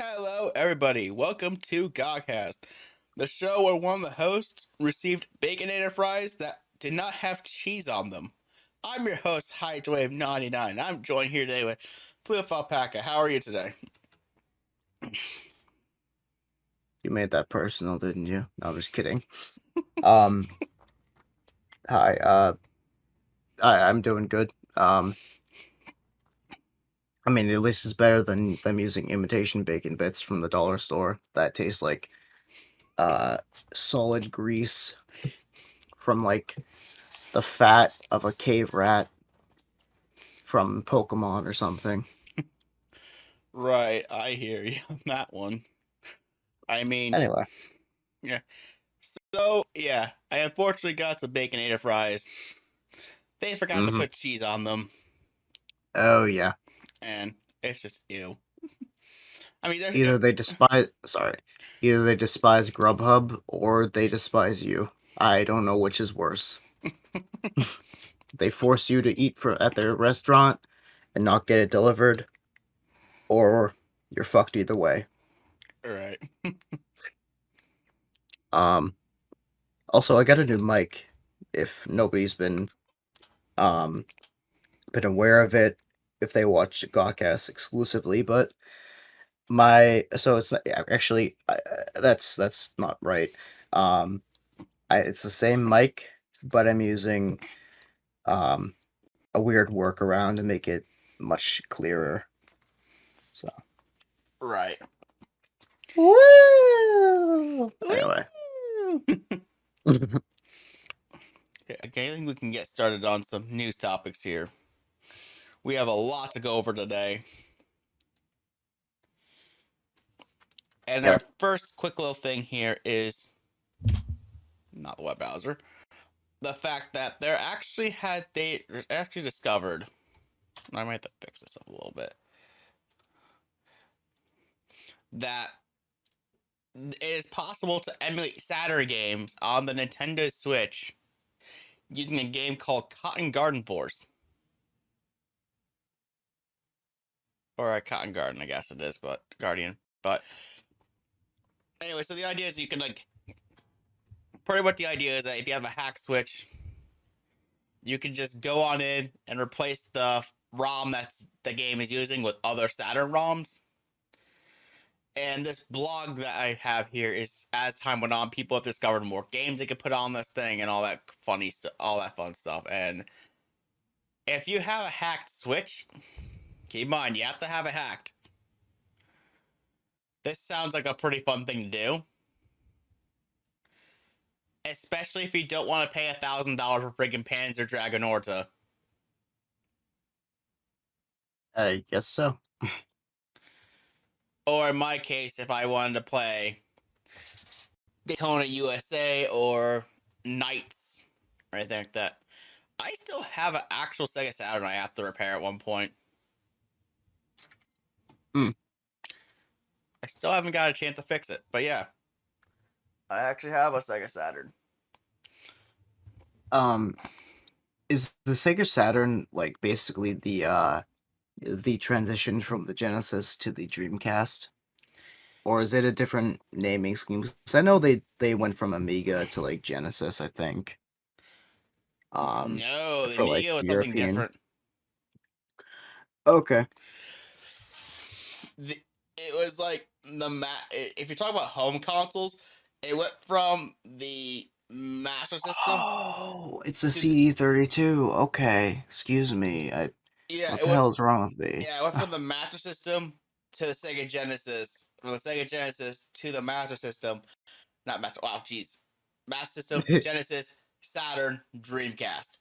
Hello, everybody. Welcome to GAHCast, the show where one of the hosts received baconator fries that did not have cheese on them. I'm your host, Hydrowave99. I'm joined here today with FluufAlpaca. How are you today? You made that personal, didn't you? No, I'm just kidding. Um, Hi. I'm doing good. I mean, at least it's better than them using imitation bacon bits from the dollar store that taste like solid grease from like the fat of a cave rat from Pokemon or something. Right, I hear you on that one. I mean, Anyway. yeah. So, yeah, I unfortunately got some baconator fries. They forgot to Mm-hmm. put cheese on them, Oh yeah. and it's just ew. I mean, there's Either they despise sorry. Either they despise Grubhub or they despise you. I don't know which is worse. They force you to eat at their restaurant and not get it delivered, or you're fucked either way. right. Um, Also, I got a new mic. If nobody's um been aware of it, if they watch GAHCast exclusively, but it's not, actually that's not right. Um, it's the same mic, but I'm using um a weird workaround to make it much clearer. So Right. woo. Anyway. Okay, I think we can get started on some news topics here. We have a lot to go over today. And our Yep. first quick little thing here is not the web browser. The fact that they actually discovered. I might have to fix this up a little bit. That it is possible to emulate Saturn games on the Nintendo Switch using a game called Cotton Garden Force. Or a Cotton Garden, I guess it is, but Guardian. But anyway, so the idea is you can pretty much the idea is that if you have a hack switch, you can just go on in and replace the ROM that's the game is using with other Saturn ROMs. And this blog that I have here is, as time went on, people have discovered more games they could put on this thing and all that funny stuff, all that fun stuff. And if you have a hacked Switch, keep in mind you have to have it hacked. This sounds like a pretty fun thing to do, especially if you don't want to pay $1,000 for freaking Panzer Dragon Orta. I guess so. Or in my case, if I wanted to play Daytona USA or Knights or anything like that. I still have an actual Sega Saturn I have to repair at one point. Hmm. I still haven't got a chance to fix it, but yeah. I actually have a Sega Saturn. Um, is the Sega Saturn like basically the transition from the Genesis to the Dreamcast? Or is it a different naming scheme? 'Cause I know they went from Amiga to like Genesis, I think. No, the For like Amiga was something European. different. Okay. It was like if you're talking about home consoles, it went from the Master System Oh, it's a to the, CD32. Okay. Excuse me. yeah, What it the went hell is wrong with me? yeah, it went from the Master System to the Sega Genesis, from the Sega Genesis to the Master System. Not Master. Wow, jeez. Master System, Genesis, Saturn, Dreamcast.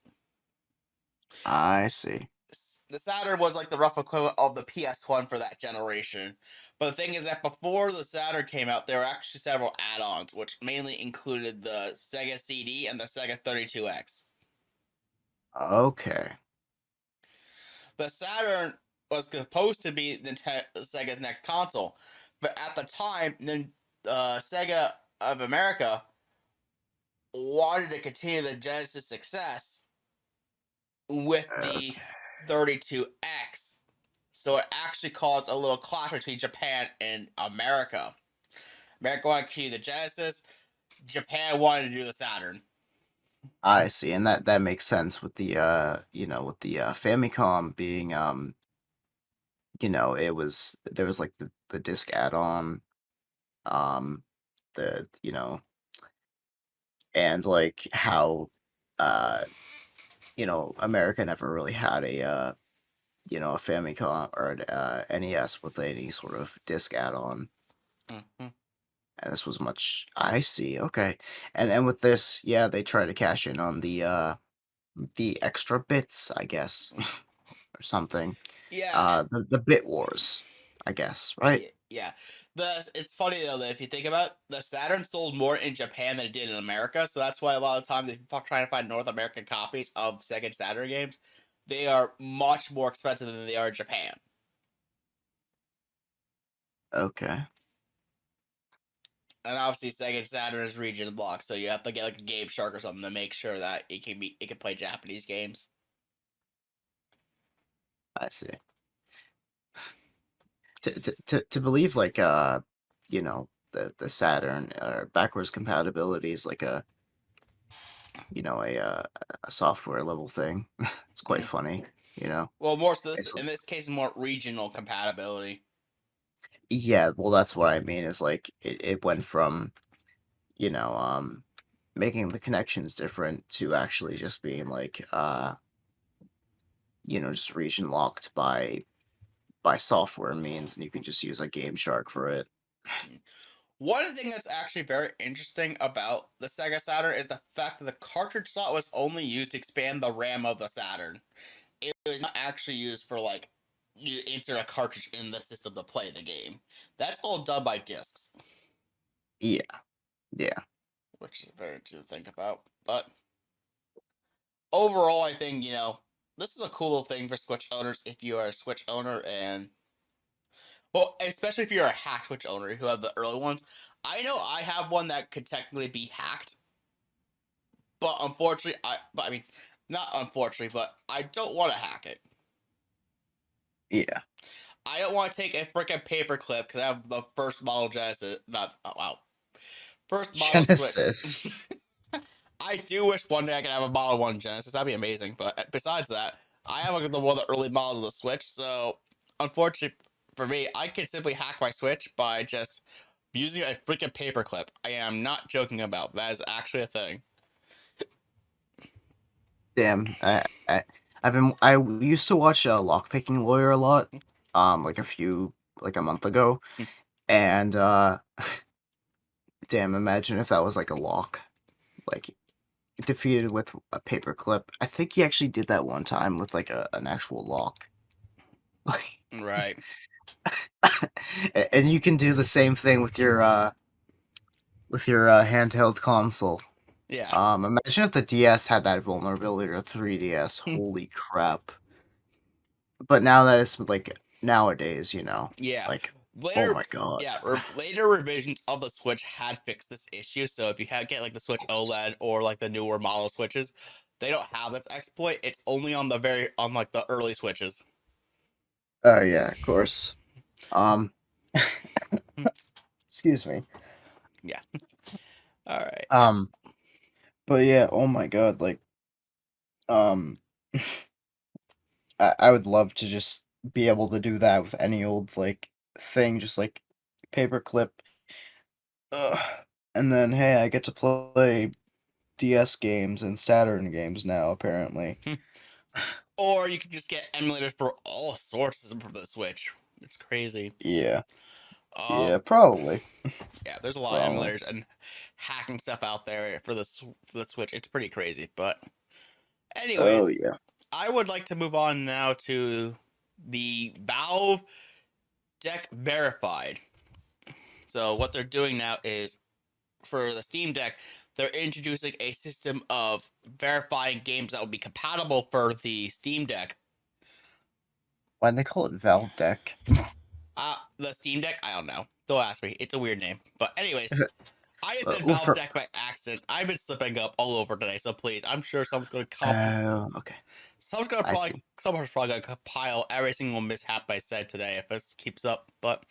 I see. The Saturn was like the rough equivalent of the PS1 for that generation. But the thing is that before the Saturn came out, there were actually several add-ons, which mainly included the Sega CD and the Sega 32X. Okay. The Saturn was supposed to be Sega's next console, but at the time, then Sega of America wanted to continue the Genesis success with the Okay. 32X. So it actually caused a little clash between Japan and America. America wanted to do the Genesis. Japan wanted to do the Saturn. I see, and that makes sense with the with the Famicom being it was there was like the disc add-on, um the and like how uh America never really had a Famicom or an NES with any sort of disc add-on. Mm-hmm. And this was much. I see. Okay. And with this, yeah, they try to cash in on the extra bits, I guess, or something. Yeah, The bit wars, I guess, right? yeah. It's funny though that if you think about it, the Saturn sold more in Japan than it did in America, so that's why a lot of times if you're trying to find North American copies of Sega Saturn games, they are much more expensive than they are in Japan. Okay. And obviously Sega Saturn is region locked, so you have to get like a Game Shark or something to make sure that it can play Japanese games. I see. To believe like the Saturn backwards compatibility is like a software level thing. It's quite Mm. funny, you know. Well, more so It's in this case, more regional compatibility. Yeah, well, that's what I mean. Is like it went from you know making the connections different to actually just being like just region locked by software means, and you can just use a Game Shark for it. One thing that's actually very interesting about the Sega Saturn is the fact that the cartridge slot was only used to expand the RAM of the Saturn. It was not actually used for like you insert a cartridge in the system to play the game. That's all done by discs, Yeah, yeah. which is very interesting to think about. But overall, I think this is a cool little thing for Switch owners if you are a Switch owner and well, especially if you're a hack Switch owner who have the early ones. I know I have one that could technically be hacked, but unfortunately, I mean, not unfortunately, but I don't want to hack it. Yeah. I don't want to take a freaking paperclip because I have the first model Genesis. Not wow, first model Switch. Genesis. I do wish one day I could have a model one Genesis. That'd be amazing. But besides that, I have like, one of the early models of the Switch. So unfortunately for me, I can simply hack my Switch by just using a freaking paperclip. I am not joking about that. Is actually a thing. Damn. I used to watch Lockpicking Lawyer a lot, like a month ago, and damn, imagine if that was like a lock, like defeated with a paperclip. I think he actually did that one time with like an actual lock. Like, Right. and you can do the same thing with your handheld console. Yeah. Imagine if the DS had that vulnerability or 3DS. Holy crap! But now that it's like nowadays, Yeah. like oh Later, my god. yeah, later revisions of the Switch had fixed this issue. So if you get like the Switch OLED or like the newer model Switches, they don't have this exploit. It's only on on like the early Switches. Oh yeah, of course. Um, excuse me. Yeah. All right. Um, but yeah, oh my god, like um, I would love to just be able to do that with any old like thing, just like paperclip. And then hey, I get to play DS games and Saturn games now, apparently. Or you can just get emulators for all sorts for the Switch. It's crazy. Yeah, Um, yeah, probably, yeah, there's a lot of probably. emulators and hacking stuff out there for for the Switch. It's pretty crazy. But Oh anyways, yeah. I would like to move on now to the Valve Deck Verified. So what they're doing now is for the Steam Deck, they're introducing a system of verifying games that will be compatible for the Steam Deck. Why'd they call it Valve Deck? The Steam Deck, I don't know. Don't ask me. It's a weird name. But anyways, I just said Well, Valve Deck by accident. I've been slipping up all over today, so please, I'm sure someone's going to come. Okay. Someone's probably going to compile every single mishap I said today if this keeps up. But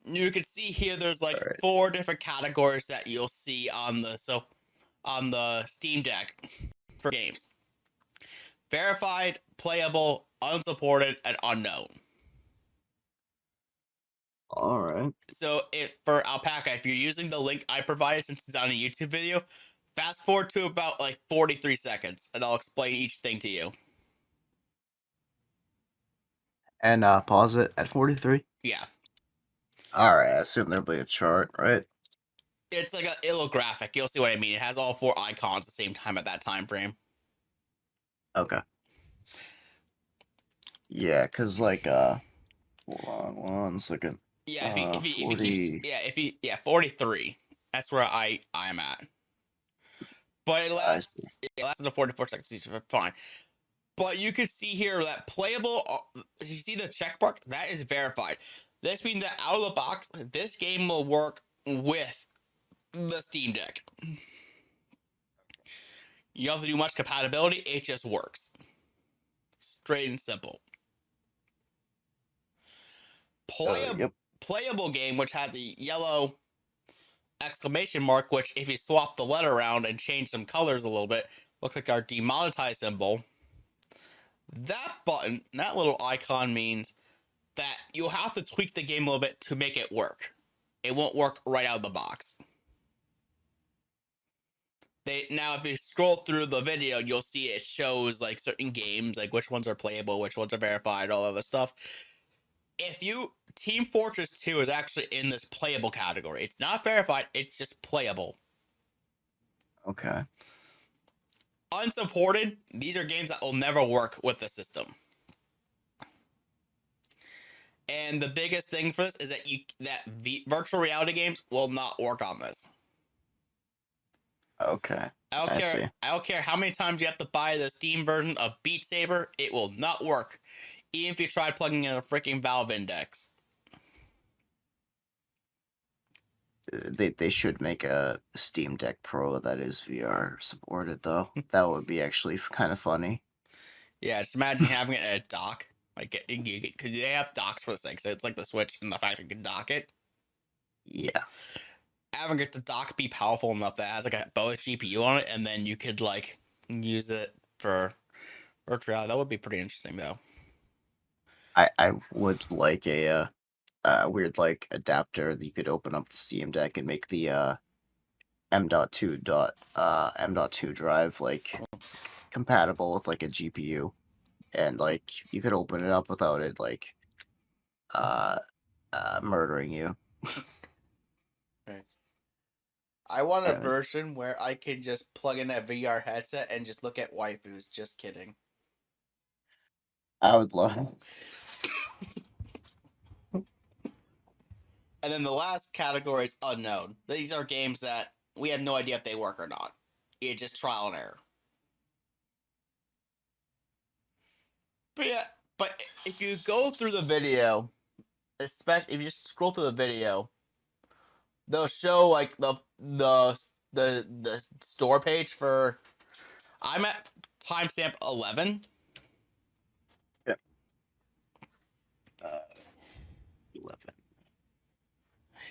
you can see here, there's like 4 different categories that you'll see on the Steam Deck for games: verified, playable, unsupported, and unknown. All right. So for Alpaca, if you're using the link I provided, since it's on a YouTube video, fast forward to about like 43 seconds, and I'll explain each thing to you. And pause it at 43. Yeah. All right. I assume there'll be a chart, right? It's like a little graphic. You'll see what I mean. It has all 4 icons at the same time at that time frame. Okay. Yeah, cause like hold on 1 second. Yeah, if you 43. That's where I'm at. But it lasts until 44 seconds. Fine. But you can see here that playable. You see the check mark? That is verified. This means that out of the box, this game will work with the Steam Deck. You don't have to do much compatibility. It just works. Straight and simple. Playable game, which had the yellow exclamation mark, which if you swap the letter around and change some colors a little bit, looks like our demonetized symbol. That button, that little icon, means that you'll have to tweak the game a little bit to make it work. It won't work right out of the box. Now, if you scroll through the video, you'll see it shows like certain games, like which ones are playable, which ones are verified, all of this stuff. Team Fortress 2 is actually in this playable category. It's not verified, it's just playable. Okay. Unsupported, these are games that will never work with the system. And the biggest thing for this is that virtual reality games will not work on this. Okay. I don't care how many times you have to buy the Steam version of Beat Saber, it will not work. Even if you try plugging in a freaking Valve Index. They should make a Steam Deck Pro that is VR supported, though. That would be actually kind of funny. Yeah, just imagine having it in a dock. Like, because they have docks for this thing, so it's like the Switch and the fact that you can dock it. Yeah. Having it the dock be powerful enough that it has like a bonus GPU on it, and then you could like use it for virtual reality. That would be pretty interesting, though. I would like a weird like adapter that you could open up the Steam Deck and make the M.2 drive like compatible with like a GPU, and like you could open it up without it like murdering you. Right. I want a version where I can just plug in a VR headset and just look at waifus. Just kidding. I would love it. And then the last category is unknown. These are games that we have no idea if they work or not. It's just trial and error. But if you go through the video, especially if you just scroll through the video, they'll show like the store page for. I'm at timestamp 11. Yeah. 11.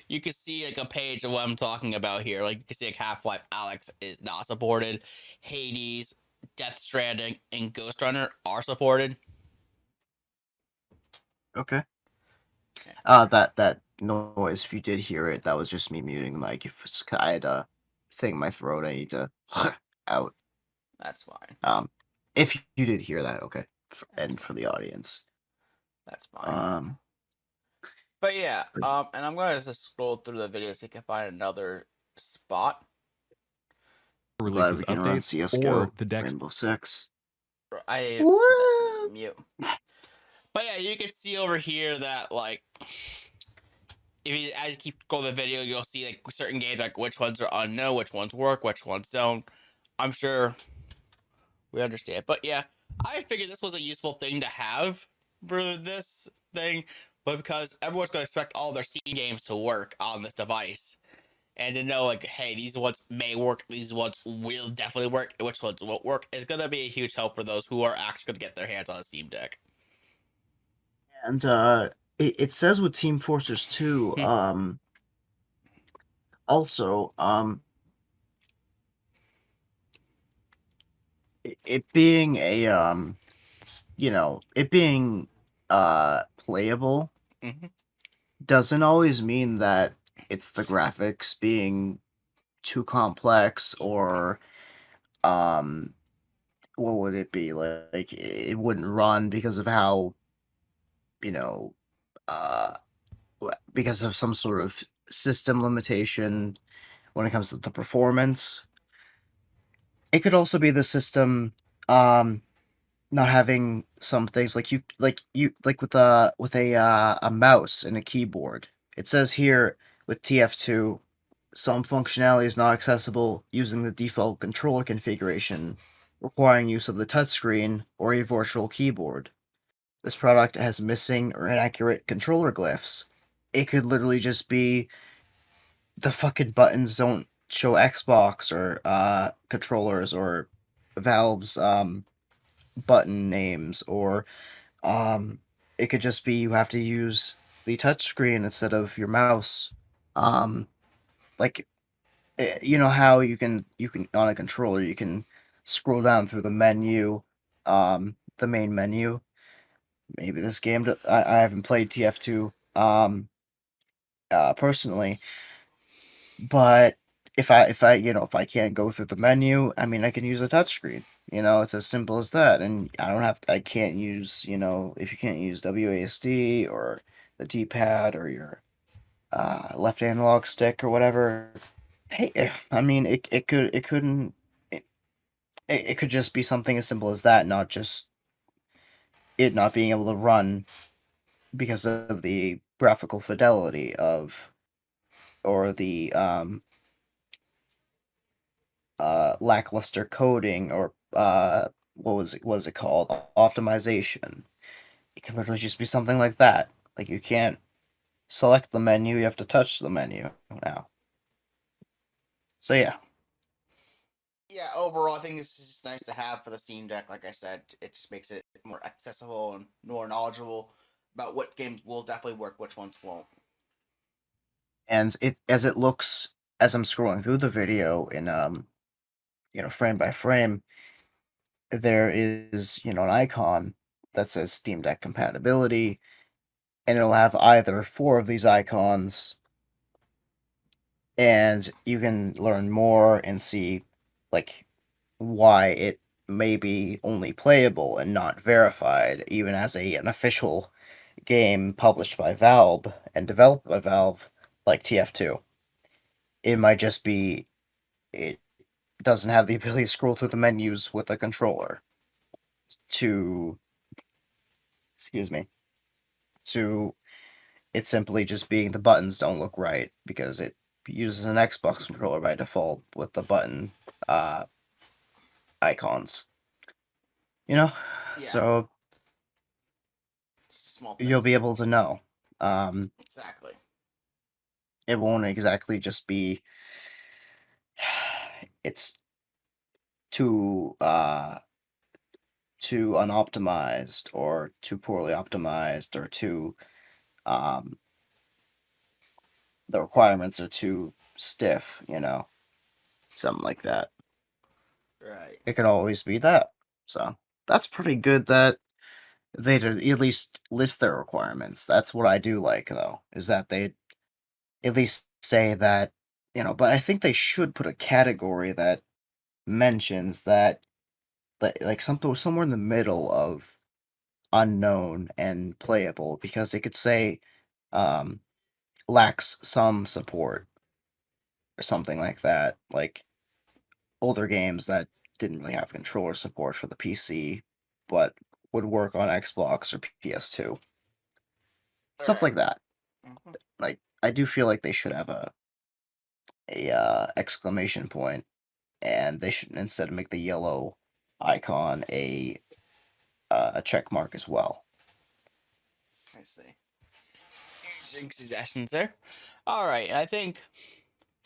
You can see like a page of what I'm talking about here. Like you can see like Half-Life Alyx is not supported. Hades, Death Stranding, and Ghost Runner are supported. Okay. That noise, if you did hear it, that was just me muting the mic. If I had a thing in my throat, I need to out. That's fine. If you did hear that, okay. And for the audience. That's fine. But yeah, and I'm going to just scroll through the video so you can find another spot. Releases updates CSGO, or the Dex Rainbow Six. Mute. But yeah, you can see over here that like, as you keep going the video, you'll see like certain games, like which ones are unknown, which ones work, which ones don't. I'm sure we understand. But yeah, I figured this was a useful thing to have for this thing. But because everyone's going to expect all their Steam games to work on this device, and to know like, hey, these ones may work, these ones will definitely work, and which ones won't work is gonna be a huge help for those who are actually gonna get their hands on a Steam Deck. And it says with Team Fortress 2, also, it being a it being playable Mm-hmm. doesn't always mean that it's the graphics being too complex, or what would it be, like it wouldn't run because of how, you know uh because of some sort of system limitation when it comes to the performance. It could also be the system not having some things, like with a mouse and a keyboard. It says here with TF2, some functionality is not accessible using the default controller configuration, requiring use of the touchscreen or a virtual keyboard. This product has missing or inaccurate controller glyphs. It could literally just be the fucking buttons don't show Xbox or controllers, or Valve's button names, or um it could just be you have to use the touchscreen instead of your mouse. Um like you know how you can on a controller you can scroll down through the menu, the main menu. Maybe this game I haven't played TF2 personally, but if I can't go through the menu, I mean, I can use a touchscreen. It's as simple as that. And I can't use, if you can't use WASD or the D-pad or your left analog stick or whatever. Hey, I mean, it, it could just be something as simple as that, not just it not being able to run because of the graphical fidelity of, or the lackluster coding, or what was it called, optimization. It can literally just be something like that. Like, you can't select the menu, you have to touch the menu now. So yeah. Yeah, overall, I think this is just nice to have for the Steam Deck. Like I said, it just makes it more accessible and more knowledgeable about what games will definitely work, which ones won't. And it looks, as I'm scrolling through the video in frame by frame, there is, an icon that says Steam Deck compatibility, and it'll have either four of these icons, and you can learn more and see, like, why it may be only playable and not verified, even as an official game published by Valve and developed by Valve, like TF2. It might just be it doesn't have the ability to scroll through the menus with a controller to, excuse me, to it simply just being the buttons don't look right because it uses an Xbox controller by default with the button uh, icons. Yeah, So small you'll things. be able to know. Exactly. It won't exactly just be it's too unoptimized, or too poorly optimized, or too um the requirements are too stiff, something like that. Right. It could always be that. So that's pretty good that they'd at least list their requirements. That's what I do like, though, is that they at least say that, but I think they should put a category that mentions that, like something somewhere in the middle of unknown and playable, because it could say um lacks some support or something like that, like older games that didn't really have controller support for the PC but would work on Xbox or PS2. Stuff Right. like that. Mm-hmm. Like, I do feel like they should have a exclamation point, and they should instead make the yellow icon a check mark as well. I see. Interesting suggestions there. All right, I think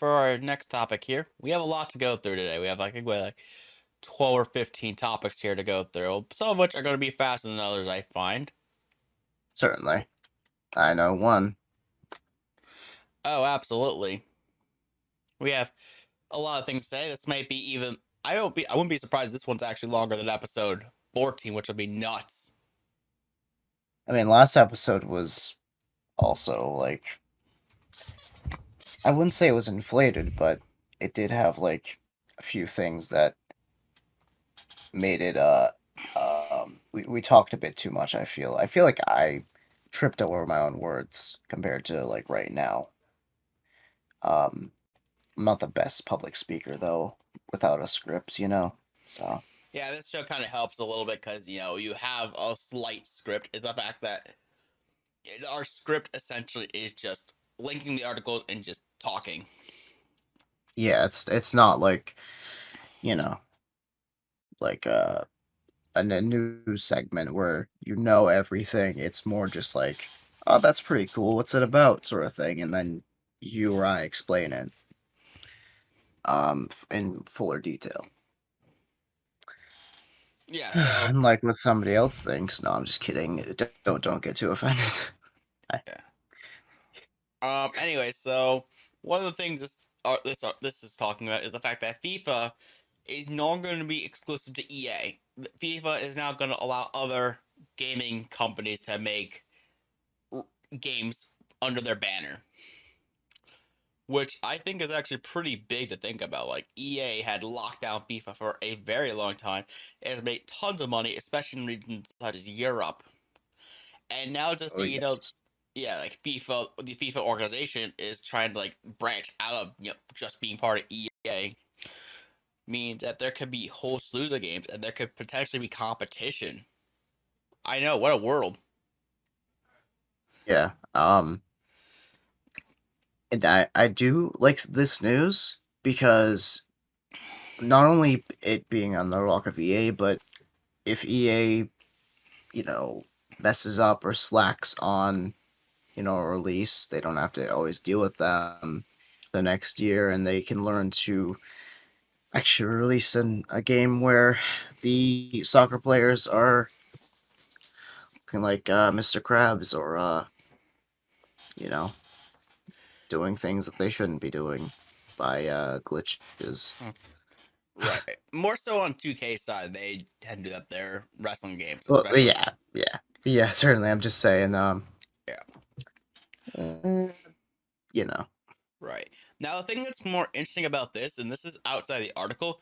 for our next topic here, we have a lot to go through today. We have like 12 or 15 topics here to go through. Some of which are going to be faster than others, I find. Certainly. I know one. Oh, absolutely. We have a lot of things to say. This might be even. I wouldn't be surprised if this one's actually longer than episode 14, which would be nuts. I mean, last episode was also, like, I wouldn't say it was inflated, but it did have, like, a few things that made it, we talked a bit too much, I feel. I feel like I tripped over my own words compared to, like, right now. I'm not the best public speaker, though, without a script, so... Yeah, this show kind of helps a little bit because, you have a slight script. Is the fact that our script essentially is just linking the articles and just talking. Yeah, it's not like, like a news segment where you know everything. It's more just like, oh, that's pretty cool. What's it about, sort of thing, and then you or I explain it, in fuller detail. Yeah, so Unlike what somebody else thinks. No, I'm just kidding. Don't get too offended. Anyway, so one of the things this is talking about is the fact that FIFA is no going to be exclusive to EA. FIFA is now going to allow other gaming companies to make games under their banner, which I think is actually pretty big to think about. Like, EA had locked down FIFA for a very long time. It has made tons of money, especially in regions such as Europe. And now to Oh, see, yes. yeah, like the FIFA organization is trying to like branch out of just being part of EA, means that there could be whole slews of games and there could potentially be competition. I know, what a world. Yeah. And I do like this news because not only it being on the rock of EA, but if EA, messes up or slacks on, a release, they don't have to always deal with them the next year, and they can learn to actually release a game where the soccer players are looking like Mr. Krabs or, you know, doing things that they shouldn't be doing by glitches. Right. More so on 2K side, they tend to do that their wrestling games, Well, especially. yeah, certainly. I'm just saying, Yeah. You know. Right. Now, the thing that's more interesting about this, and this is outside the article,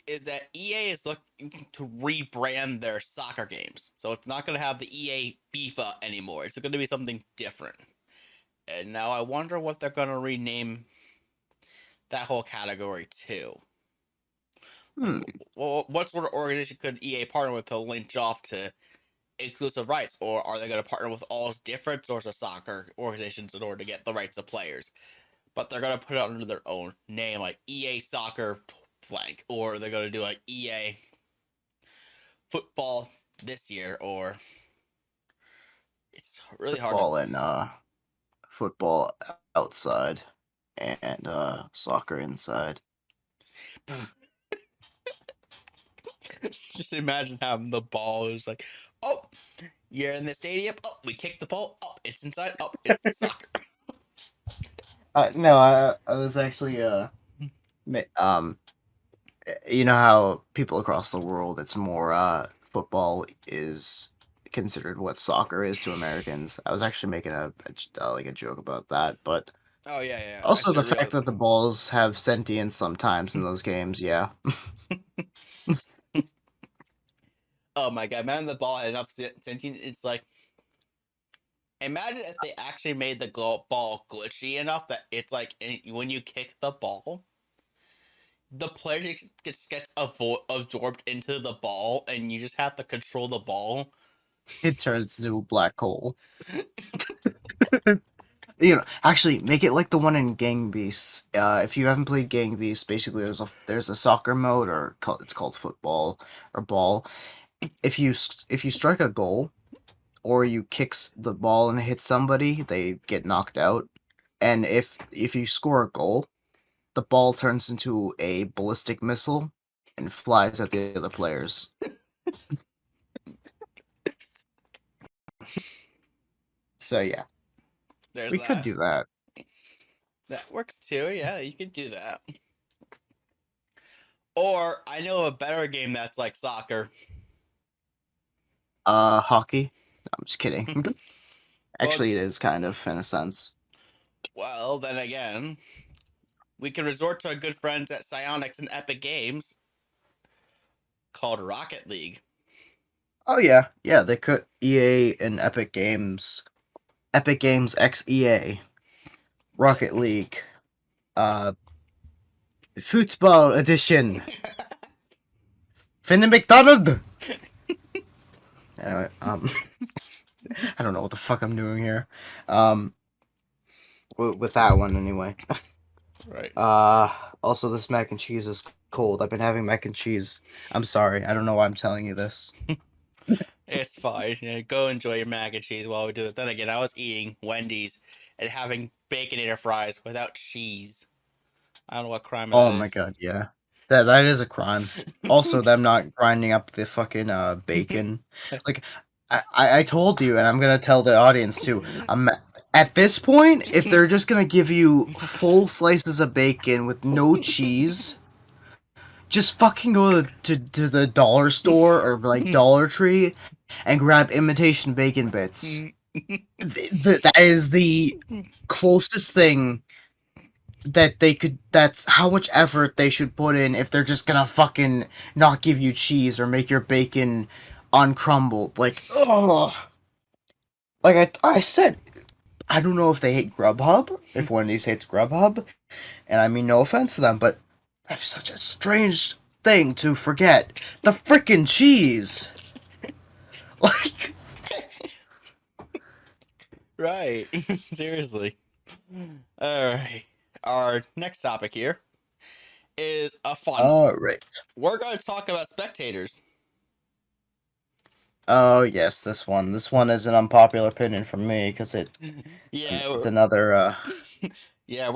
is that EA is looking to rebrand their soccer games. So it's not going to have the EA FIFA anymore. It's going to be something different. And now I wonder what they're going to rename that whole category to. Like, Hmm. what sort of organization could EA partner with to lynch off to exclusive rights? Or are they going to partner with all different sorts of soccer organizations in order to get the rights of players? But they're going to put it under their own name, like EA Soccer Flank. Or they're going to do like EA Football this year, or it's really hard to Football and football outside and soccer inside. just imagine having the ball is like, oh, you're in the stadium. Oh, we kick the ball. Oh, it's inside. Oh, it's soccer. No, I was actually you know how people across the world, it's more football is considered what soccer is to Americans. I was actually making like a joke about that, but Oh yeah. I also should the have fact realized. that the balls have sentience sometimes in those games. Yeah. Oh my god, man, the ball had enough sentience. It's like, imagine if they actually made the ball glitchy enough that it's like when you kick the ball, the player just gets absorbed into the ball, and you just have to control the ball. It turns into a black hole. Actually, make it like the one in Gang Beasts. If you haven't played Gang Beasts, basically there's a soccer mode, or it's called football or ball. If you strike a goal, or you kicks the ball and hit somebody, they get knocked out. And if you score a goal, the ball turns into a ballistic missile and flies at the other players. So yeah, There's we that. could do that. That works too. Yeah, you could do that. Or I know a better game that's like soccer. Hockey? I'm just kidding. Well, Actually, it is kind of in a sense. well, then again, we can resort to our good friends at Psyonix and Epic Games called Rocket League. Oh yeah, yeah. They could EA and Epic Games X EA, Rocket League, Football Edition, Finn McDonald. Anyway, I don't know what the fuck I'm doing here. With that one anyway. Right. Also this mac and cheese is cold. I've been having mac and cheese. I'm sorry. I don't know why I'm telling you this. It's fine. Yeah, go enjoy your mac and cheese while we do it. Then again, I was eating Wendy's and having baconator fries without cheese. I don't know what crime that Oh is. my god, yeah. That is a crime. Also, them not grinding up the fucking bacon. Like, I told you, and I'm gonna tell the audience too. At this point, if they're just gonna give you full slices of bacon with no cheese, just fucking go to the dollar store or like Dollar Tree and grab imitation bacon bits. That is the closest thing that they could. That's how much effort they should put in if they're just gonna fucking not give you cheese or make your bacon uncrumbled. Like, oh, like I said, I don't know if they hate Grubhub, if Wendy's hates Grubhub, and I mean no offense to them, but that is such a strange thing to forget. The frickin' cheese! Like... Right. Seriously. Alright. Our next topic here is a fun. Alright. We're going to talk about spectators. Oh, yes, this one. This one is an unpopular opinion from me, because it's another, yeah,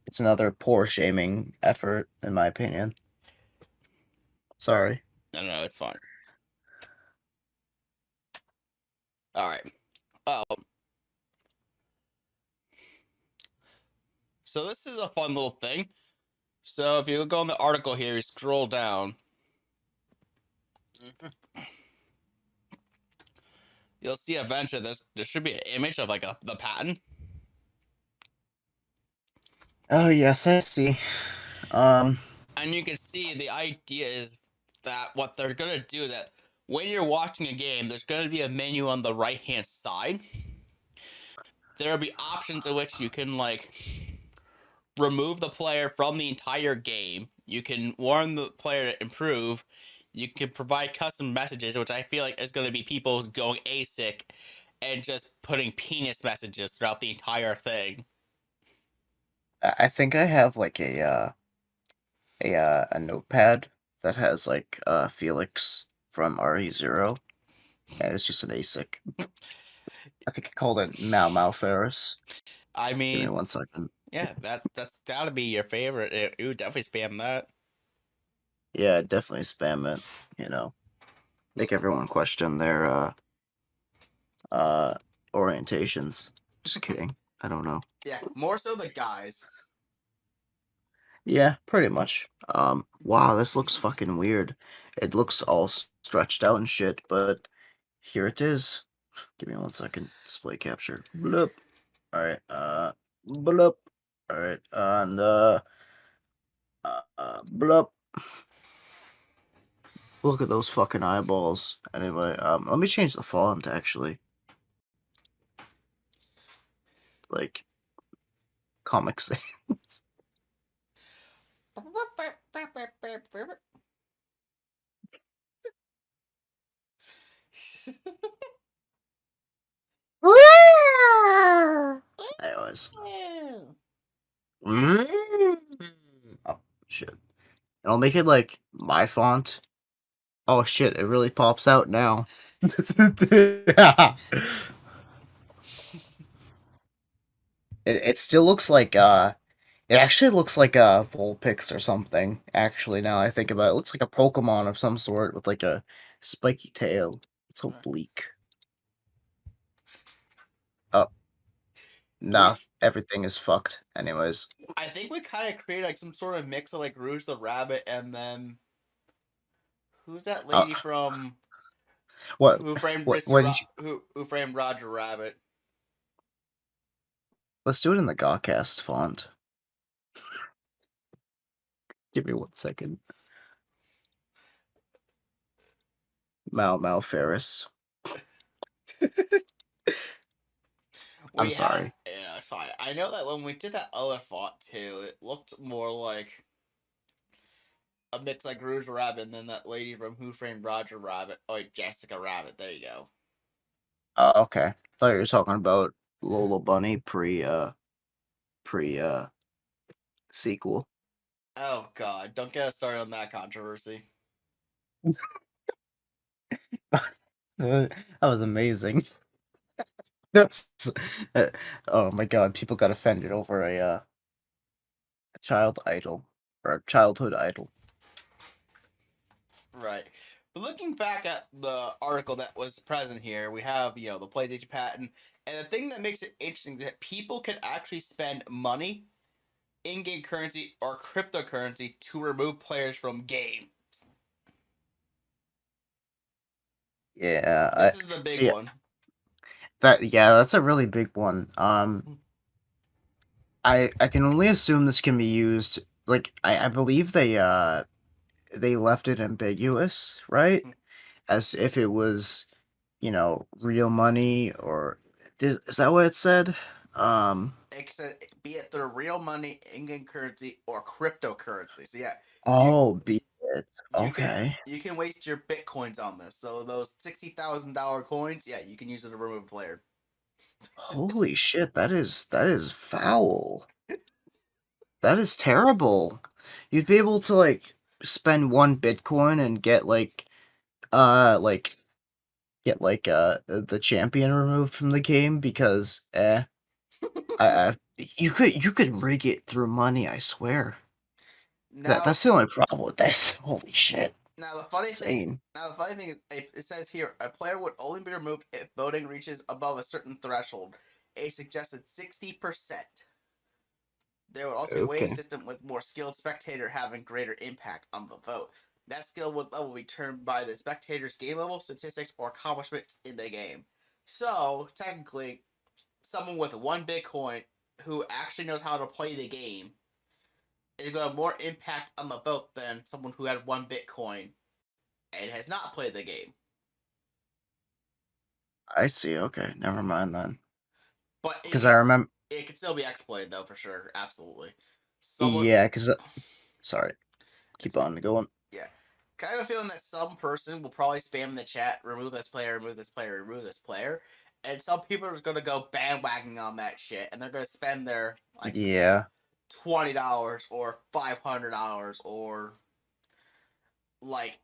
it's another poor shaming effort, in my opinion. Sorry. No, it's fine. Alright. So this is a fun little thing. So if you go on the article here, you scroll down. You'll see eventually there should be an image of like the patent. Oh, yes, I see. And you can see the idea is that what they're gonna do is that when you're watching a game, there's gonna be a menu on the right hand side. There'll be options in which you can like remove the player from the entire game. You can warn the player to improve. You can provide custom messages, which I feel like is going to be people going ASIC and just putting penis messages throughout the entire thing. I think I have like a notepad that has like Felix from RE0, and it's just an ASIC. I think I called it Mau Mau Ferris. I Give me mean, 1 second. yeah, that's gotta be your favorite. You would definitely spam that. Yeah, definitely spam it. You know, make everyone question their orientations. Just kidding. I don't know. Yeah, more so the guys. Yeah, pretty much. Wow, this looks fucking weird. It looks all stretched out and shit, but here it is. Give me 1 second. Display capture. Bloop. Alright, bloop. Alright, and bloop. Look at those fucking eyeballs. Anyway, let me change the font, actually. Like, Comic Sans. Anyways. Oh, shit. And I'll make it, like, my font. Oh, shit, it really pops out now. It It still looks like it actually looks like a Vulpix or something. Actually, now I think about it, it looks like a Pokemon of some sort with like a spiky tail. It's so bleak. Oh, We, nah, everything is fucked. Anyways, I think we kind of created like some sort of mix of like Rouge the Rabbit and then who's that uh, lady from what, Who Framed what did you? Who Framed Roger Rabbit? Let's do it in the GAHCast font. Give me 1 second. Mal Ferris. I'm We have, sorry. yeah, sorry. I know that when we did that other font too, it looked more like a mix like Rouge Rabbit and then that lady from Who Framed Roger Rabbit. Oh, wait, Jessica Rabbit. There you go. Okay. Thought you were talking about Lola Bunny pre sequel. Oh God! Don't get us started on that controversy. That was amazing. That's- oh my god, people got offended over a child idol or a childhood idol. Right. But looking back at the article that was present here, we have, the PlayStation patent. And the thing that makes it interesting is that people can actually spend money, in game currency, or cryptocurrency to remove players from game. Yeah, This is the big see one. that's a really big one. I can only assume this can be used like I believe they left it ambiguous, right? As if it was, real money or is that what it said? It said, be it their real money, in game currency, or cryptocurrency. So yeah, you Oh, be it. you can Okay. you can waste your bitcoins on this. So those $60,000 coins, yeah, you can use it to remove a player. Holy shit, that is foul. That is terrible. You'd be able to like spend 1 Bitcoin and like get the champion removed from the game because you could rig it through money, I swear. Now, That's the only problem with this. Holy shit. now the It's funny thing. insane. Now the funny thing is, it says here a player would only be removed if voting reaches above a certain threshold, a suggested 60%. There would also be a weighting Okay. system with more skilled spectator having greater impact on the vote. That skill would level be determined by the spectator's game level, statistics, or accomplishments in the game. So technically, someone with 1 Bitcoin who actually knows how to play the game is going to have more impact on the vote than someone who had 1 Bitcoin and has not played the game. I see. Okay. Never mind then. But Because I remember. it can still be exploited though, for sure. Absolutely. Someone. Yeah, because. Sorry. Keep So, on going. yeah. Kind of a feeling that some person will probably spam in the chat, remove this player, remove this player, remove this player. And some people are just going to go bandwagoning on that shit. And they're going to spend their, like, Yeah. $20 or $500 or, like,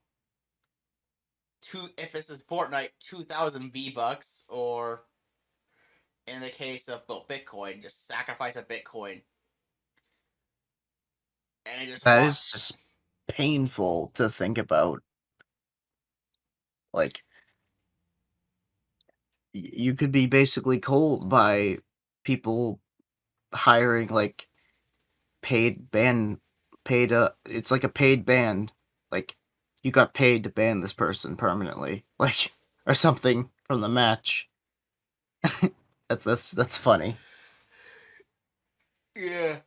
if this is Fortnite, 2,000 V-Bucks, or in the case of Bitcoin, just sacrifice a Bitcoin and just That watch. is just painful to think about. Like, you could be basically cold by people hiring like paid ban paid it's like a paid ban. Like you got paid to ban this person permanently. Like or something from the match. That's funny. Yeah.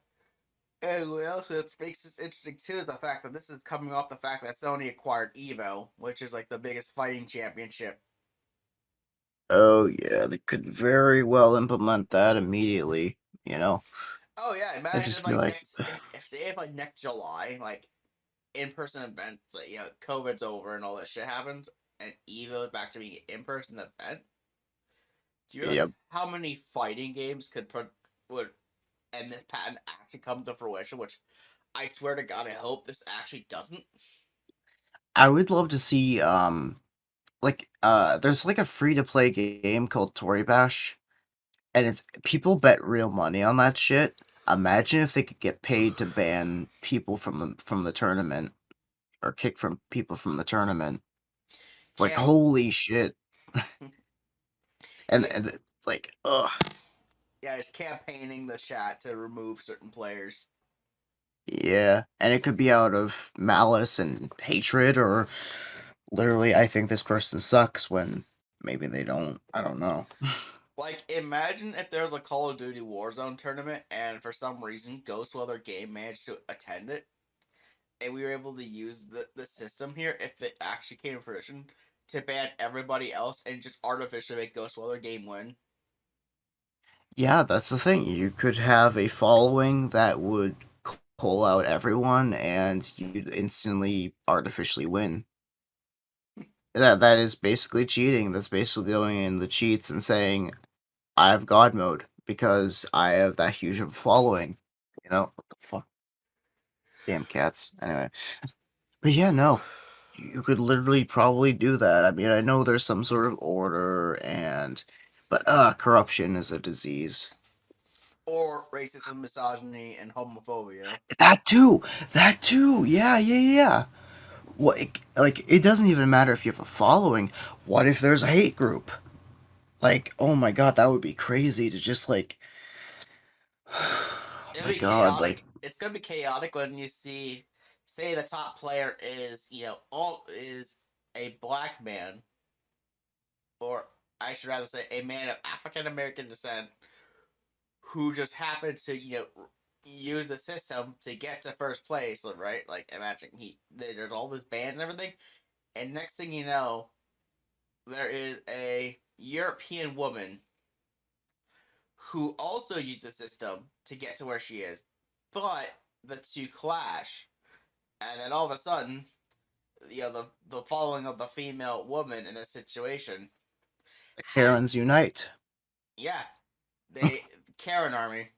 And what else that makes this interesting too is the fact that this is coming off the fact that Sony acquired Evo, which is like the biggest fighting championship. Oh yeah, they could very well implement that immediately, you know. Oh yeah, And imagine just be like if say if like next July, like in person events, like COVID's over and all that shit happens, and Evo is back to being an in person event. Do you realize yep. how many fighting games would and this patent actually come to fruition? Which I swear to God, I hope this actually doesn't. I would love to see there's like a free to play game called Tory Bash, and it's people bet real money on that shit. Imagine if they could get paid to ban people from the tournament or kick from people from the tournament. Like Camp. holy shit. Yeah. And like ugh. Yeah, it's campaigning the chat to remove certain players. Yeah, and it could be out of malice and hatred, or literally, I think this person sucks when maybe they don't. I don't know. Like, imagine if there was a Call of Duty Warzone tournament, and for some reason, Ghostweather Game managed to attend it, and we were able to use the system here, if it actually came to fruition, to ban everybody else and just artificially make Ghostweather Game win. Yeah, that's the thing. You could have a following that would pull out everyone, and you'd instantly artificially win. That is basically cheating. That's basically going in the cheats and saying, I have God mode because I have that huge of a following. You know, what the fuck? Damn cats. Anyway. But yeah, no. You could literally probably do that. I mean, I know there's some sort of order but corruption is a disease. Or racism, misogyny, and homophobia. That too. That too. Yeah. What like it doesn't even matter if you have a following. What if there's a hate group? Like, oh my god, that would be crazy to just like oh It'll my be god, chaotic. like It's gonna be chaotic when you see, say, the top player is, is a black man, or I should rather say a man of African American descent, who just happened to, use the system to get to first place, right? Like, imagine there's all this band and everything, and next thing you know, there is a European woman who also used the system to get to where she is, but the two clash, and then all of a sudden, the following of the female woman in this situation Karens has, unite. yeah, they Karen army.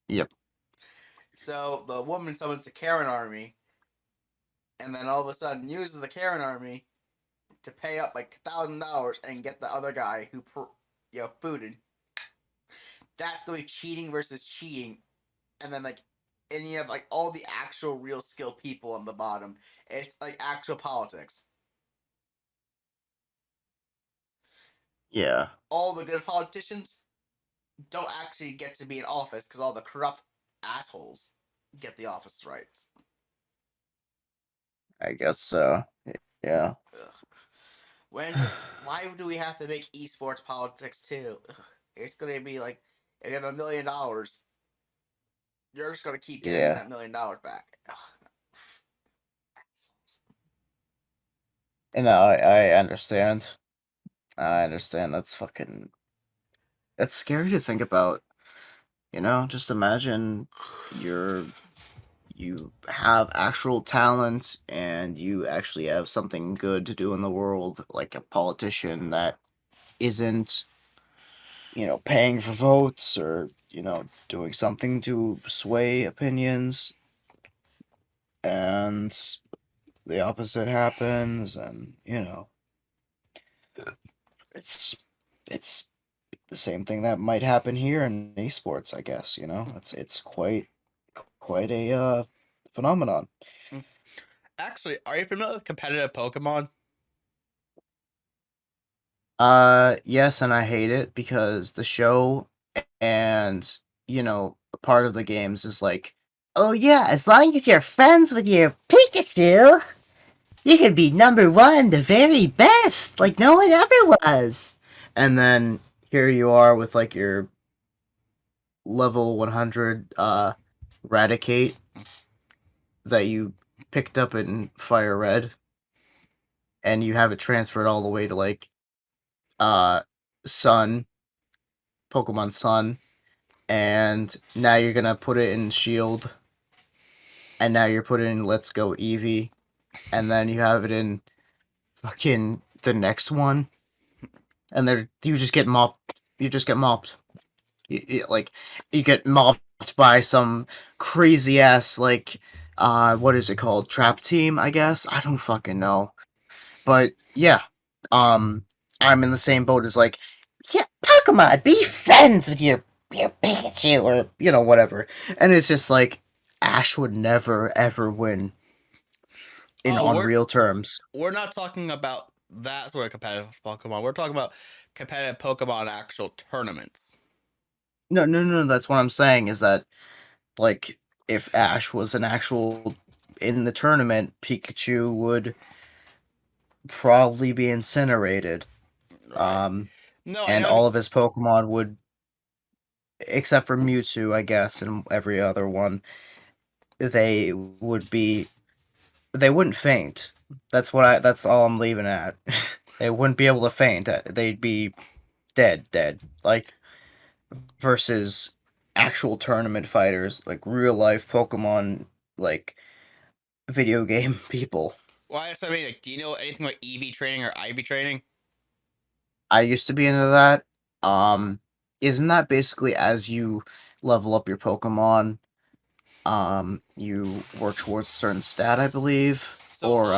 Yep. So the woman summons the Karen army, and then all of a sudden uses the Karen army to pay up like $1,000 and get the other guy who booted. That's going to be cheating versus cheating, and then and you have like all the actual real skill people on the bottom. It's like actual politics. Yeah. All the good politicians don't actually get to be in office because all the corrupt assholes get the office rights. I guess so. Yeah. Ugh. Why do we have to make esports politics too? Ugh. It's gonna be like, if you have $1 million, you're just gonna keep getting that $1 million back. Ugh. And I understand. I understand. That's scary to think about. You know, just imagine you have actual talent and you actually have something good to do in the world, like a politician that isn't, paying for votes or, doing something to sway opinions, and the opposite happens, and, it's it's the same thing that might happen here in esports, I guess, It's quite a phenomenon. Actually, are you familiar with competitive Pokemon? Yes, and I hate it because the show and, part of the games is like, oh yeah, as long as you're friends with your Pikachu, you can be number one, the very best, like no one ever was. And then here you are with like your level 100 Raticate that you picked up in Fire Red, and you have it transferred all the way to like Sun, Pokemon Sun, and now you're gonna put it in Shield, and now you're putting in Let's Go Eevee, and then you have it in fucking the next one, and you just get mopped. You just get mopped. You get mopped by some crazy ass what is it called? Trap team, I guess. I don't fucking know. But yeah, I'm in the same boat as like yeah, Pokemon, be friends with your Pikachu or whatever. And it's just like Ash would never ever win Oh, on real terms. we're not talking about that sort of competitive Pokemon. We're talking about competitive Pokemon actual tournaments. No. That's what I'm saying is that like if Ash was an actual in the tournament, Pikachu would probably be incinerated. Right. No, I And know. all of his Pokemon would, except for Mewtwo, I guess, and every other one, they would be. They wouldn't faint. That's all I'm leaving at. They wouldn't be able to faint. They'd be dead. Like versus actual tournament fighters, like real life Pokemon, like video game people. Well, so I mean, like, do you know anything about EV training or IV training? I used to be into that. Isn't that basically as you level up your Pokemon, you work towards a certain stat, I believe, So or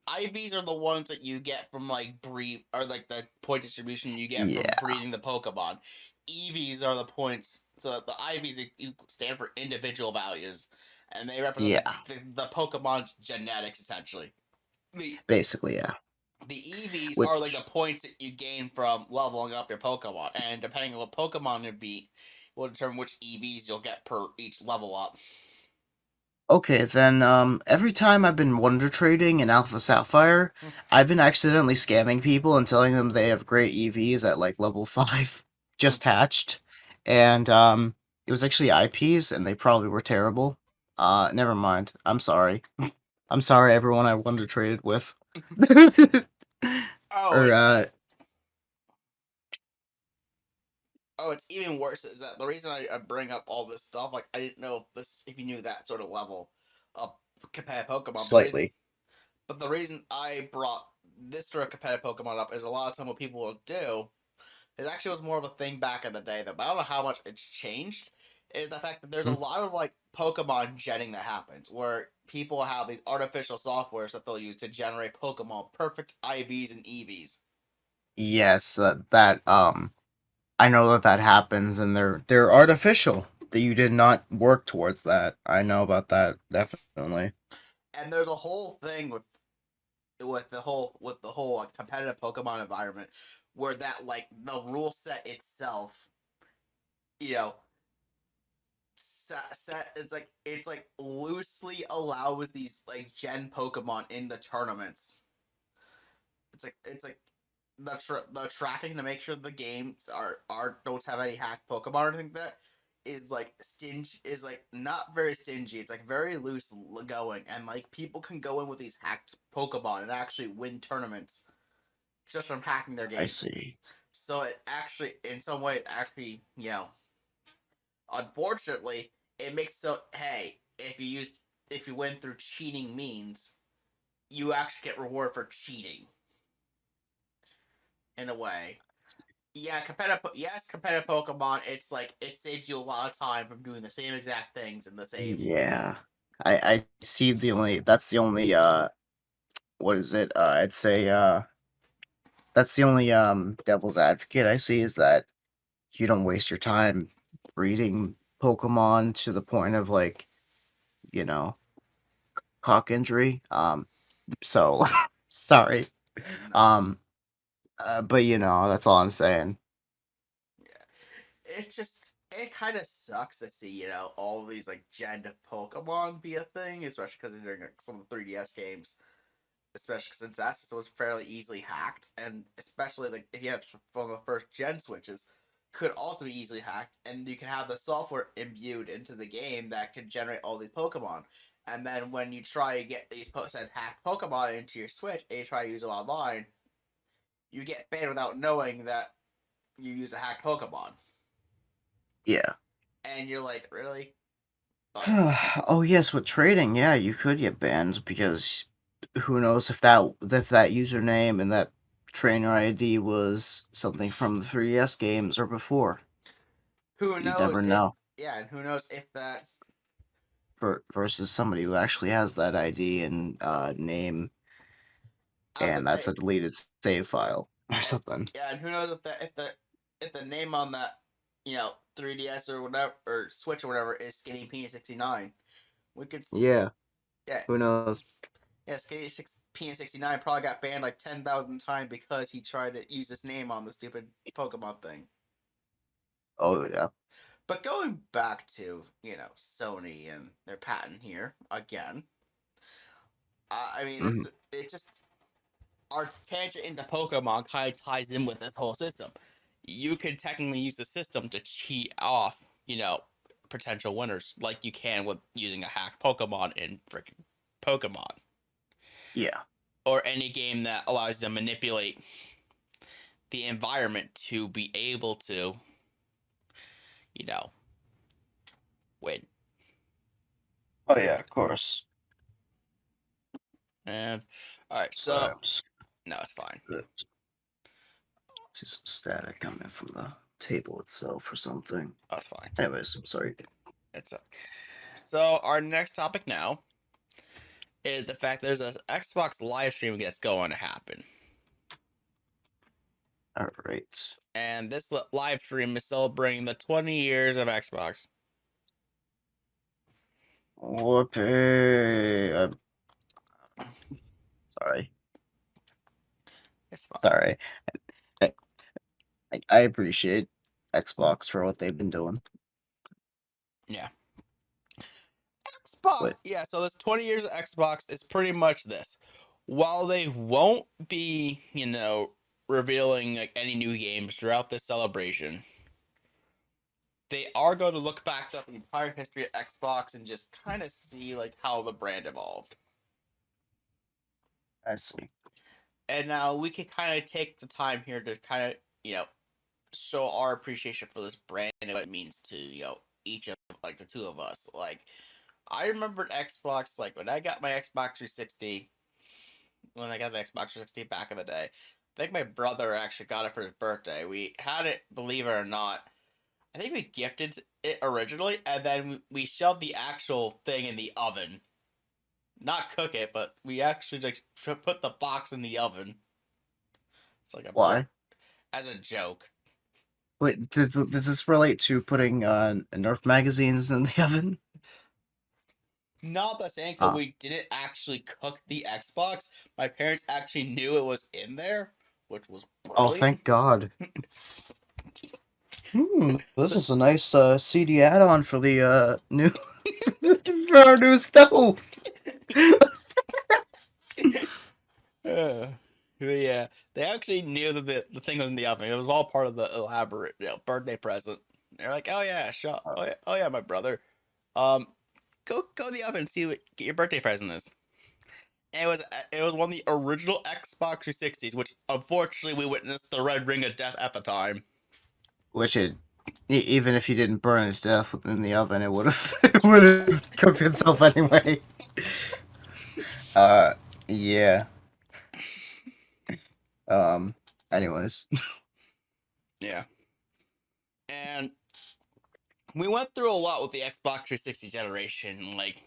IVs are the ones that you get from like breed, or like the point distribution you get from yeah, breeding the Pokemon. EVs are the points. So the IVs stand for individual values, and they represent yeah, the Pokemon's genetics essentially. The basically, yeah. the EVs are like the Which points that you gain from leveling up your Pokemon, and depending on what Pokemon you beat, will determine which EVs you'll get per each level up. okay, then every time I've been Wonder Trading in Alpha Sapphire, I've been accidentally scamming people and telling them they have great EVs at like level 5 just hatched. And it was actually IPs and they probably were terrible. Never mind. I'm sorry. I'm sorry everyone I Wonder Traded with. Oh, or it's even worse. Is that the reason I bring up all this stuff? Like I didn't know if you knew that sort of level of competitive Pokemon. slightly. But the reason I brought this sort of competitive Pokemon up is a lot of time what people will do. It actually was more of a thing back in the day, though. But I don't know how much it's changed. Is the fact that there's a Hmm? lot of like Pokemon jetting that happens, where people have these artificial softwares that they'll use to generate Pokemon perfect IVs and EVs. Yes, I know that happens and they're artificial. That you did not work towards that. I know about that definitely. And there's a whole thing with the whole like, competitive Pokemon environment where that like the rule set itself, you know, set it's like loosely allows these like gen Pokemon in the tournaments. It's like the tracking to make sure the games are don't have any hacked Pokemon or anything like that is like stingy, is like not very stingy. It's like very loose going, and like people can go in with these hacked Pokemon and actually win tournaments just from hacking their I games. see. So it actually, in some way, actually, unfortunately, it makes so hey, if you win through cheating means, you actually get rewarded for cheating in a way. Yeah, competitive Pokemon. It's like it saves you a lot of time from doing the same exact things in the same. Yeah. I see that's the only what is it? I'd say that's the only devil's advocate I see is that you don't waste your time breeding Pokemon to the point of like, you know, cock injury. So sorry. No, Um but that's all I'm saying. yeah, it kind of sucks to see all these like gen Pokemon be a thing, especially because they're doing like, some of the 3DS games, especially since that system was fairly easily hacked, and especially like if you have from the first gen switches, could also be easily hacked, and you can have the software imbued into the game that can generate all these Pokemon. And then when you try to get these said hacked Pokemon into your Switch and you try to use them online, you get banned without knowing that you use a hacked Pokemon. Yeah. And you're like, really? But Oh yes, with trading, yeah, you could get banned because who knows if that username and that trainer ID was something from the 3DS games or before. who You'd never knows if know. yeah, and who knows if that Versus somebody who actually has that ID and name, I was gonna and that's say a deleted save file or and something. yeah, and who knows if if the name on that, 3DS or whatever, or Switch or whatever is Skinny P69, we could. Yeah. Yeah. Who knows? Yeah, Skinny P69 probably got banned like 10,000 times because he tried to use his name on the stupid Pokemon thing. Oh yeah. But going back to, Sony and their patent here again. I mean, it just our tangent into Pokemon kind of ties in with this whole system. You could technically use the system to cheat off, potential winners, like you can with using a hacked Pokemon in freaking Pokemon. Yeah. Or any game that allows you to manipulate the environment to be able to, win. Oh yeah, of course. And all right, Sorry, so no, it's fine. See some static coming from the table itself or something. That's fine. Anyways, I'm sorry. It's up. So our next topic now is the fact there's an Xbox live stream that's going to happen. All right. And this live stream is celebrating the 20 years of Xbox. Whoopee. Sorry. It's fine. Sorry. I appreciate Xbox for what they've been doing. Yeah. Xbox. But, yeah, so this 20 years of Xbox is pretty much this. While they won't be, revealing like any new games throughout this celebration, they are going to look back at the entire history of Xbox and just kind of see like how the brand evolved. I see. And now we can kind of take the time here to kind of, show our appreciation for this brand and what it means to, each of like the two of us. Like, I remembered Xbox, like when I got my Xbox 360, when I got the Xbox 360 back in the day. I think my brother actually got it for his birthday. We had it, believe it or not. I think we gifted it originally, and then we shoved the actual thing in the oven. Not cook it, but we actually like put the box in the oven. It's like a Why? As a joke. Wait, does this relate to putting Nerf magazines in the oven? Not the same, because we didn't actually cook the Xbox. My parents actually knew it was in there, which was brilliant. Oh, thank God. This is a nice CD add-on for the new for our new stove. Yeah, they actually knew that the thing was in the oven. It was all part of the elaborate, birthday present. They're like, "Oh yeah, sure. Oh yeah, my brother. Go in the oven and see what your birthday present is." And it was one of the original Xbox 360s, which unfortunately we witnessed the red ring of death at the time. Which even if you didn't burn it to death within the oven, it would have cooked itself anyway. Yeah. Anyways. Yeah. And we went through a lot with the Xbox 360 generation. Like,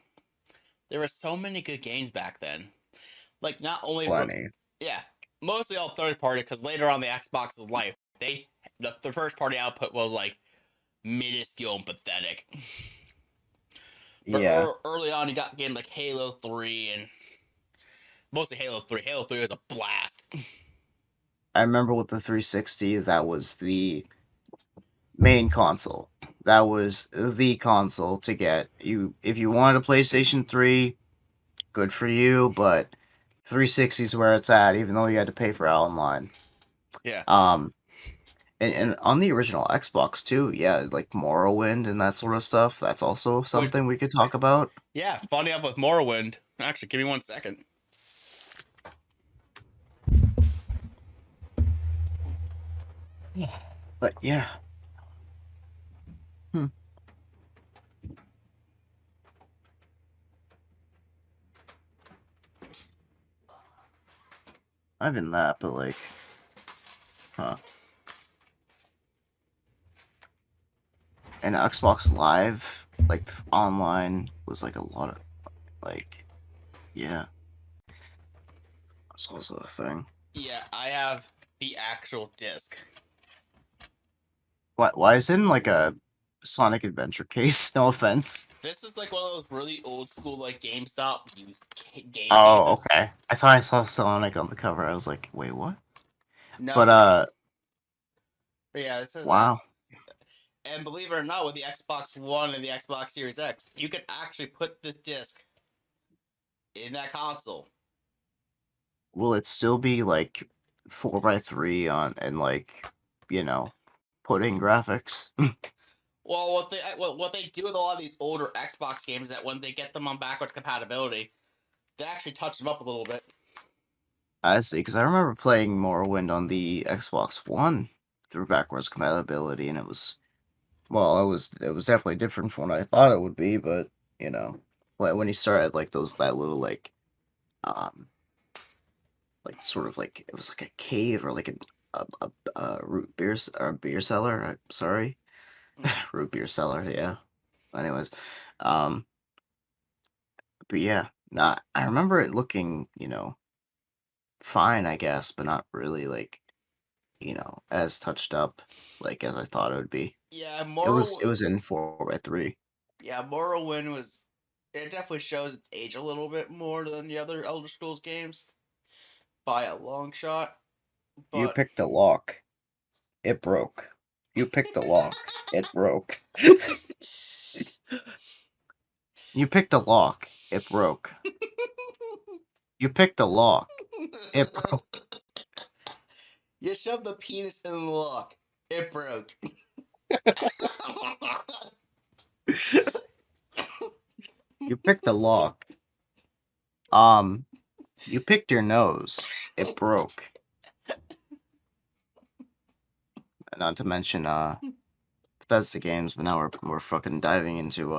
there were so many good games back then. Like, not only mostly all third party, because later on the Xbox's life, the first party output was like minuscule and pathetic. But early on, you got games like Halo 3 and mostly Halo 3. Halo 3 was a blast. I remember with the 360, that was the main console. That was the console to get. If you wanted a PlayStation 3, good for you, but 360 is where it's at, even though you had to pay for it online. Yeah. And on the original Xbox too, yeah, like Morrowind and that sort of stuff. That's also something we could talk about. Yeah, funny up with Morrowind. Actually, give me 1 second. But yeah. Not even that, but like, And Xbox Live, like online, was like a lot of, like, yeah. That's also a thing. Yeah, I have the actual disc. Why is it in like a Sonic Adventure case? No offense. This is like one of those really old school like GameStop used game Oh, cases. okay. I thought I saw Sonic on the cover. I was like, wait, what? No, But but yeah, this is wow. and believe it or not, with the Xbox One and the Xbox Series X, you can actually put this disc in that console. Will it still be like 4x3 on and like, putting graphics? Well, what they do with a lot of these older Xbox games is that when they get them on backwards compatibility, they actually touch them up a little bit. I see, because I remember playing Morrowind on the Xbox One through backwards compatibility, and it was definitely different from what I thought it would be, but when you start at like that little sort of like it was like a cave or like a root beer or beer cellar. I'm sorry, root beer cellar. Yeah. Anyways, um, but yeah, nah, I remember it looking fine, I guess, but not really like as touched up like as I thought it would be. Yeah, It was in 4x3. Morrowind was. It definitely shows its age a little bit more than the other Elder Scrolls games by a long shot. You But picked a lock. It broke. You picked a lock. It broke. You picked a lock. It broke. You picked a lock. It broke. you shoved the penis in the lock. It broke. You picked a lock. You picked your nose. It broke. Not to mention, Bethesda games, but now we're fucking diving into,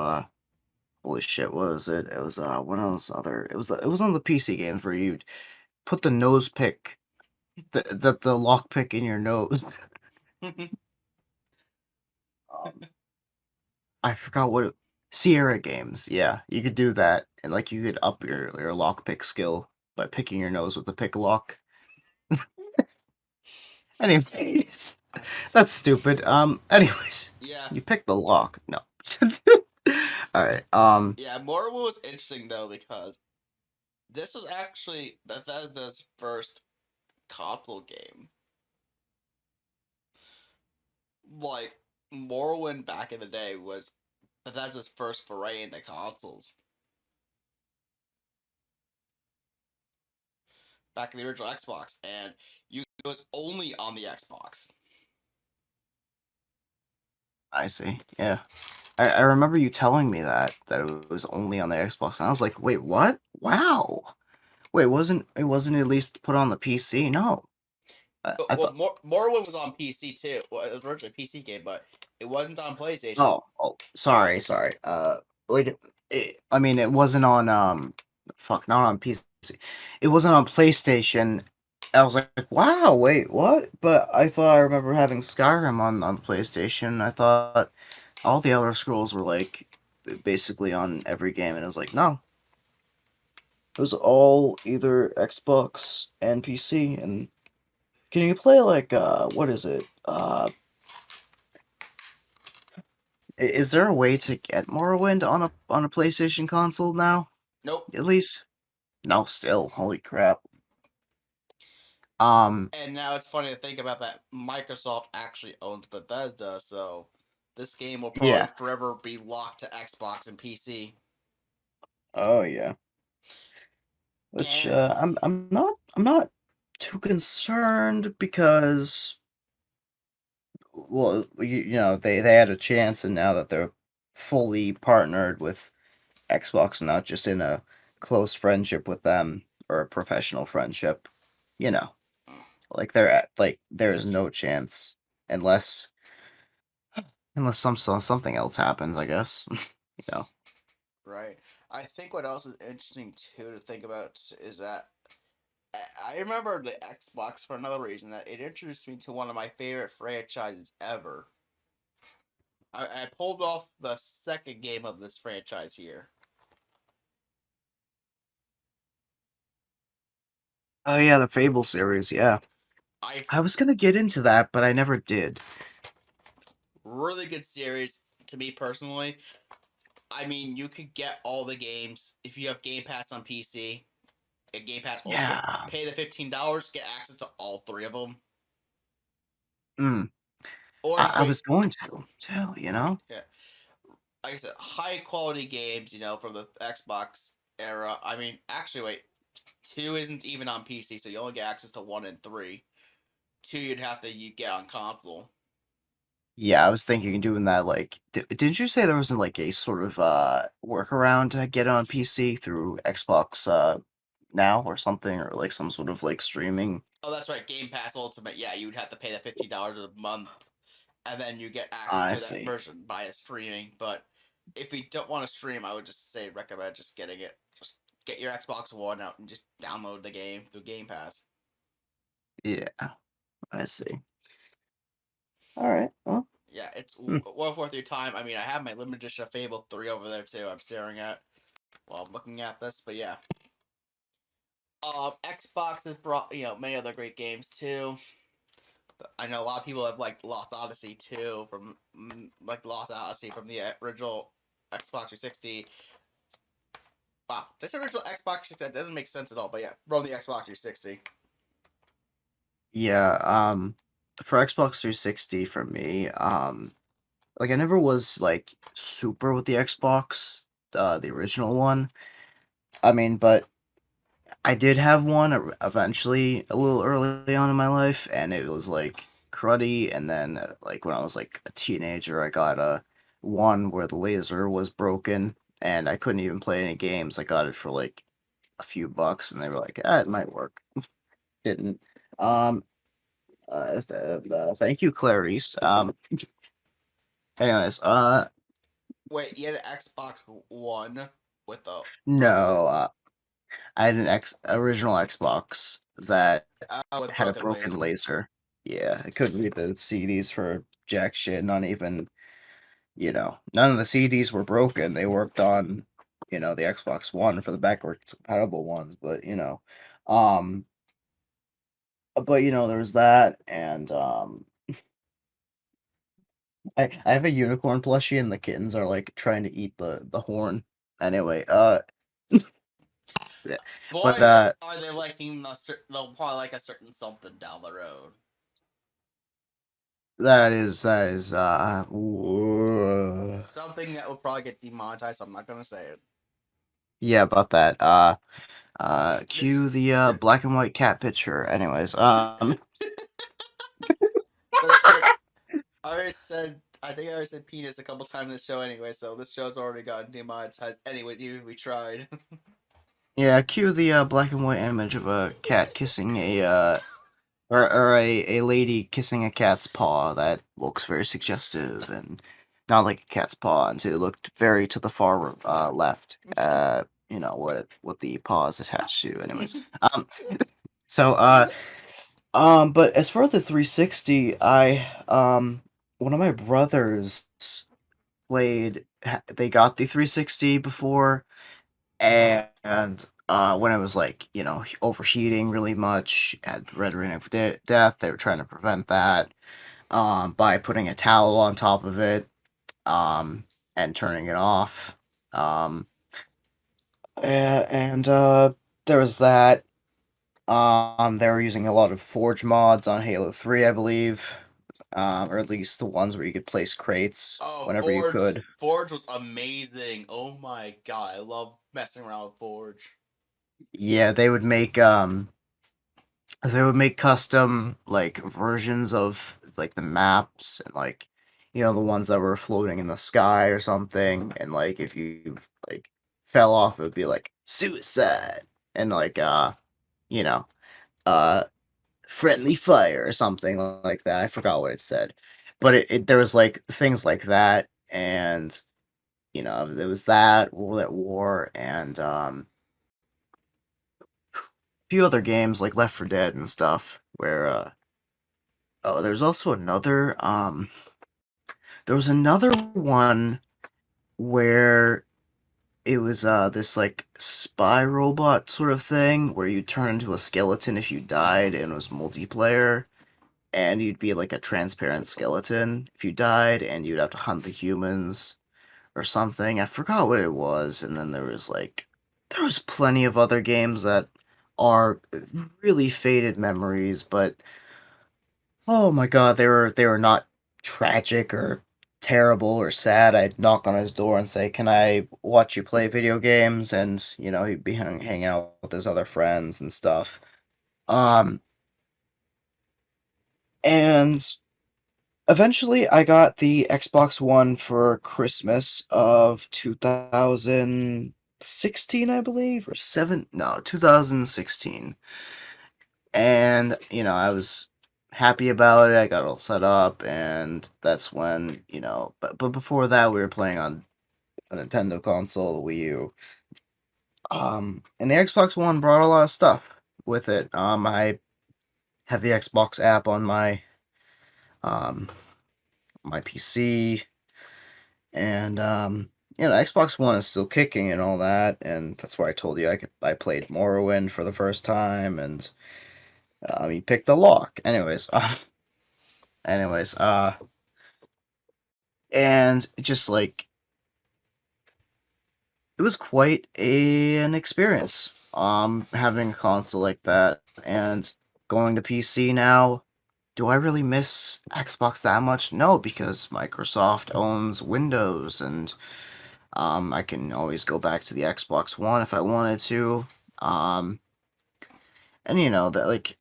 holy shit, what was it? It was, one of those other, it was on the PC games where you'd put the nose pick, the lock pick in your nose. I forgot what Sierra games. Yeah, you could do that, and like you could up your lockpick skill by picking your nose with the pick lock. Anyways, that's stupid. Anyways, yeah. you picked the lock. No. All right. Yeah, Morrowind was interesting though because this was actually Bethesda's first console game. Like Morrowind back in the day was Bethesda's first foray into consoles. Back in the original Xbox, and it was only on the Xbox. I see. Yeah. I remember you telling me that it was only on the Xbox, and I was like, wait, what? Wow. Wait, it wasn't at least put on the PC? No. I thought. Morrowind was on PC too. Well, it was originally a PC game, but it wasn't on PlayStation. Oh, sorry. Like, I mean, it wasn't on not on PC. It wasn't on PlayStation. I was like, wow, wait, what? But I thought I remember having Skyrim on PlayStation. I thought all the Elder Scrolls were like basically on every game, and I was like, no, it was all either Xbox and PC. And can you play like what is it? Is there a way to get Morrowind on a PlayStation console now? Nope. At least? No, still. Holy crap. And now it's funny to think about that Microsoft actually owns Bethesda, so this game will probably Yeah. forever be locked to Xbox and PC. Oh yeah. Which And I'm not too concerned because well they had a chance, and now that they're fully partnered with Xbox, not just in a close friendship with them or a professional friendship, you know. Like there is no chance unless something else happens, I guess. you know. right, I think what else is interesting too to think about is that I remember the Xbox for another reason that it introduced me to one of my favorite franchises ever. I pulled off the second game of this franchise here. Oh yeah, the Fable series, yeah. I I was gonna get into that, but I never did. really good series to me personally. I mean, you could get all the games if you have Game Pass on PC. And Game Pass Ultimate, Yeah. pay the $15, get access to all 3 of them. Mm. Or just I wait. was going to too, you know? Yeah, like I said, high quality games, from the Xbox era. I mean, actually, wait, 2 isn't even on PC, so you only get access to 1 and 3. 2 you get on console. Yeah, I was thinking doing that, like, didn't you say there wasn't, like, a sort of, workaround to get on PC through Xbox, Now or something, or, like, some sort of, like, streaming? Oh, that's right, Game Pass Ultimate. Yeah, you would have to pay the $15 a month, and then you get access I to that see. version via streaming. But if you don't want to stream, I would just recommend just getting it. Just get your Xbox One out and just download the game through Game Pass. Yeah, I see. Alright, well, Yeah, it's hmm. well worth your time. I mean, I have my limited edition of Fable 3 over there too. I'm staring at while I'm looking at this, but yeah. Xbox has brought many other great games too. I know a lot of people have liked Lost Odyssey too, from Lost Odyssey from the original Xbox 360. Wow, this original Xbox 360 that doesn't make sense at all, but yeah, from the Xbox 360. Yeah, for Xbox 360 for me, like, I never was, like, super with the Xbox, the original one. I mean, but I did have one eventually a little early on in my life, and it was like cruddy. And then, like when I was like a teenager, I got a one where the laser was broken, and I couldn't even play any games. I got it for like a few bucks, and they were like, "Ah, it might work." Didn't. Um. Thank you, Clarice. Anyways. Wait, you had an Xbox One with a broken No. laser? I had an original Xbox that With had a broken broken laser. laser. Yeah, I couldn't read the CDs for jack shit. Not even, none of the CDs were broken. They worked on, the Xbox One for the backwards compatible ones. Um, there was that, and I have a unicorn plushie, and the kittens are like trying to eat the horn. Anyway, yeah. But Boy, are they liking they'll probably like a certain something down the road. that is Something that would probably get demonetized, so I'm not gonna say it. yeah, about that. Cue This the black and white cat picture. Anyways, that's right. I think I already said penis a couple times in the show anyway, so this show's already gotten demonetized. Anyway, we tried. yeah, cue the black and white image of a cat kissing or a lady kissing a cat's paw that looks very suggestive and not like a cat's paw, and it looked very to the far left. What the paw is attached to. Anyways, so but as for the 360, one of my brothers they got the 360 before, and when it was like, overheating really much at Red Ring of Death, they were trying to prevent that by putting a towel on top of it and turning it off. Um, and there was that. They were using a lot of Forge mods on Halo 3, I believe. Or at least the ones where you could place crates Oh, whenever you could. Forge was amazing. Oh my god, I love messing around with Forge. Yeah, they would make custom like versions of like the maps, and like the ones that were floating in the sky or something, and like if you like fell off, it would be like suicide, and like you know uh friendly fire or something like that. I forgot what it said, but there was like things like that, and there was that World at War, and a few other games like Left 4 Dead and stuff where oh, there's also another there was another one where it was this like spy robot sort of thing where you turn into a skeleton if you died, and it was multiplayer. and you'd be like a transparent skeleton if you died, and you'd have to hunt the humans or something. I forgot what it was, and then there was plenty of other games that are really faded memories, but oh my god, they were not tragic or terrible or sad. I'd knock on his door and say, "Can I watch you play video games?" And he'd be hanging out with his other friends and stuff. Um, and eventually, I got the Xbox One for Christmas of 2016, I believe, or 2016. And, I was happy about it. I got all set up, and that's when, but before that, we were playing on a Nintendo console, the Wii U. And the Xbox One brought a lot of stuff with it. I have the Xbox app on um, my PC, and Xbox One is still kicking and all that, and that's why I told you I played Morrowind for the first time, and he picked the lock. Anyways, and just like it was quite an experience, having a console like that, and going to PC now. Do I really miss Xbox that much? No, because Microsoft owns Windows, and I can always go back to the Xbox One if I wanted to. Um, and that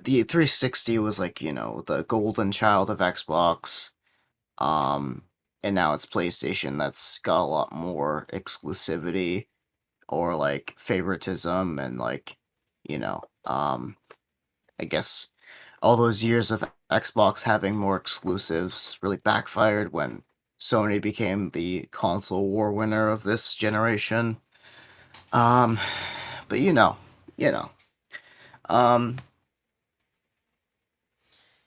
the 360 was like the golden child of Xbox. Um, and now it's PlayStation that's got a lot more exclusivity or like favoritism and I guess all those years of Xbox having more exclusives really backfired when Sony became the console war winner of this generation. Um, but you know, um,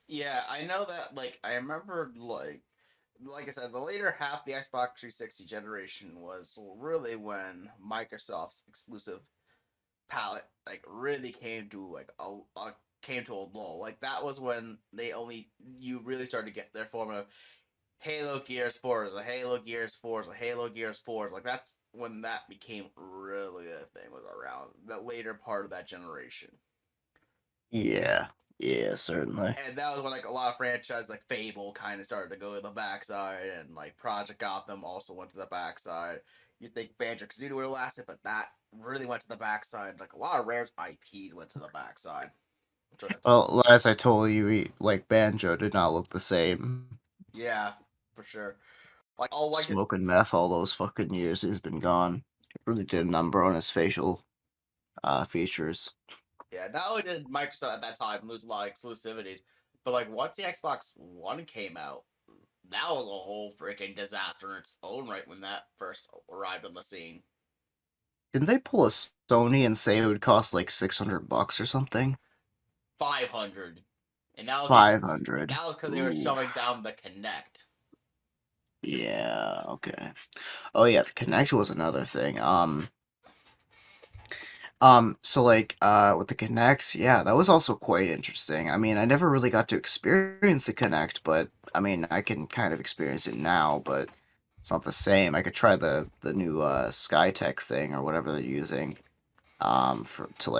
Yeah, I know that. Like, I remember, like I said, the later half of the Xbox 360 generation was really when Microsoft's exclusive palette really came to came to a lull. Like that was when you really started to get their formula. Halo Gears Forza, Halo Gears Forza, Halo Gears Forza. Like that's when that became really a thing was around the later part of that generation. yeah, yeah, certainly. And that was when a lot of franchises like Fable kind of started to go to the backside, and Project Gotham also went to the backside. You think Banjo Kazooie would have lasted, but that really went to the backside. Like a lot of Rare's IPs went to the backside. Well, as I told you, Banjo did not look the same. Yeah, for sure. Smoking meth all those fucking years, he's been gone. It really did a number on his facial features. Yeah, not only did Microsoft at that time lose a lot of exclusivities, but once the Xbox One came out, that was a whole freaking disaster in its own right when that first arrived on the scene. Didn't they pull a Sony and say it would cost like $600 or something? 500, and that was 500. that was because they were shoving down the Kinect. Yeah. Okay. Oh yeah, the Kinect was another thing. So with the Kinect, yeah, that was also quite interesting. I mean, I never really got to experience the Kinect, but I mean, I can kind of experience it now, but it's not the same. I could try the new SkyTech thing or whatever they're using for to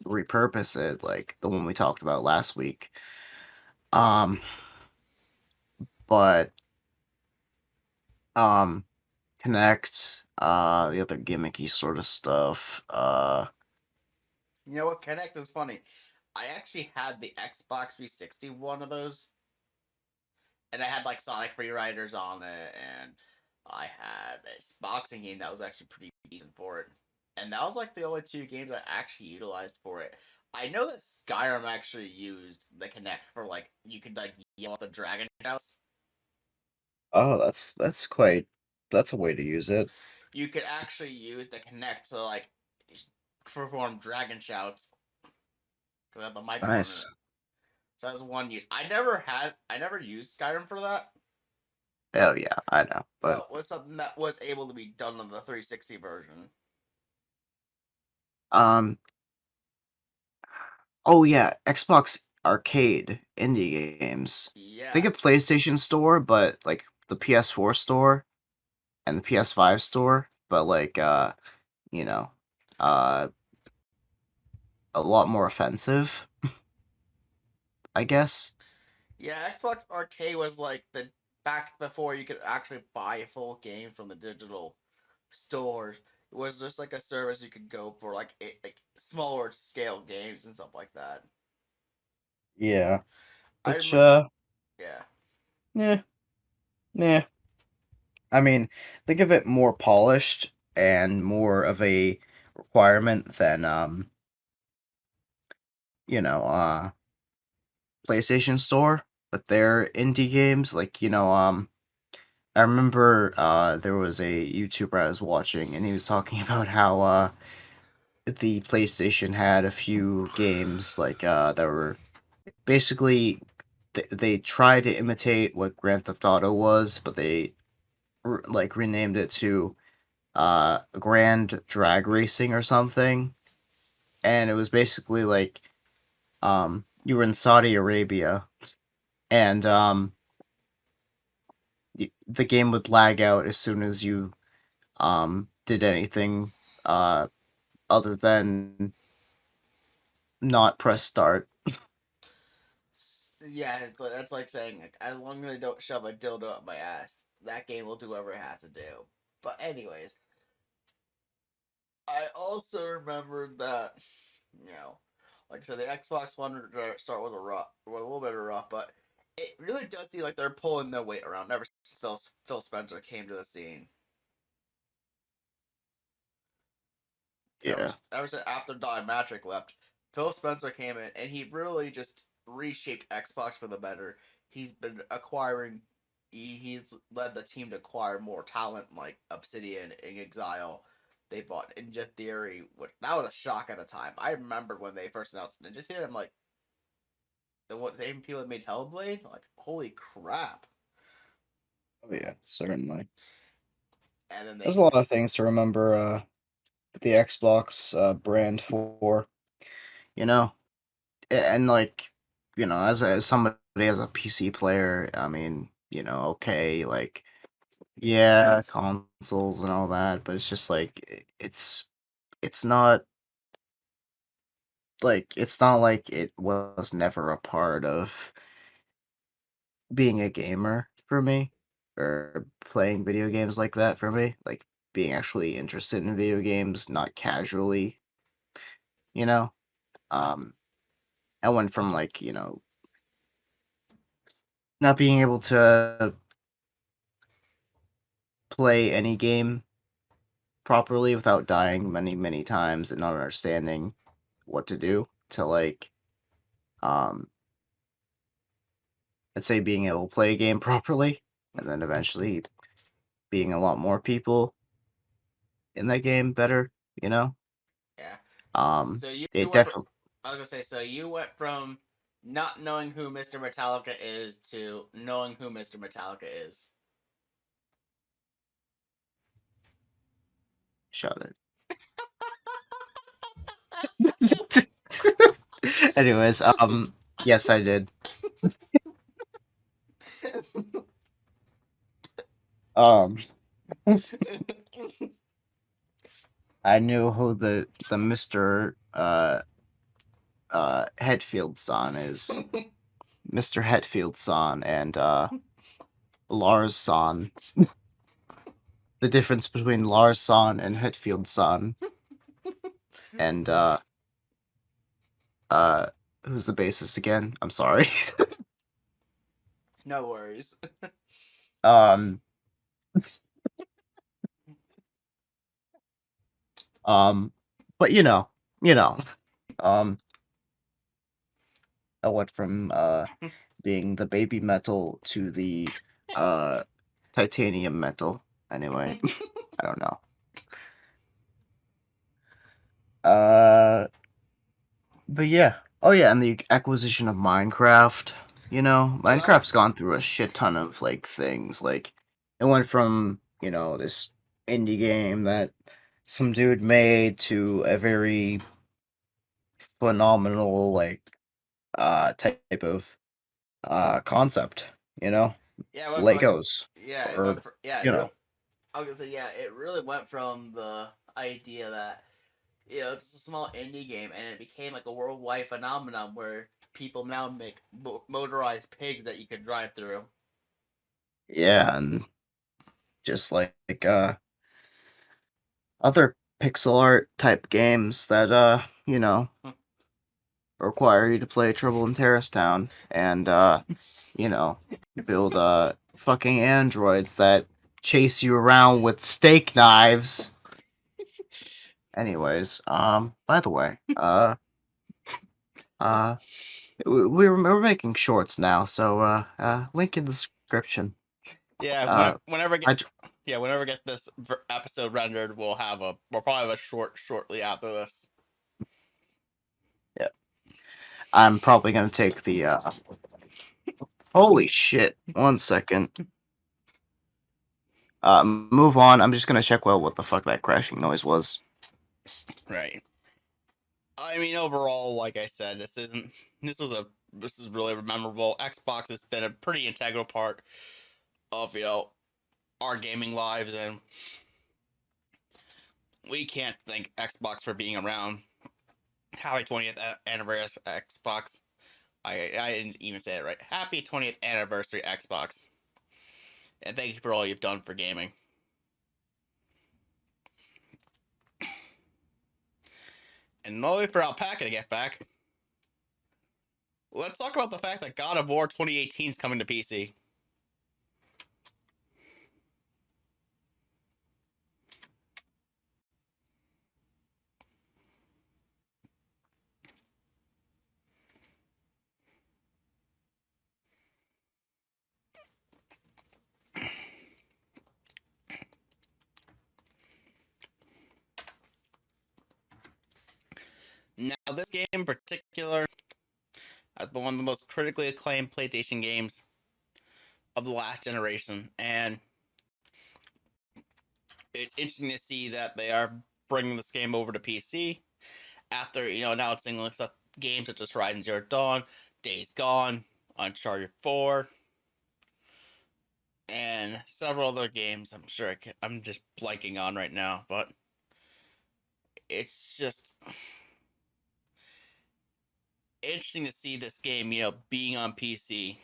repurpose it, like the one we talked about last week. Um, but um Connect, the other gimmicky sort of stuff. You know what? Kinect was funny. I actually had the Xbox 360 one of those, and I had Sonic Free Riders on it, and I had this boxing game that was actually pretty decent for it. And that was the only two games I actually utilized for it. I know that Skyrim actually used the Kinect for you could yell at the dragon shouts. Oh, that's a way to use it. You could actually use the Kinect to perform dragon shouts because have the microphone in Nice. it. So that's one use. I never used Skyrim for that. Oh yeah, I know, but But it was something that was able to be done on the 360 version. um, Oh yeah, Xbox Arcade indie games. Think of Yes. PlayStation Store, but like the PS4 store and the PS5 store, but like you know, uh a lot more offensive, I guess. Yeah, Xbox Arcade was like the back before you could actually buy full games from the digital stores. It was just like a service you could go for like smaller scale games and stuff like that. Yeah. I Which remember, yeah. yeah, yeah. I mean, think of it more polished and more of a requirement than you know, PlayStation Store with their indie games. Like, I remember there was a YouTuber I was watching and he was talking about how the PlayStation had a few games like that were basically they tried to imitate what Grand Theft Auto was, but they like renamed it to Grand Drag Racing or something. And it was basically like you were in Saudi Arabia and the game would lag out as soon as you did anything other than not press start. Yeah, that's like saying like, as long as I don't shove a dildo up my ass, that game will do whatever it has to do. But anyways, I also remember that like I said, the Xbox One start with with a little bit of rough, but it really does seem like they're pulling their weight around ever since Phil Spencer came to the scene. Yeah. Ever since after Don Matrick left, Phil Spencer came in and he really just reshaped Xbox for the better. He's been acquiring. He's led the team to acquire more talent like Obsidian and Exile. They bought Ninja Theory, which that was a shock at the time. I remember when they first announced Ninja Theory. I'm like, the same people that made Hellblade. Like, holy crap! Oh yeah, certainly. And then There's they a lot of things to remember the Xbox brand for, you know. And like, as somebody as a PC player, I mean, okay, like yeah, consoles and all that, but it's just like it's not like it was never a part of being a gamer for me or playing video games like that for me, like being actually interested in video games, not casually, you know. Um I went from like, not being able to play any game properly without dying many, many times and not understanding what to do to like um let's say being able to play a game properly and then eventually being a lot more people in that game better, you know? yeah. Um So you it went from definitely I was gonna say so you went from not knowing who Mr. Metallica is to knowing who Mr. Metallica is. shut it. Anyways, yes I did. Um I knew who the Mr. Hetfield son is. Mr. Hetfield son and Lars son. The difference between Lars son and Hetfield son and uh who's the bassist again? I'm sorry. No worries. um but you know. Um I went from being the baby metal to the uh titanium metal. Anyway, I don't know. Uh but yeah. Oh yeah, and the acquisition of Minecraft. Oh, that was Minecraft's gone through a shit ton of like things. Like it went from, this indie game that some dude made to a very phenomenal type of concept, you know? Yeah, it went from like Legos. yeah, it Or went from, yeah, you know. I was gonna say, yeah, it really went from the idea that, it's just a small indie game, and it became like a worldwide phenomenon where people now make motorized pigs that you can drive through. Yeah, and just other pixel art type games that require you to play Trouble in Terrace Town and build fucking androids that chase you around with steak knives. Anyways, by the way, uh we're making shorts now, so link in the description. Yeah, whenever I whenever get this episode rendered, we'll probably have a short shortly after this. Yeah, I'm probably gonna take the holy shit. 1 second. Move on. I'm just gonna check what the fuck that crashing noise was. Right. I mean, overall, like I said, this is really memorable. Xbox has been a pretty integral part of our gaming lives, and we can't thank Xbox for being around. Happy 20th anniversary, Xbox. I didn't even say it right. Happy 20th anniversary, Xbox. And thank you for all you've done for gaming. And no wait for Alpaca to get back. Let's talk about the fact that God of War 2018 is coming to PC. Now, this game in particular has been one of the most critically acclaimed PlayStation games of the last generation, and it's interesting to see that they are bringing this game over to PC after announcing games such as Horizon Zero Dawn, Days Gone, Uncharted 4, and several other games. I'm sure I'm just blanking on right now, but it's just interesting to see this game, being on PC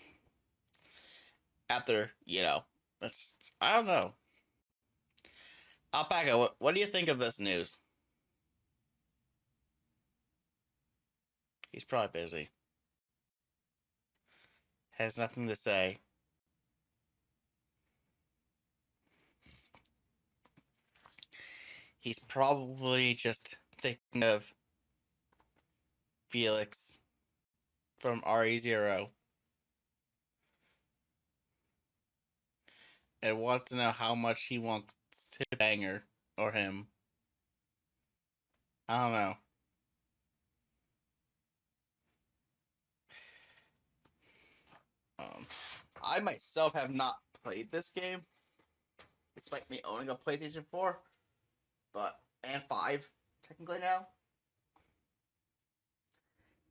after, I don't know. Alpaca, what do you think of this news? He's probably busy. Has nothing to say. He's probably just thinking of Felix from RE0 and wants to know how much he wants to bang her or him. I don't know. Um, I myself have not played this game, despite me owning a PlayStation 4, and 5 technically now.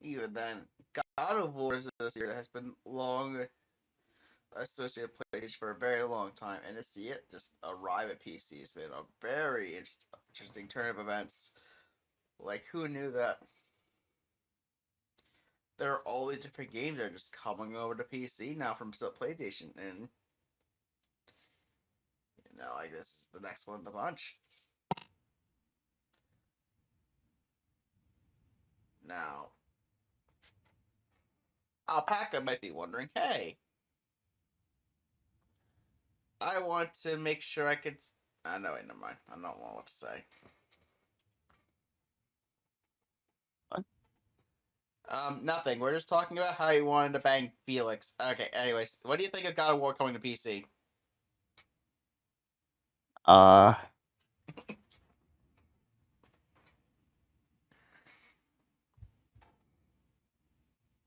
Even then, God of War is a series that has been long associated with PlayStation for a very long time, and to see it just arrive at PC has been a very interesting turn of events. Like, who knew that there are all these different games that are just coming over to PC now from PlayStation, and like this is the next one in the bunch. Now, Alpaca might be wondering, hey, I want to make sure I could. No, wait, never mind. I don't know what to say. What? Nothing. We're just talking about how you wanted to bang Felix. Okay, anyways, what do you think of God of War coming to PC? Uh,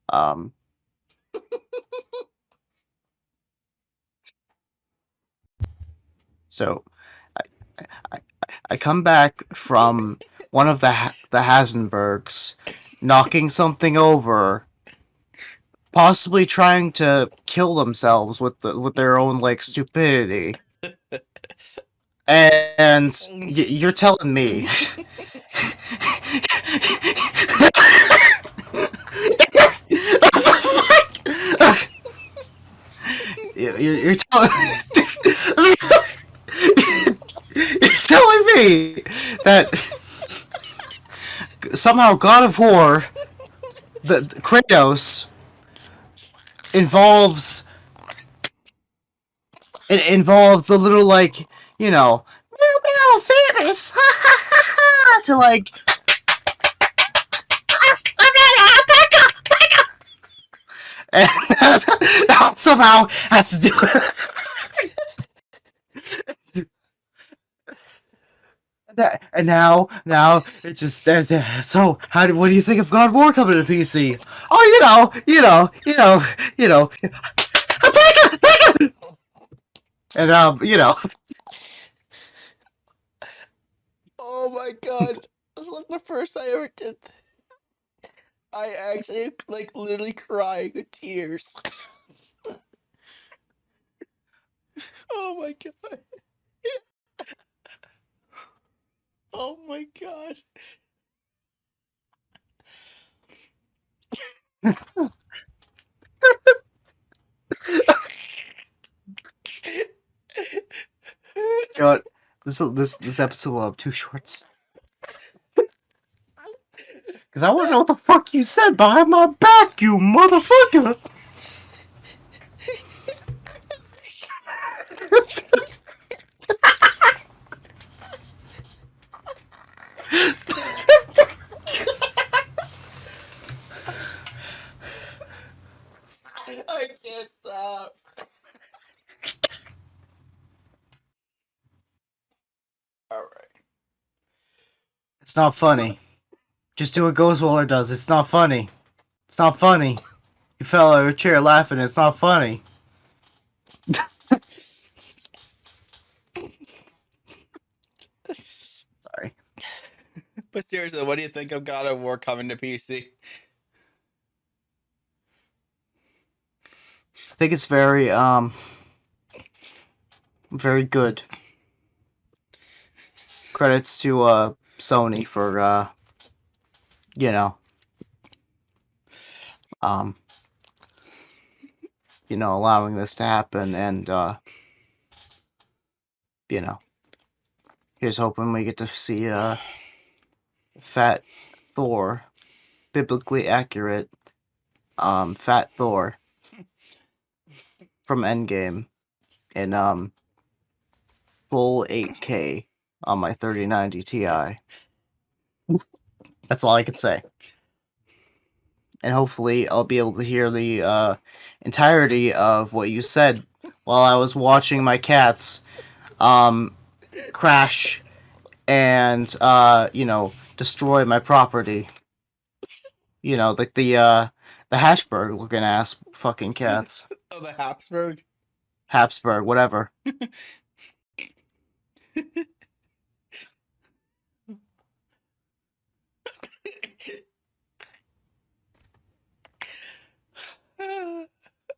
um, so I, I come back from one of the Hasenbergs knocking something over, possibly trying to kill themselves with their own like stupidity. And you're telling me you're telling you're telling me that somehow God of War, the Kratos, involves it involves a little like we're all famous to like and that somehow has to do that, and now it's just so what do you think of God of War coming to PC? Oh, Alpaca! And Oh my god. This was the first I ever did. I actually, like, literally crying with tears. Oh my god. Oh my god. you know what? This episode will have 2 shorts. Because I want to know what the fuck you said behind my back, you motherfucker! I can't stop. Alright. It's not funny. Just do what Ghostwaller does. It's not funny. It's not funny. You fell out of your chair laughing. It's not funny. Sorry. But seriously, what do you think of God of War coming to PC? I think it's very good. Credits to Sony for allowing this to happen, and here's hoping we get to see fat Thor, biblically accurate fat Thor from Endgame in full 8K on my 3090 Ti. That's all I can say. And hopefully I'll be able to hear the entirety of what you said while I was watching my cats crash and destroy my property. Like the Hashberg looking ass fucking cats. Oh, the Habsburg? Habsburg, whatever.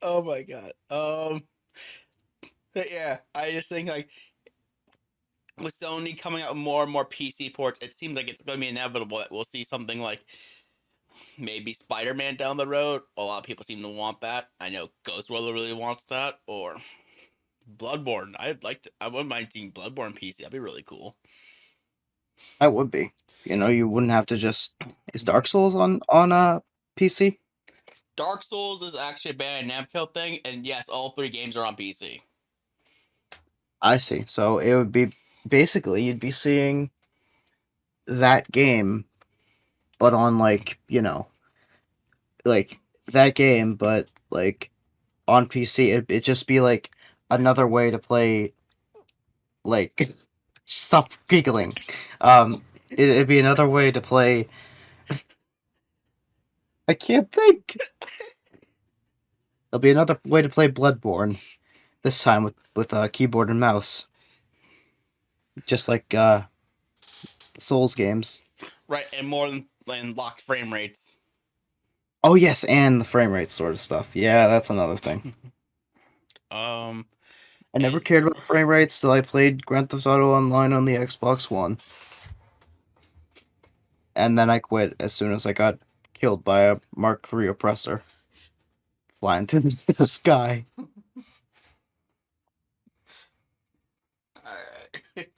Oh my god. But yeah, I just think like with Sony coming out with more and more PC ports, it seems like it's going to be inevitable that we'll see something like maybe Spider-Man down the road. A lot of people seem to want that. I know Ghostwriter really wants that, or Bloodborne. I wouldn't mind seeing Bloodborne PC. That'd be really cool. That would be. You wouldn't have to just. Is Dark Souls on PC? Dark Souls is actually a Bandai Namco thing, and yes, all 3 games are on PC. I see. So it would be basically you'd be seeing that game, but on like that game, but like on PC. It'd just be like another way to play. Like, stop giggling. It'd be another way to play. I can't think. It'll be another way to play Bloodborne. This time with keyboard and mouse. Just like Souls games. Right, and more than and locked frame rates. Oh yes, and the frame rate sort of stuff. Yeah, that's another thing. Um, I never and- cared about frame rates till I played Grand Theft Auto Online on the Xbox One. And then I quit as soon as I got killed by a Mark III oppressor flying through the sky. Alright.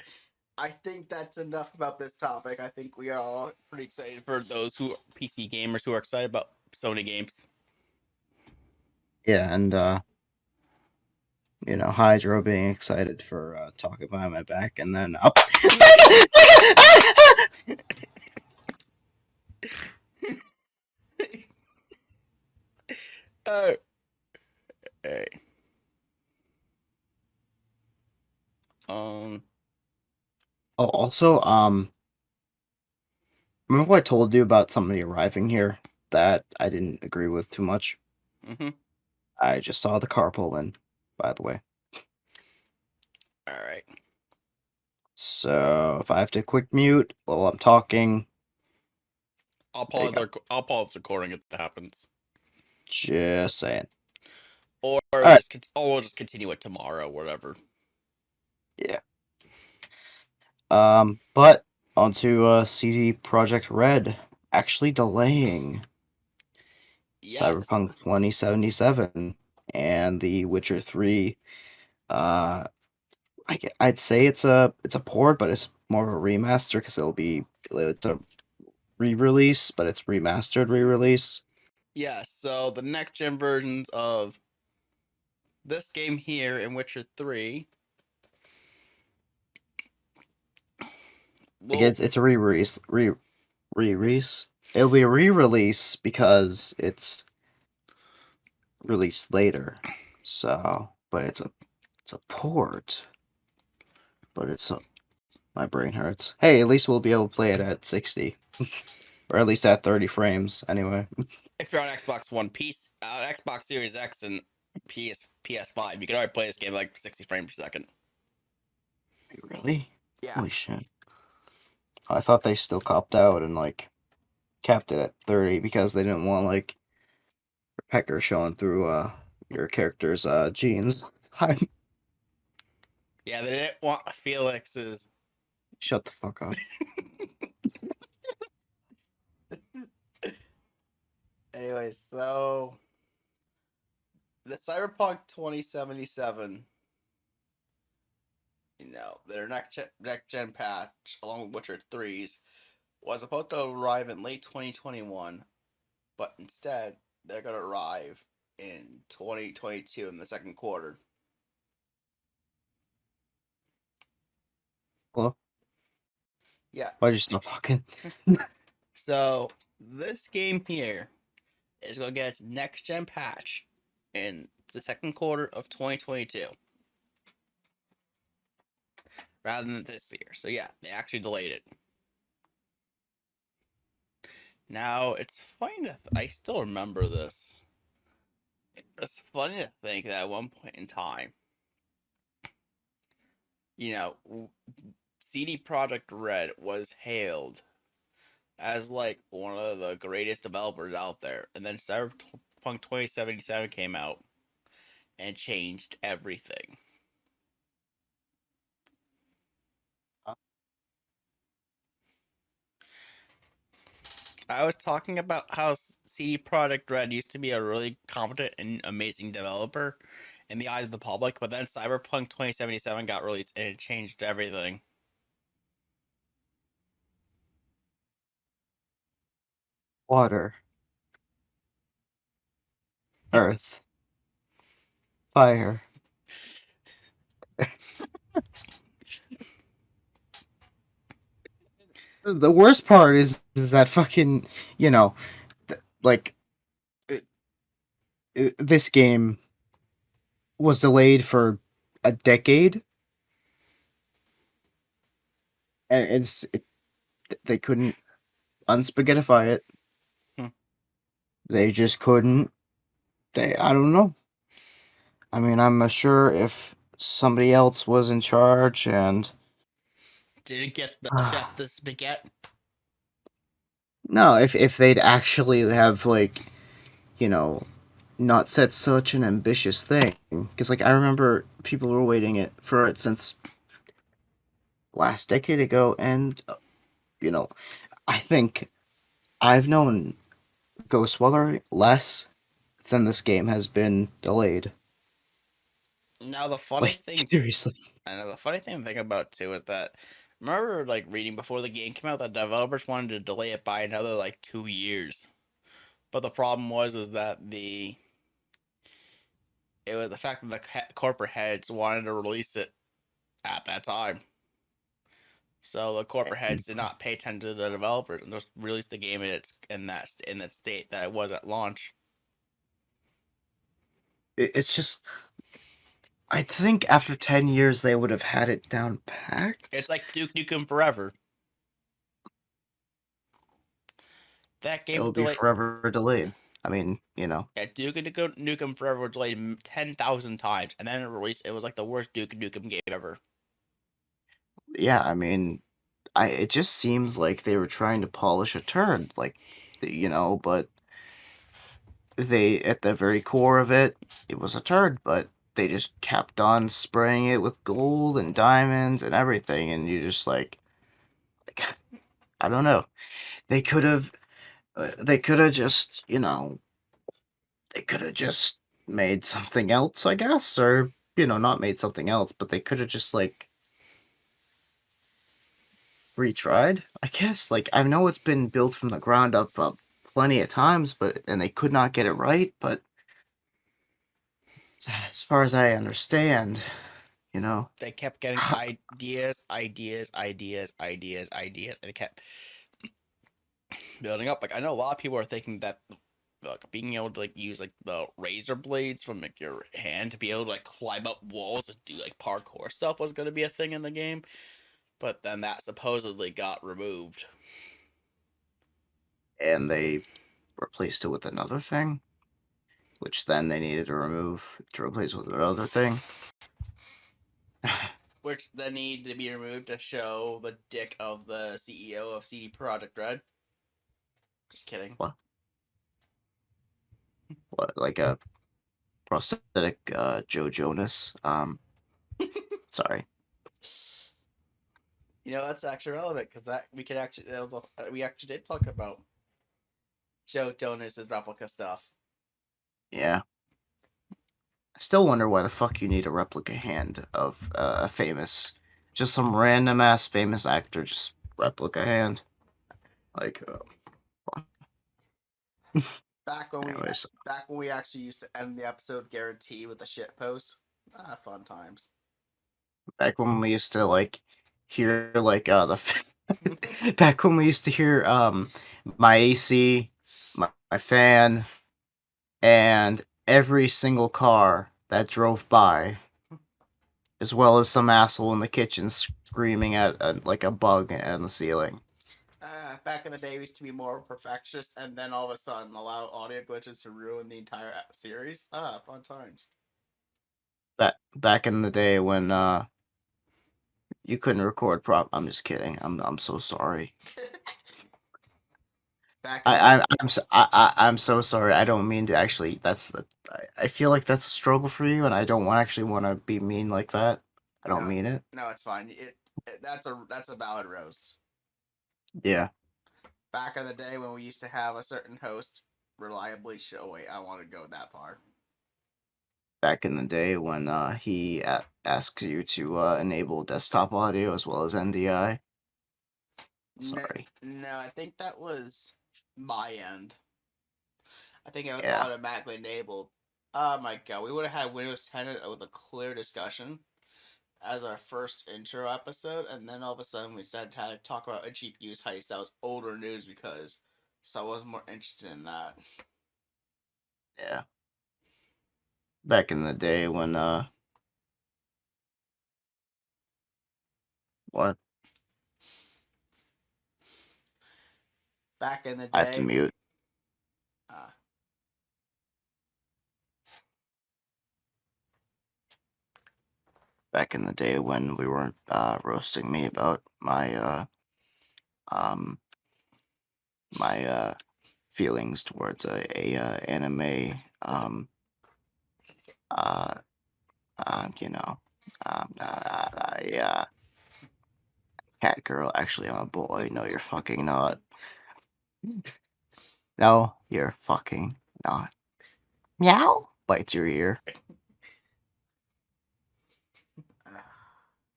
I think that's enough about this topic. I think we are all pretty excited for those who PC gamers who are excited about Sony games. Yeah, and Hydro being excited for talking behind my back, and then up. Hey. Um. Oh, also, remember what I told you about somebody arriving here that I didn't agree with too much? Mhm. I just saw the car pull in, by the way. All right. So if I have to quick mute while I'm talking, I'll there you pause. I'll pause recording if that happens, just saying. or Alright. we'll just continue it tomorrow, whatever. Yeah. But onto CD Projekt Red actually delaying Yes. Cyberpunk 2077 and The Witcher 3. I'd say it's a port, but it's more of a remaster because it's a re-release, but it's remastered re-release. Yes. So the next gen versions of this game here in Witcher 3 Like it's a re-release. It'll be a re-release because it's released later. So, but it's a port. But my brain hurts. Hey, at least we'll be able to play it at 60. Or at least at 30 frames, anyway. if you're on Xbox One, Xbox Series X, and PS5, you can already play this game like 60 frames per second. Really? Yeah. Holy shit. I thought they still copped out and, capped it at 30 because they didn't want, your pecker showing through, your character's, jeans. Yeah, they didn't want Felix's. Shut the fuck up. Anyway, so the Cyberpunk 2077, their next gen patch, along with Witcher 3's, was supposed to arrive in late 2021, but instead they're going to arrive in 2022 in the second quarter. Hello? Yeah. Why'd you stop talking? So this game here is going to get its next gen patch in the second quarter of 2022 rather than this year. So yeah, they actually delayed it. Now it's funny I still remember this. It's funny to think that at one point in time, CD Projekt Red was hailed as like one of the greatest developers out there, and then Cyberpunk 2077 came out and changed everything. I was talking about how CD Projekt Red used to be a really competent and amazing developer in the eyes of the public, but then Cyberpunk 2077 got released and it changed everything. Water. Earth. Fire. The worst part is that fucking, like, this game was delayed for a decade, and they couldn't unspaghettify it. Hmm. They just couldn't. I don't know. I mean, I'm sure if somebody else was in charge and Didn't get the chef the spaghetti. No, if they'd actually have, like, you know, not set such an ambitious thing, because, like, I remember people were waiting for it since last decade ago, and you know, I think I've known Ghostwire less than this game has been delayed. Now the funny Like, thing, seriously. I know the funny thing to think about too is that remember like reading before the game came out that developers wanted to delay it by another like 2 years, but the problem was is that it was the fact that the corporate heads wanted to release it at that time. So the corporate heads did not pay attention to the developers and just released the game in that state that it was at launch. It's just, I think after 10 years they would have had it down packed. It's like Duke Nukem Forever. That game It'll be forever delayed. I mean, Yeah, Duke Nukem Forever was delayed 10,000 times, and then it released. It was like the worst Duke Nukem game ever. Yeah, I mean, it just seems like they were trying to polish a turd, like, but they, at the very core of it, it was a turd, but they just kept on spraying it with gold and diamonds and everything, and you just like I don't know. They could have, just, they could have just made something else, I guess, or not made something else, but they could have just like retried, I guess. Like, I know it's been built from the ground up plenty of times, and they could not get it right, but as far as I understand, They kept getting ideas, and it kept building up. Like I know a lot of people are thinking that like being able to like use like the razor blades from like your hand to be able to like climb up walls and do like parkour stuff was going to be a thing in the game, but then that supposedly got removed. and they replaced it with another thing, which then they needed to remove to replace with another thing. Which then needed to be removed to show the dick of the CEO of CD Projekt Red. Just kidding. What, like a prosthetic Joe Jonas? Sorry. That's actually relevant because that we could actually we actually did talk about Joe Jonas's replica stuff. Yeah. I still wonder why the fuck you need a replica hand of a famous, just some random ass famous actor, just replica hand. Like, Back when anyways, we actually used to end the episode guarantee with a shit post. Fun times. back when we used to like hear like back when we used to hear my AC, my fan, and every single car that drove by, as well as some asshole in the kitchen screaming at like a bug in the ceiling. Back in the day, we used to be more perfectionist, and then all of a sudden allow audio glitches to ruin the entire series. Fun times. Back in the day when you couldn't record I'm just kidding. I'm so sorry. I'm so sorry. I don't mean to actually. I feel like that's a struggle for you, and I don't actually want to be mean like that. I don't mean it. No, it's fine. That's a valid roast. Yeah. Back in the day when we used to have a certain host reliably show. Wait, I want to go that far. Back in the day when he asks you to enable desktop audio as well as NDI. Sorry. No, I think that was my end. I think it was Yeah. automatically enabled. Oh my god, we would have had Windows 10 with a clear discussion as our first intro episode, and then all of a sudden we decided to talk about a cheap use heist that was older news because so I was more interested in that. Yeah. Back in the day when what? Back in the day. I have to mute. Back in the day when we weren't roasting me about my my feelings towards a anime uh you know cat girl. Actually, I'm a boy. No, you're fucking not. No, you're fucking not. Meow. Bites your ear.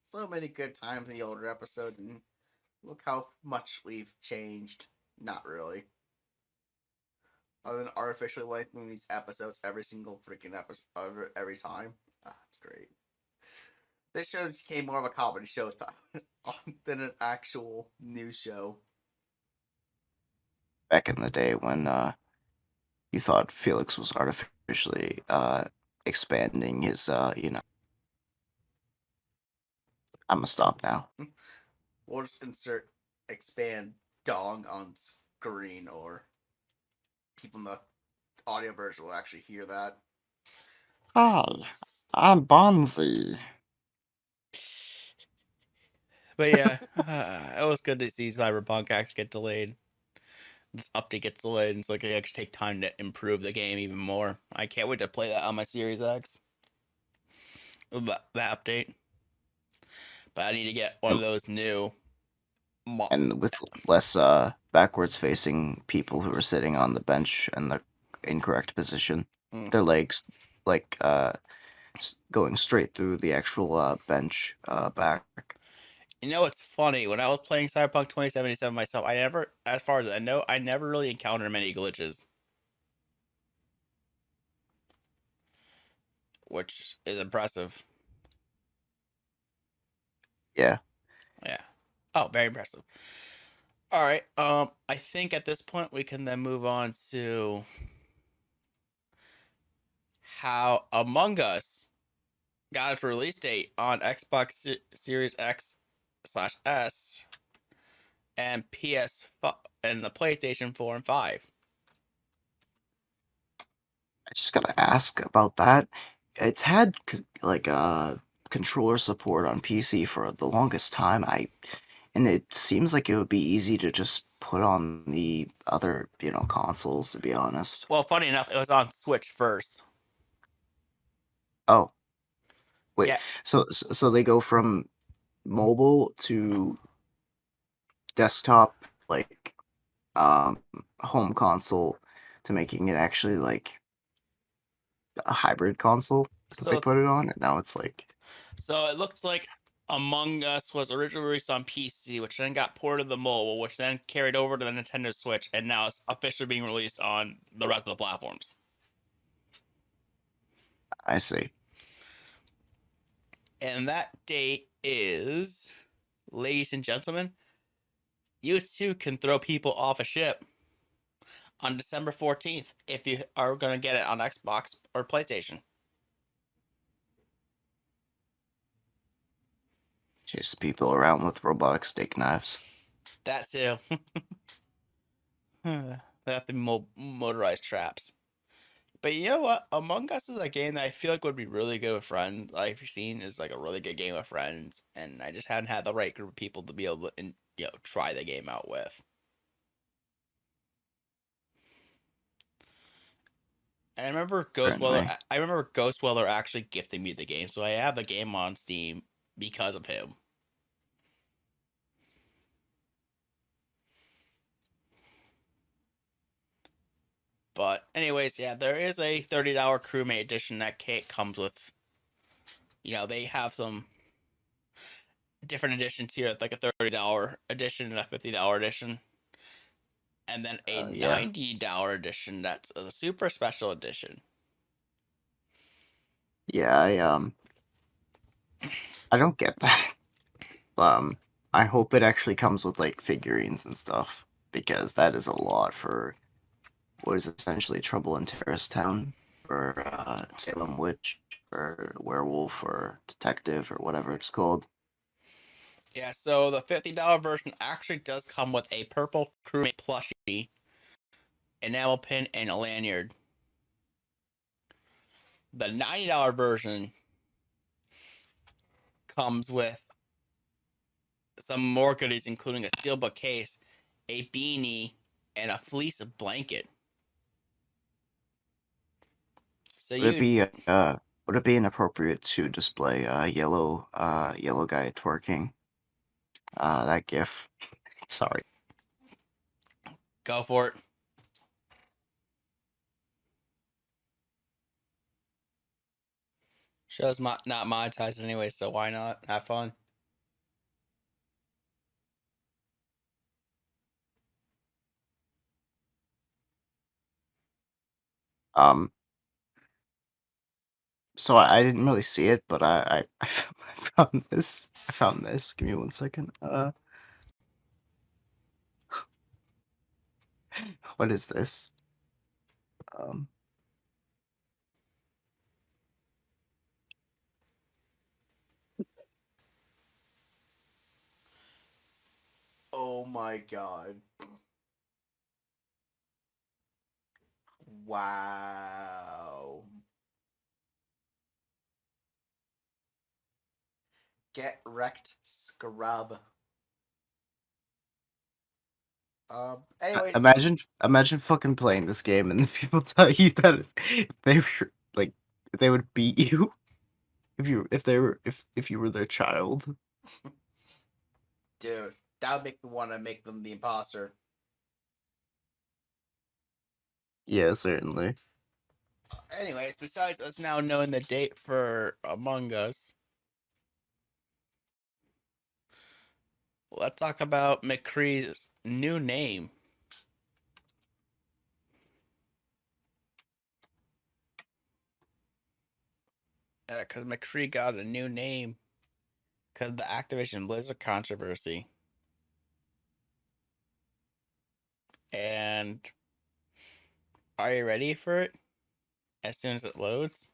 So many good times in the older episodes, and look how much we've changed. Not really. Other than artificially lengthening these episodes every single freaking episode every time. It's great. This show became more of a comedy show than an actual news show. Back in the day when you thought Felix was artificially expanding his I'm gonna stop now. We'll just insert expand dong on screen, or people in the audio version will actually hear that. Hi, I'm Bonzi. But yeah, it was good to see Cyberpunk actually get delayed. This update gets delayed, and it's like they actually take time to improve the game even more. I can't wait to play that on my Series X. That update. But I need to get one of those new. And with less backwards facing people who are sitting on the bench in the incorrect position. Their legs like going straight through the actual bench back. You know what's funny? When I was playing Cyberpunk 2077 myself, I never, as far as I know, I never really encountered many glitches. Which is impressive. Yeah. Yeah. Oh, very impressive. All right. I think at this point we can then move on to how Among Us got its release date on Xbox Series X/S and PS and the PlayStation 4 and 5. I just gotta ask about that. It's had like controller support on PC for the longest time. And it seems like it would be easy to just put on the other, consoles, to be honest. Well, funny enough, it was on Switch first. Oh, wait. Yeah. So they go from mobile to desktop, like home console, to making it actually like a hybrid console that they put it on, and now it's like. So it looks like Among Us was originally released on PC, which then got ported to the mobile, which then carried over to the Nintendo Switch, and now it's officially being released on the rest of the platforms. I see. And that date is, ladies and gentlemen, you too can throw people off a ship on December 14th if you are going to get it on Xbox or PlayStation. Chase people around with robotic steak knives. That too. They have to be motorized traps. But you know what? Among Us is a game that I feel like would be really good with friends. Like, you've seen, is like a really good game with friends, and I just haven't had the right group of people to be able to, try the game out with. And I remember Ghostweller. I remember Ghostweller actually gifting me the game, so I have the game on Steam because of him. But anyways, yeah, there is a $30 crewmate edition that comes with. They have some different editions here, like a $30 edition and a $50 edition, and then a $90 edition that's a super special edition. Yeah, I don't get that. I hope it actually comes with like figurines and stuff, because that is a lot for what is essentially Trouble in Terrace Town, or Salem Witch, or Werewolf, or Detective, or whatever it's called. Yeah, so the $50 version actually does come with a purple crewmate plushie, enamel pin, and a lanyard. The $90 version comes with some more goodies, including a steelbook case, a beanie, and a fleece blanket. So Would it you'd be would it be inappropriate to display yellow guy twerking? That GIF. Sorry. go for it. Show's not monetized anyway, so why not? Have fun. Um. So I didn't really see it, but I found this. I found this. Give me 1 second. What is this? Um. Oh my god. Wow. Get wrecked, scrub. Anyways, Imagine fucking playing this game and people tell you that if they were like they would beat you if you were their child. dude, that would make me want to make them the imposter. Yeah, certainly. Anyways, besides us now knowing the date for Among Us, let's talk about McCree's new name. Because McCree got a new name because of the Activision Blizzard controversy. And are you ready for it? As soon as it loads?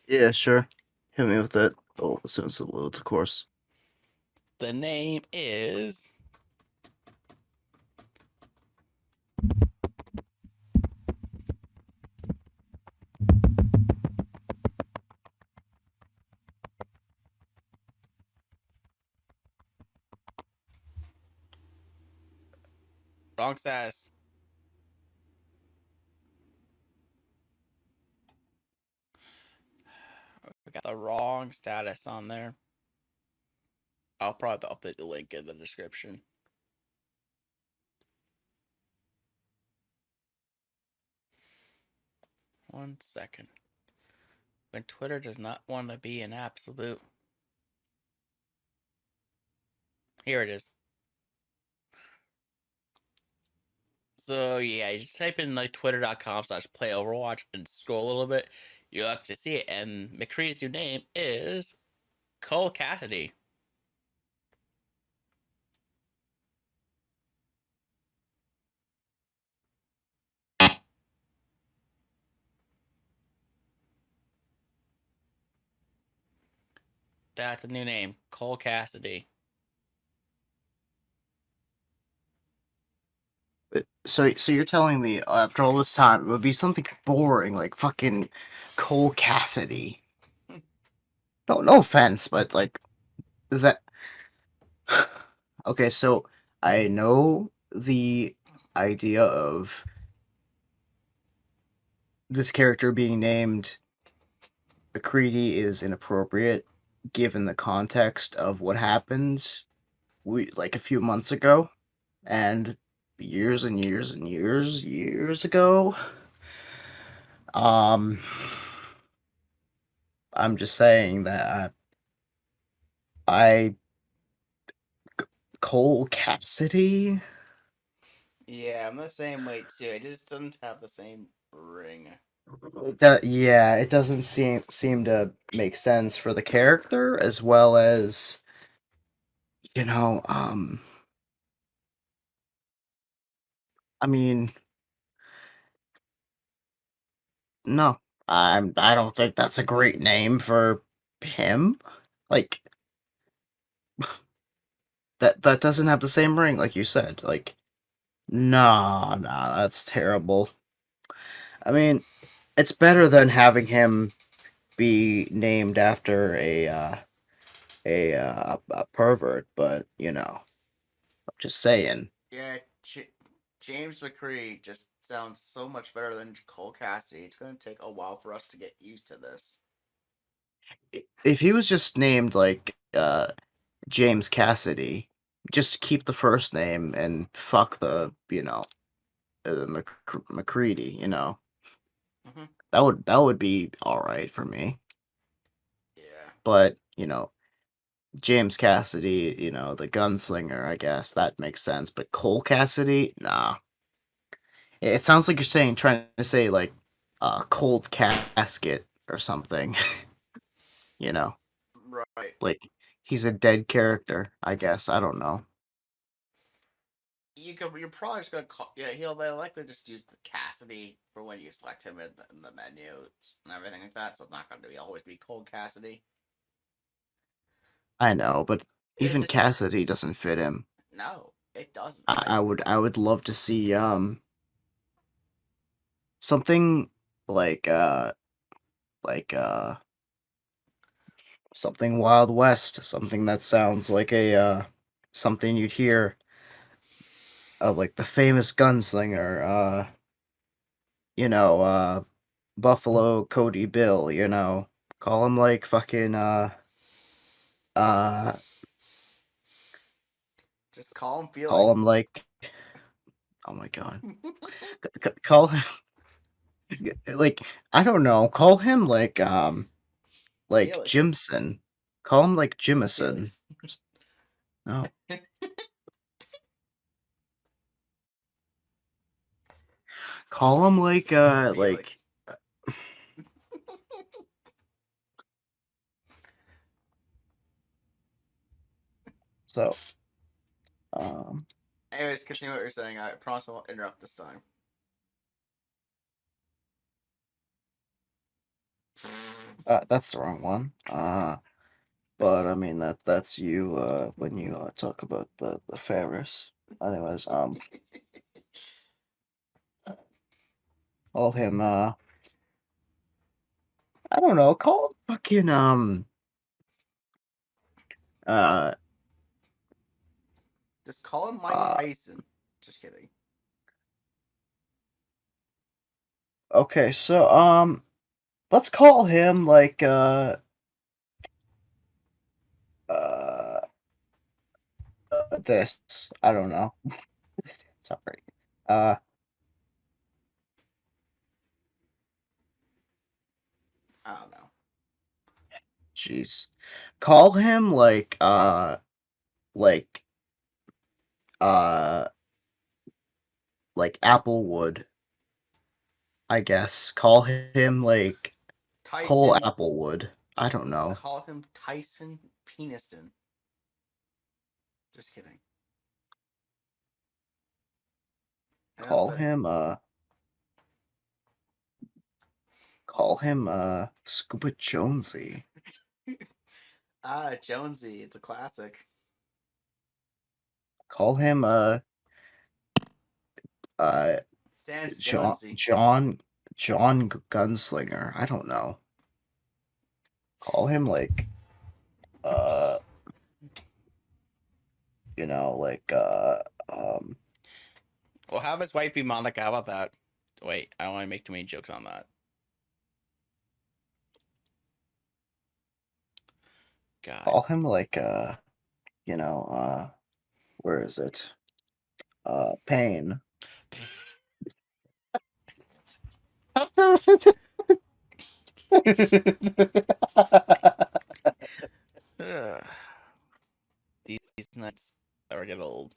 Yeah, sure. Hit me with it. Oh, as soon as it loads, of course. The name is wrong status. We got the wrong status on there. I'll probably update the link in the description. One second. When Twitter does not want to be an absolute. Here it is. So yeah, you just type in like twitter.com/playoverwatch and scroll a little bit. You'll actually see it. And McCree's new name is Cole Cassidy. That's the new name, Cole Cassidy. So you're telling me after all this time it would be something boring like fucking Cole Cassidy? No offense, but like that. Okay, so I know the idea of this character being named McCready is inappropriate given the context of what happened like a few months ago and years and years and years ago. Um, I'm just saying that I Cole Cassidy. Yeah, I'm the same way too. It just doesn't have the same ring. That yeah, it doesn't seem to make sense for the character as well as you know. I mean, no, I don't think that's a great name for him. Like that doesn't have the same ring, like you said. Like, no, that's terrible. I mean, it's better than having him be named after a pervert, but you know. I'm just saying. Yeah, James McCree just sounds so much better than Cole Cassidy. It's going to take a while for us to get used to this. If he was just named like James Cassidy, just keep the first name and fuck the McCready, Mm-hmm. that would be all right for me. Yeah. But James Cassidy, the gunslinger, I guess that makes sense. But Cole Cassidy, nah. It sounds like you're trying to say like cold casket or something. Right. Like he's a dead character, I guess. I don't know. You're probably just gonna call. Yeah, they'll likely just use the Cassidy for when you select him in the menus and everything like that. So it's not going to always be Cold Cassidy. I know, but It's even just Cassidy doesn't fit him. no, it doesn't. I would love to see something like like uh something Wild West, something that sounds like a something you'd hear of like the famous gunslinger, Buffalo Cody Bill, call him like fucking uh Just call him call him Felix. like, oh my god, call him like, I don't know, call him like Felix. Jimson, call him like Jimison. Felix. No, call him like Felix. so um Anyways, continue what you're saying. I promise I won't interrupt this time. that's the wrong one. But I mean that's you when you talk about the Ferris. Anyways, call him I don't know, call him fucking uh Just call him Mike uh Tyson. Just kidding. okay, so let's call him like uh this. I don't know. Sorry. Uh I don't know. jeez. Call him like uh like Applewood, I guess. Call him like Cole Tyson. Applewood. I don't know. Call him Tyson Peniston. Just kidding. And Call him Scuba Jonesy. Jonesy. It's a classic. Call him uh Sans John Jonesy. John John Gunslinger. I don't know. Call him like uh like Well, have his wife be Monica. How about that? Wait, I don't want to make too many jokes on that. God. call him like where is it? Pain. These nights never get old.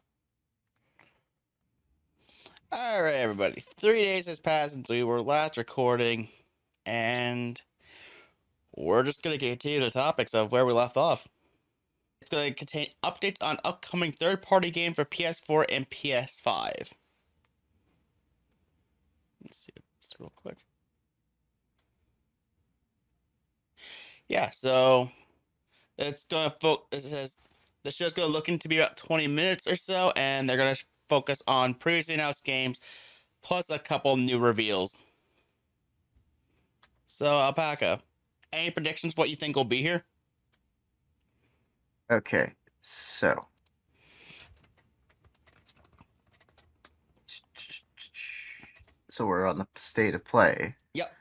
All right, everybody. 3 days has passed since we were last recording, and we're just going to continue the topics of where we left off. It's going to contain updates on upcoming third-party games for PS4 and PS5. Let's see this real quick. Yeah, so it's going to the show's going to look into be about 20 minutes or so, and they're going to focus on previously announced games plus a couple new reveals. So, Alpaca, any predictions what you think will be here? Okay, so So we're on the state of play. Yep.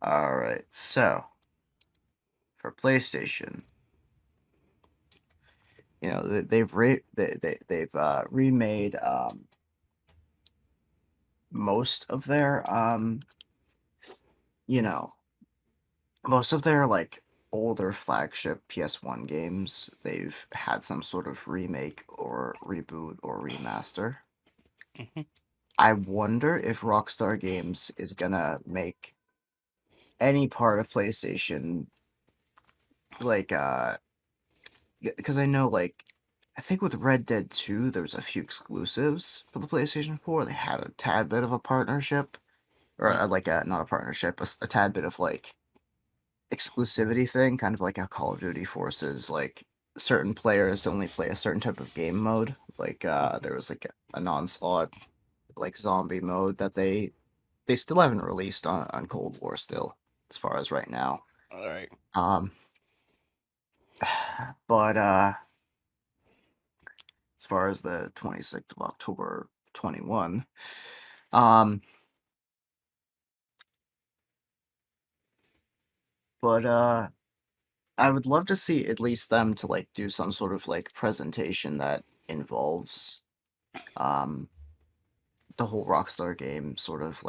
All right. So for PlayStation, they've remade most of their most of their like older flagship PS1 games. They've had some sort of remake or reboot or remaster. hmm I wonder if Rockstar Games is gonna make any part of PlayStation like because I know I think with Red Dead 2 there's a few exclusives for the PlayStation 4. They had a tad bit of a partnership or not a partnership, a tad bit of exclusivity thing, kind of like how Call of Duty forces certain players only play a certain type of game mode. There was a non-slot zombie mode that they still haven't released on Cold War still, as far as right now. All right. Um, but as far as the 26th of October 21, um, but I would love to see at least them to do some sort of presentation that involves um the whole Rockstar game sort of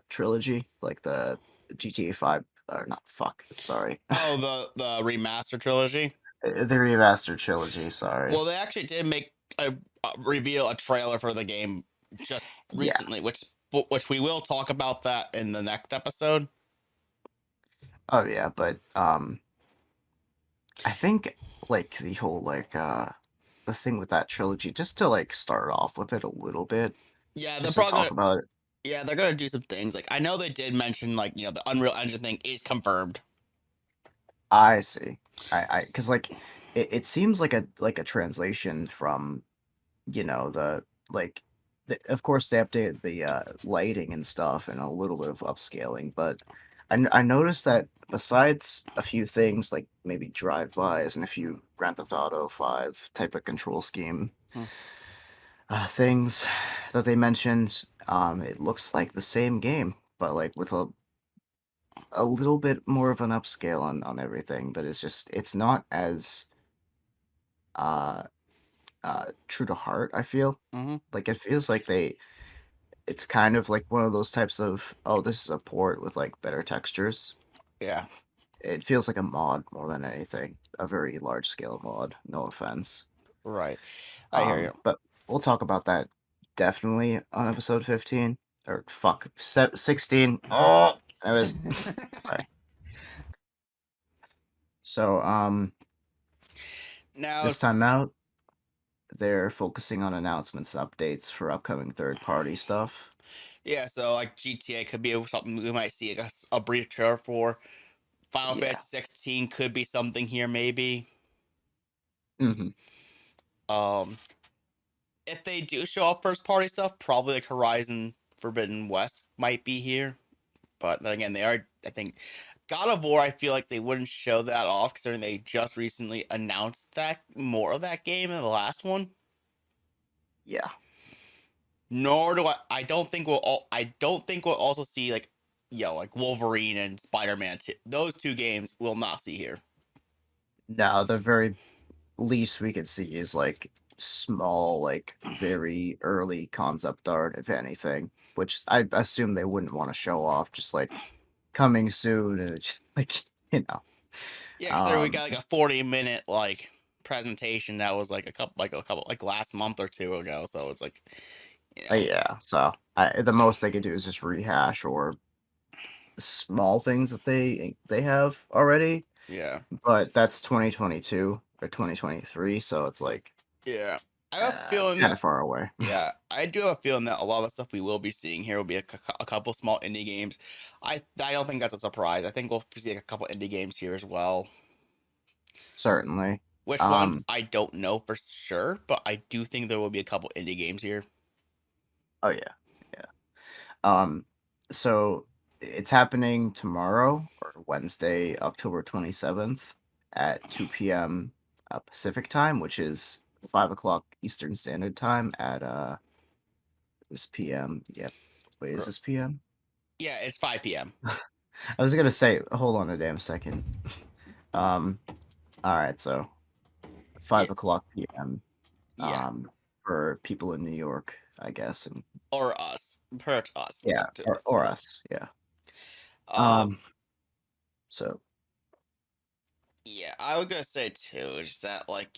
trilogy, like the GTA 5 or not fuck, sorry. Oh, the remaster trilogy. The remastered trilogy, sorry. Well, they actually did make reveal a trailer for the game just Yeah. recently, which we will talk about that in the next episode. Oh yeah, but I think the whole the thing with that trilogy, just to start off with it a little bit, Yeah, they're just to probably talk gonna. about it. Yeah, they're gonna do some things. I know they did mention the Unreal Engine thing is confirmed. I see. Because it seems like a translation from the of course they updated the lighting and stuff and a little bit of upscaling, but I noticed that besides a few things like maybe drive-bys and a few Grand Theft Auto 5 type of control scheme Hmm. things that they mentioned, it looks like the same game, but with a little bit more of an upscale on everything. But it's not as uh true to heart, I feel. Mm-hmm. It feels like it's kind of like one of those types of, oh, this is a port with better textures. Yeah. It feels like a mod more than anything, a very large scale mod, no offense. Right. I hear you. But we'll talk about that definitely on episode 15 or fuck 16. Oh, I was sorry. So Now, this time out they're focusing on announcements updates for upcoming third party stuff. yeah, so GTA could be something we might see a brief trailer for. Final Yeah. Fantasy 16 could be something here, maybe. Mm-hmm. Um, if they do show off first party stuff, probably Horizon Forbidden West might be here. But then again, they are. I think God of War. I feel like they wouldn't show that off considering they just recently announced that more of that game in the last one. Yeah. Nor do I. I don't think we'll. I don't think we'll also see Wolverine and Spider Man. Those two games we'll not see here. No, the very least we could see is small, very early concept art, if anything, which I assume they wouldn't want to show off, just coming soon and it's just you know. Yeah, so we Um, got a 40-minute presentation that was a couple last month or two ago. So it's yeah, so the most they could do is just rehash or small things that they have already, yeah, but that's 2022 or 2023, so it's yeah. I have a it's feeling kind of that far away. yeah, I do have a feeling that a lot of the stuff we will be seeing here will be a couple small indie games. I don't think that's a surprise. I think we'll see a couple indie games here as well. Certainly. Which ones Um, I don't know for sure, but I do think there will be a couple indie games here. oh yeah, yeah. So it's happening tomorrow or Wednesday, October 27th at 2 p.m. Pacific time, which is 5 o'clock Eastern Standard Time at This PM. Yep. Wait, is this PM? Yeah, it's 5 p.m. I was gonna say, hold on a damn second. All right, so 5 o'clock p.m. Yeah, For people in New York, I guess, and or us, per us. yeah, To us. or us, yeah. Um, So yeah, I was gonna say too is that like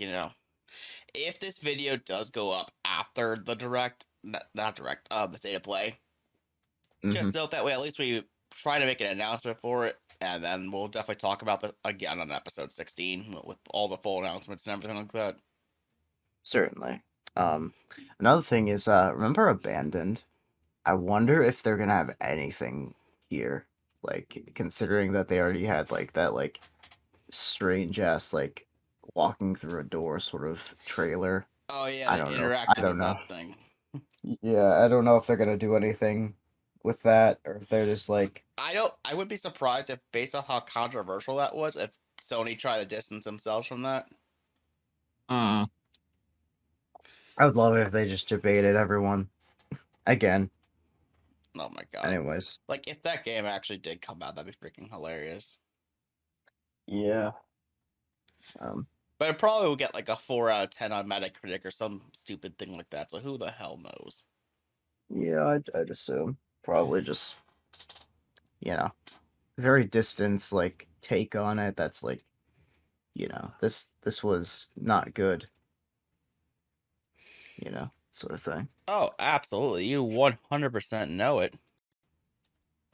if this video does go up after the direct, not direct, the state of play, mhm. just note that way. At least we try to make an announcement for it, and then we'll definitely talk about this again on episode 16 with all the full announcements and everything like that. Certainly. Another thing is, remember Abandoned? I wonder if they're gonna have anything here, like considering that they already had like that like strange ass like walking through a door sort of trailer. Oh yeah, I the don't know. I interactive don't know. event thing. Yeah, I don't know if they're gonna do anything with that, or if they're just like, I would be surprised if, based on how controversial that was, if Sony tried to distance themselves from that. I would love it if they just debated everyone again. Oh my god! Anyways, Like if that game actually did come out, that'd be freaking hilarious. yeah. But it probably will get like a 4 out of 10 on Metacritic or some stupid thing like that. So who the hell knows? Yeah, I'd assume probably just very distant like take on it. That's like this was not good. Sort of thing. Oh, absolutely! You 100% know it.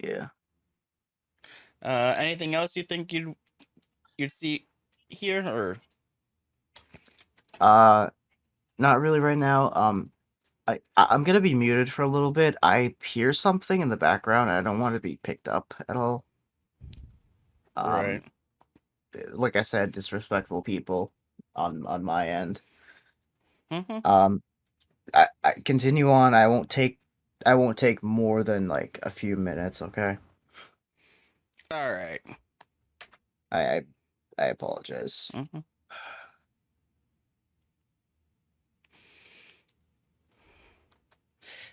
Yeah. Anything else you think you'd see here or? Not really right now. I'm gonna be muted for a little bit. I hear something in the background, and I don't want to be picked up at all. Right. Like I said, disrespectful people on my end. Mm-hmm. I continue on. I won't take more than like a few minutes. Okay. All right. I I apologize. Mm-hmm.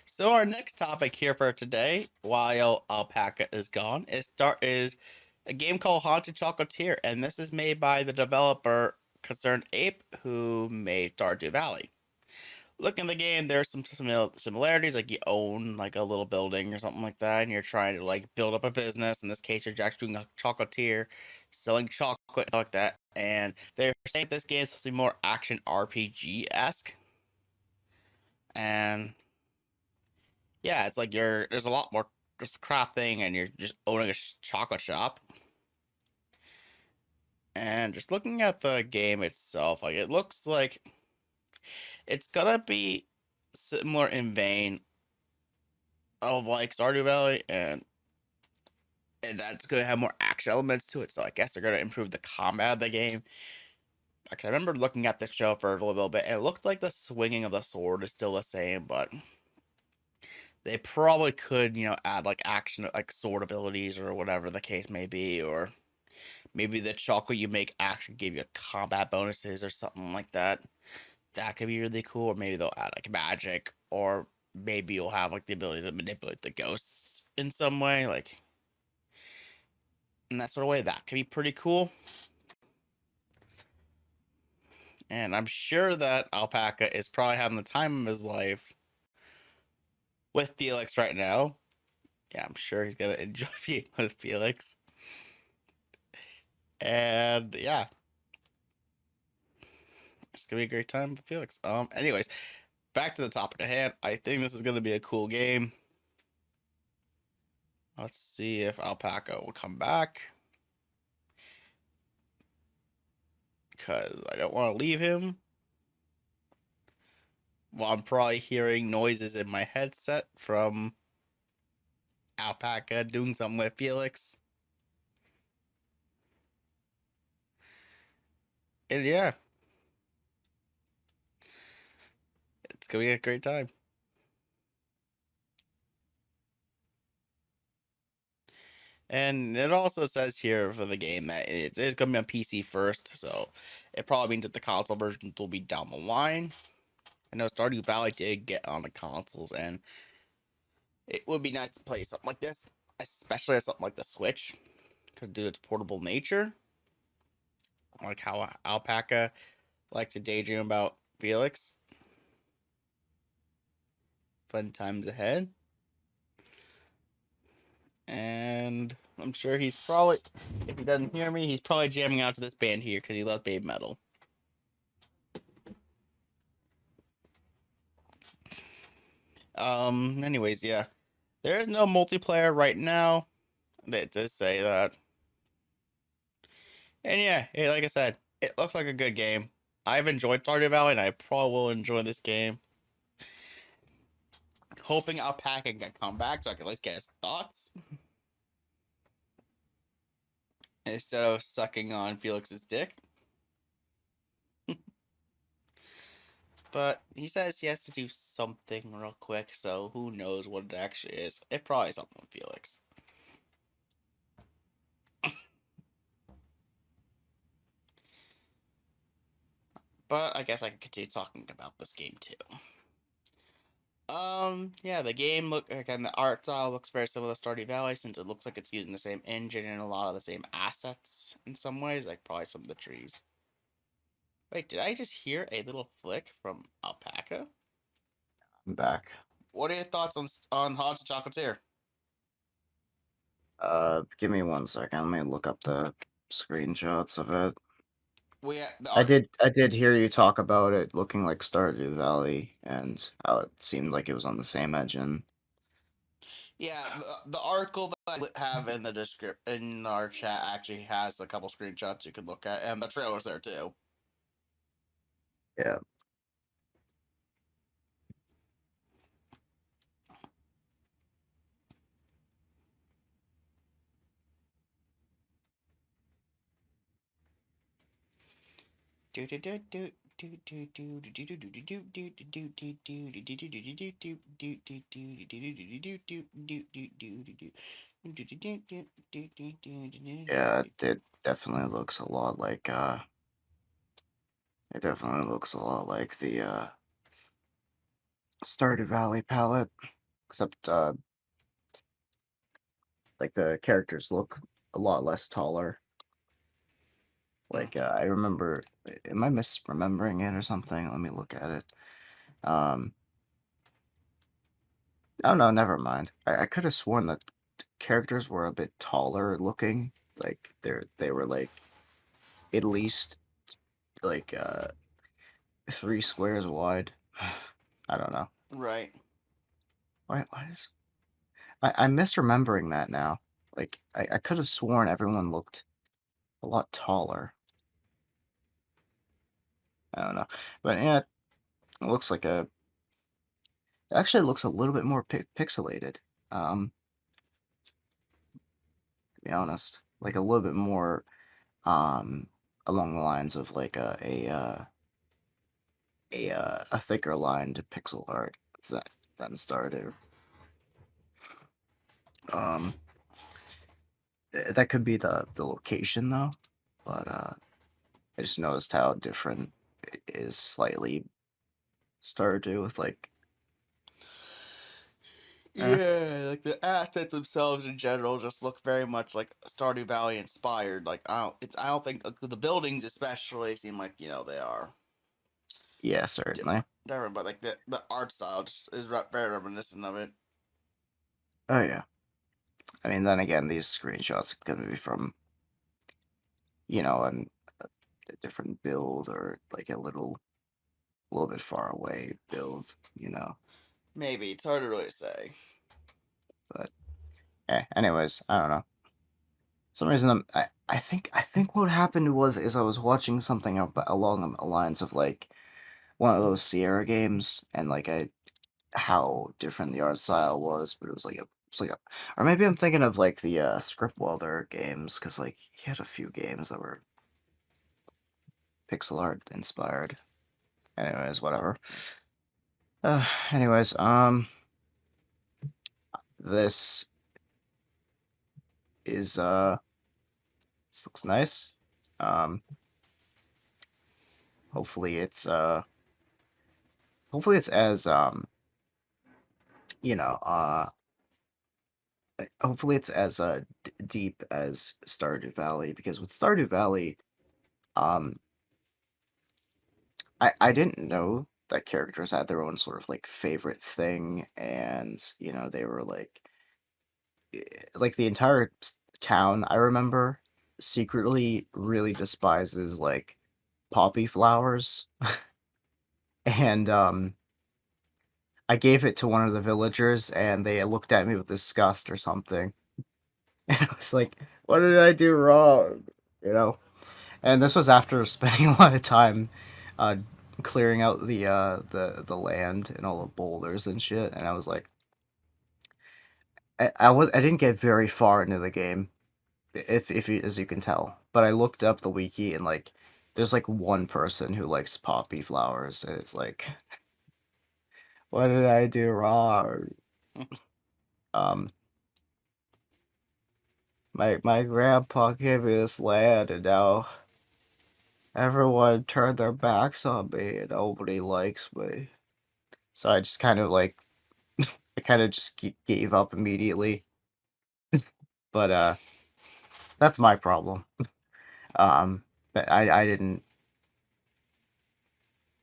So our next topic here for today, while Alpaca is gone, is a game called Haunted Chocolatier, and this is made by the developer Concerned Ape, who made Stardew Valley. Looking at the game, there's some similarities, like you own like a little building or something like that, and you're trying to like build up a business. In this case, you're actually doing a chocolatier, selling chocolate like that. And they're saying this game is supposed to be more action RPG esque, and yeah, it's like there's a lot more just crafting, and you're just owning a chocolate shop. And just looking at the game itself, like it looks like it's gonna be similar in vein of like Stardew Valley, and that's gonna have more action elements to it. So I guess they're gonna improve the combat of the game. Because I remember looking at the show for a little bit, and it looked like the swinging of the sword is still the same, but they probably could, add like action, like sword abilities or whatever the case may be, or maybe the chocolate you make actually give you combat bonuses or something like that. That could be really cool. Or maybe they'll add like magic, or maybe you'll have like the ability to manipulate the ghosts in some way, like in that sort of way. That could be pretty cool. And I'm sure that Alpaca is probably having the time of his life with Felix right now. Yeah, I'm sure he's gonna enjoy being with Felix. And yeah, it's gonna be a great time with Felix. Anyways, back to the topic at hand. I think this is gonna be a cool game. Let's see if Alpaca will come back, because I don't want to leave him. Well, I'm probably hearing noises in my headset from Alpaca doing something with Felix. And yeah, it's gonna be a great time. And it also says here for the game that it is going to be on PC first, so it probably means that the console versions will be down the line. I know Stardew Valley did get on the consoles, and It would be nice to play something like this, especially on something like the Switch, because due to its portable nature, like how Alpaca likes to daydream about Felix. Fun times ahead. And I'm sure he's probably, if he doesn't hear me, he's probably jamming out to this band here because he loves BABYMETAL. Anyways, yeah. There is no multiplayer right now. That does say that. And yeah, like I said, it looks like a good game. I've enjoyed Stardew Valley, and I probably will enjoy this game. Hoping Alpaca can come back so I can at least get his thoughts. Instead of sucking on Felix's dick. But he says he has to do something real quick, so who knows what it actually is. It probably is something with Felix. But I guess I can continue talking about this game too. Yeah, the game again, the art style looks very similar to Stardew Valley since it looks like it's using the same engine and a lot of the same assets in some ways, like probably some of the trees. Wait, did I just hear a little flick from Alpaca? I'm back. What are your thoughts on Hans and Chocolatier? Give me 1 second. Let me look up the screenshots of it. The I art, did hear you talk about it looking like Stardew Valley and how it seemed like it was on the same engine. yeah, the article that I have in the description in our chat actually has a couple screenshots you could look at, and the trailer's there too. Yeah. Yeah, it definitely looks a lot like it definitely looks a lot like the Stardew Valley palette, except like the characters look a lot less taller. Like I remember, am I misremembering it or something? Let me look at it. Oh no, never mind. I could have sworn that the characters were a bit taller looking. Like they were like at least like 3 squares wide. I don't know. Right. Why is I'm misremembering that now. Like I could have sworn everyone looked a lot taller. I don't know. But yeah, it looks like a it actually looks a little bit more pixelated. To be honest. Like a little bit more um along the lines of like a thicker lined pixel art than Stardew. Um, that could be the location though, but I just noticed how different it is slightly Stardew with like. Yeah, like the assets themselves in general just look very much like Stardew Valley inspired. Like I don't think the buildings especially seem like they are Yeah, certainly. different, but like the art style just is very reminiscent of it. Oh yeah. I mean, then again, these screenshots are gonna be from a different build or like a little bit far away build. Maybe it's hard to really say. But anyways, I don't know. For some reason I think what happened is I was watching something along the lines of like one of those Sierra games and like how different the art style was, but or maybe I'm thinking of like the Script Welder games because like he had a few games that were pixel art inspired. Anyways, whatever. Anyways, this is this looks nice. Um, hopefully it's as you know, hopefully it's as deep as Stardew Valley, because with Stardew Valley, um, I didn't know that characters had their own sort of like favorite thing, and you know they were like the entire town. I remember secretly really despises like poppy flowers, and I gave it to one of the villagers, and they looked at me with disgust or something. And I was like, "What did I do wrong?" You know. And this was after spending a lot of time, uh, clearing out the land and all the boulders and shit. And I was like, I didn't get very far into the game, if you, as you can tell. But I looked up the wiki, and like, there's like one person who likes poppy flowers, and it's like, what did I do wrong? Um, my grandpa gave me this land, and now everyone turned their backs on me, and nobody likes me. So I just kind of like, I kind of just gave up immediately. But that's my problem. But I didn't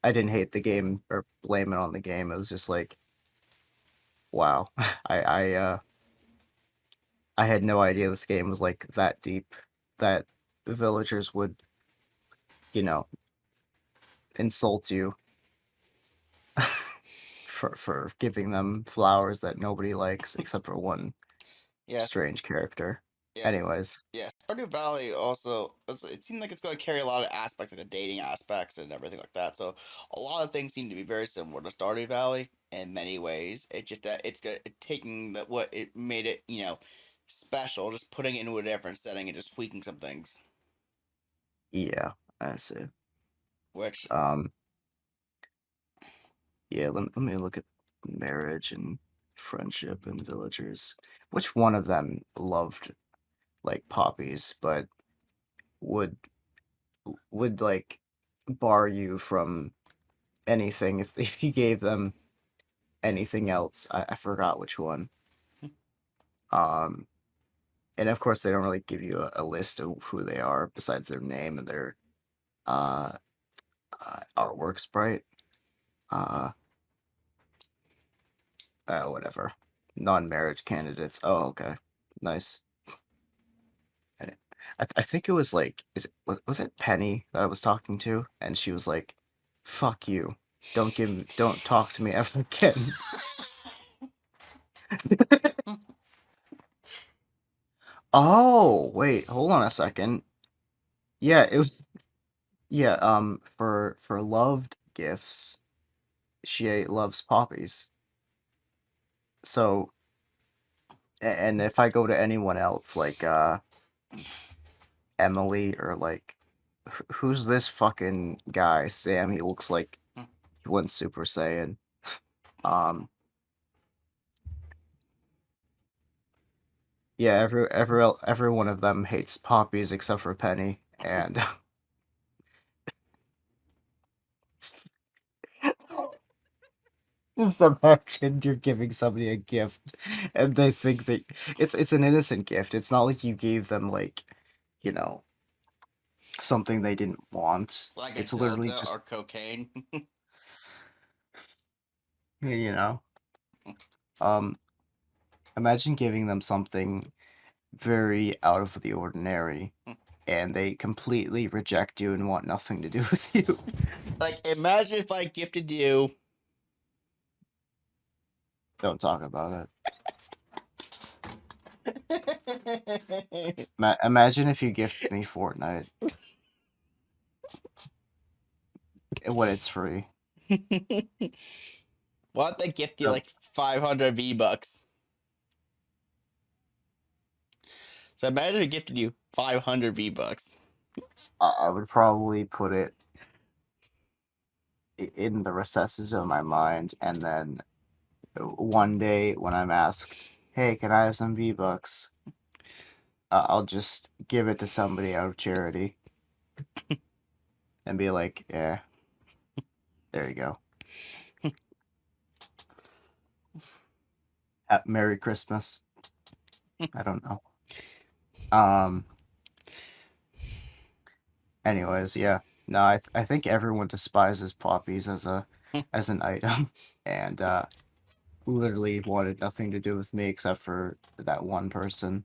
hate the game or blame it on the game. It was just like, wow, I had no idea this game was like that deep, that the villagers would, you know, insult you for giving them flowers that nobody likes except for one Yes. strange character. Yes. Anyways, Yeah, Stardew Valley also, it seems like it's going to carry a lot of aspects, like the dating aspects and everything like that. So a lot of things seem to be very similar to Stardew Valley in many ways. It's just that taking what it made it, special, just putting it into a different setting and just tweaking some things. yeah, I see. Which, Um, yeah, let me look at marriage and friendship and villagers. Which one of them loved like poppies, but would like bar you from anything if if you gave them anything else? I forgot which one. Um, and of course they don't really give you a list of who they are besides their name and their uh, artwork sprite. Uh, whatever. Non-marriage candidates. Oh, okay. Nice. And I think it was like, was it Penny that I was talking to? And she was like, "Fuck you. Don't talk to me ever again." Oh, wait, hold on a second. Yeah, it was, yeah, for loved gifts, she loves poppies. So, and if I go to anyone else, like Emily, or like, who's this fucking guy, Sam? He looks like he went Super Saiyan. Um, yeah, every one of them hates poppies except for Penny, and just imagine you're giving somebody a gift, and they think that it's an innocent gift. It's not like you gave them like, you know, something they didn't want. like a It's literally dildo just, or cocaine. you know, um, imagine giving them something very out of the ordinary, and they completely reject you and want nothing to do with you. Like, imagine if I gifted you. Don't talk about it. Imagine if you gifted me Fortnite when it's free. What if they gift you So, like 500 V-Bucks? So imagine I gifted you 500 V-Bucks. I would probably put it in the recesses of my mind, and then one day when I'm asked, "Hey, can I have some V-Bucks?" I'll just give it to somebody out of charity and be like, "Yeah, there you go. Merry Christmas." I don't know. Um. Anyways, yeah. No, I think everyone despises poppies as an item, and literally wanted nothing to do with me except for that one person.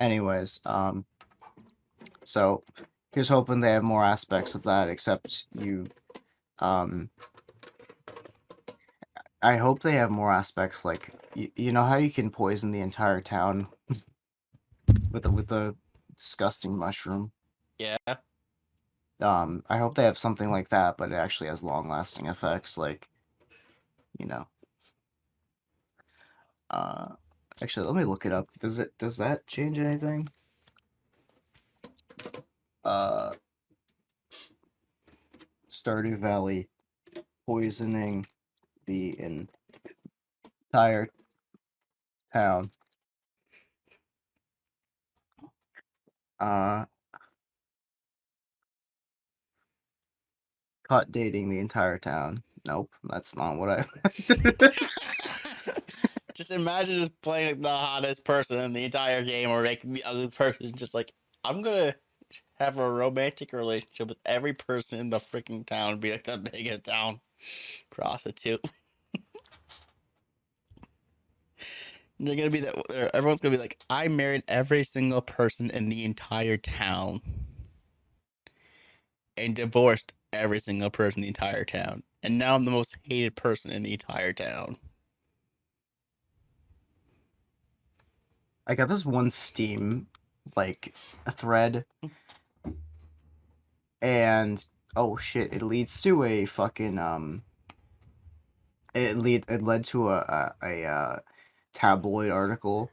Anyways, so here's hoping they have more aspects of that, except um, I hope they have more aspects like, you know how you can poison the entire town with a disgusting mushroom? Yeah. I hope they have something like that, but it actually has long-lasting effects, like, you know. Actually, let me look it up. Does that change anything? Uh, Stardew Valley poisoning the entire town. Uh, Caught dating the entire town. Nope, that's not what I. Just imagine just playing like, the hottest person in the entire game, or making the other person just like, I'm gonna have a romantic relationship with every person in the freaking town, be like the biggest town prostitute. They're gonna be that. Everyone's gonna be like, I married every single person in the entire town, and divorced every single person in the entire town, and now I'm the most hated person in the entire town. I got this one Steam like a thread, and oh shit, it leads to a fucking it led to a tabloid article.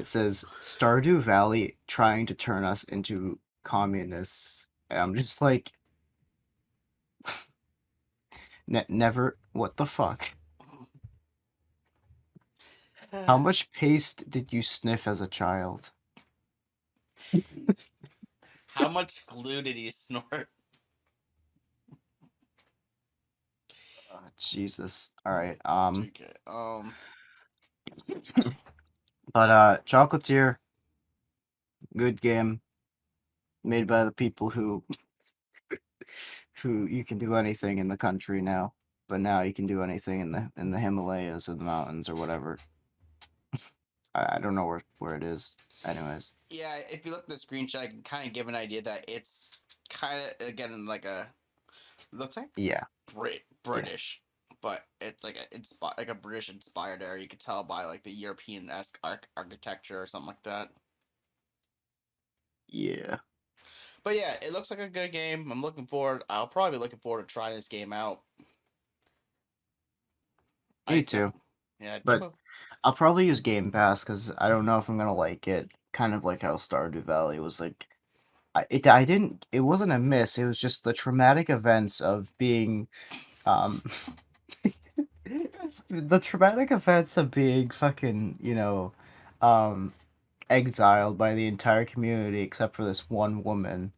It says Stardew Valley trying to turn us into communists. And I'm just like, never. What the fuck? How much paste did you sniff as a child? How much glue did he snort? Jesus. All right. Okay. But Chocolatier, good game, made by the people who you can do anything in the country now. But now you can do anything in the Himalayas or the mountains or whatever. I don't know where it is. Anyways. Yeah, if you look at the screenshot, I can kind of give an idea that it's kind of again like a looks like Yeah. British, but it's like a British inspired area. You could tell by like the European esque architecture or something like that. Yeah. But yeah, it looks like a good game. I'm looking forward. I'll probably be looking forward to trying this game out. Me too. Yeah, But I'll probably use Game Pass because I don't know if I'm gonna like it. Kind of like how Stardew Valley was like. I didn't. It wasn't a miss. It was just the traumatic events of being, um, the traumatic events of being fucking, exiled by the entire community except for this one woman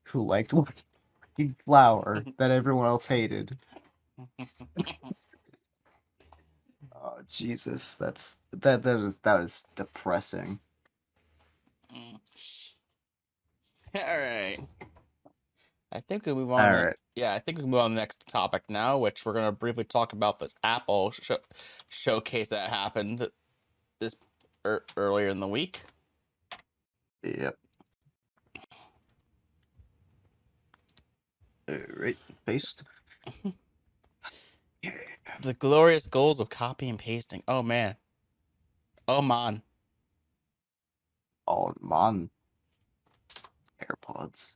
who liked one fucking flower that everyone else hated. Oh Jesus, that is depressing. All right. I think we move on. All right. Yeah, I think we move on to the next topic now, which we're gonna briefly talk about this Apple showcase that happened this earlier in the week. Yep. All right. Paste. The glorious goals of copy and pasting. Oh man. Oh man. Oh man. AirPods.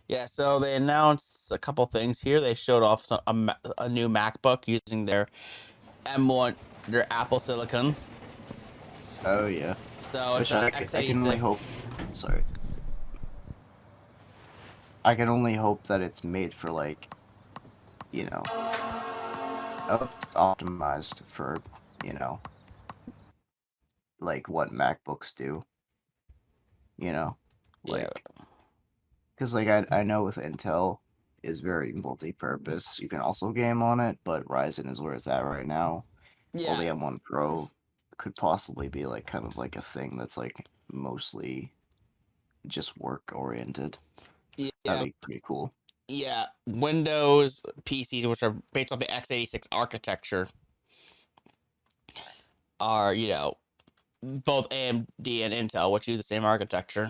Yeah, so they announced a couple things here. They showed off a new MacBook using their M1, their Apple Silicon. Oh yeah. So it's Which an I can only x86. hope. Sorry. I can only hope that it's made for like, optimized for, you know, like what MacBooks do. Yeah. Like, because like I know with Intel is very multi-purpose. You can also game on it, but Ryzen is where it's at right now. While the Yeah, M1 Pro could possibly be like kind of like a thing that's like mostly just work oriented. yeah, That'd be pretty cool. yeah. Windows PCs, which are based on the x86 architecture, are both AMD and Intel, which use the same architecture.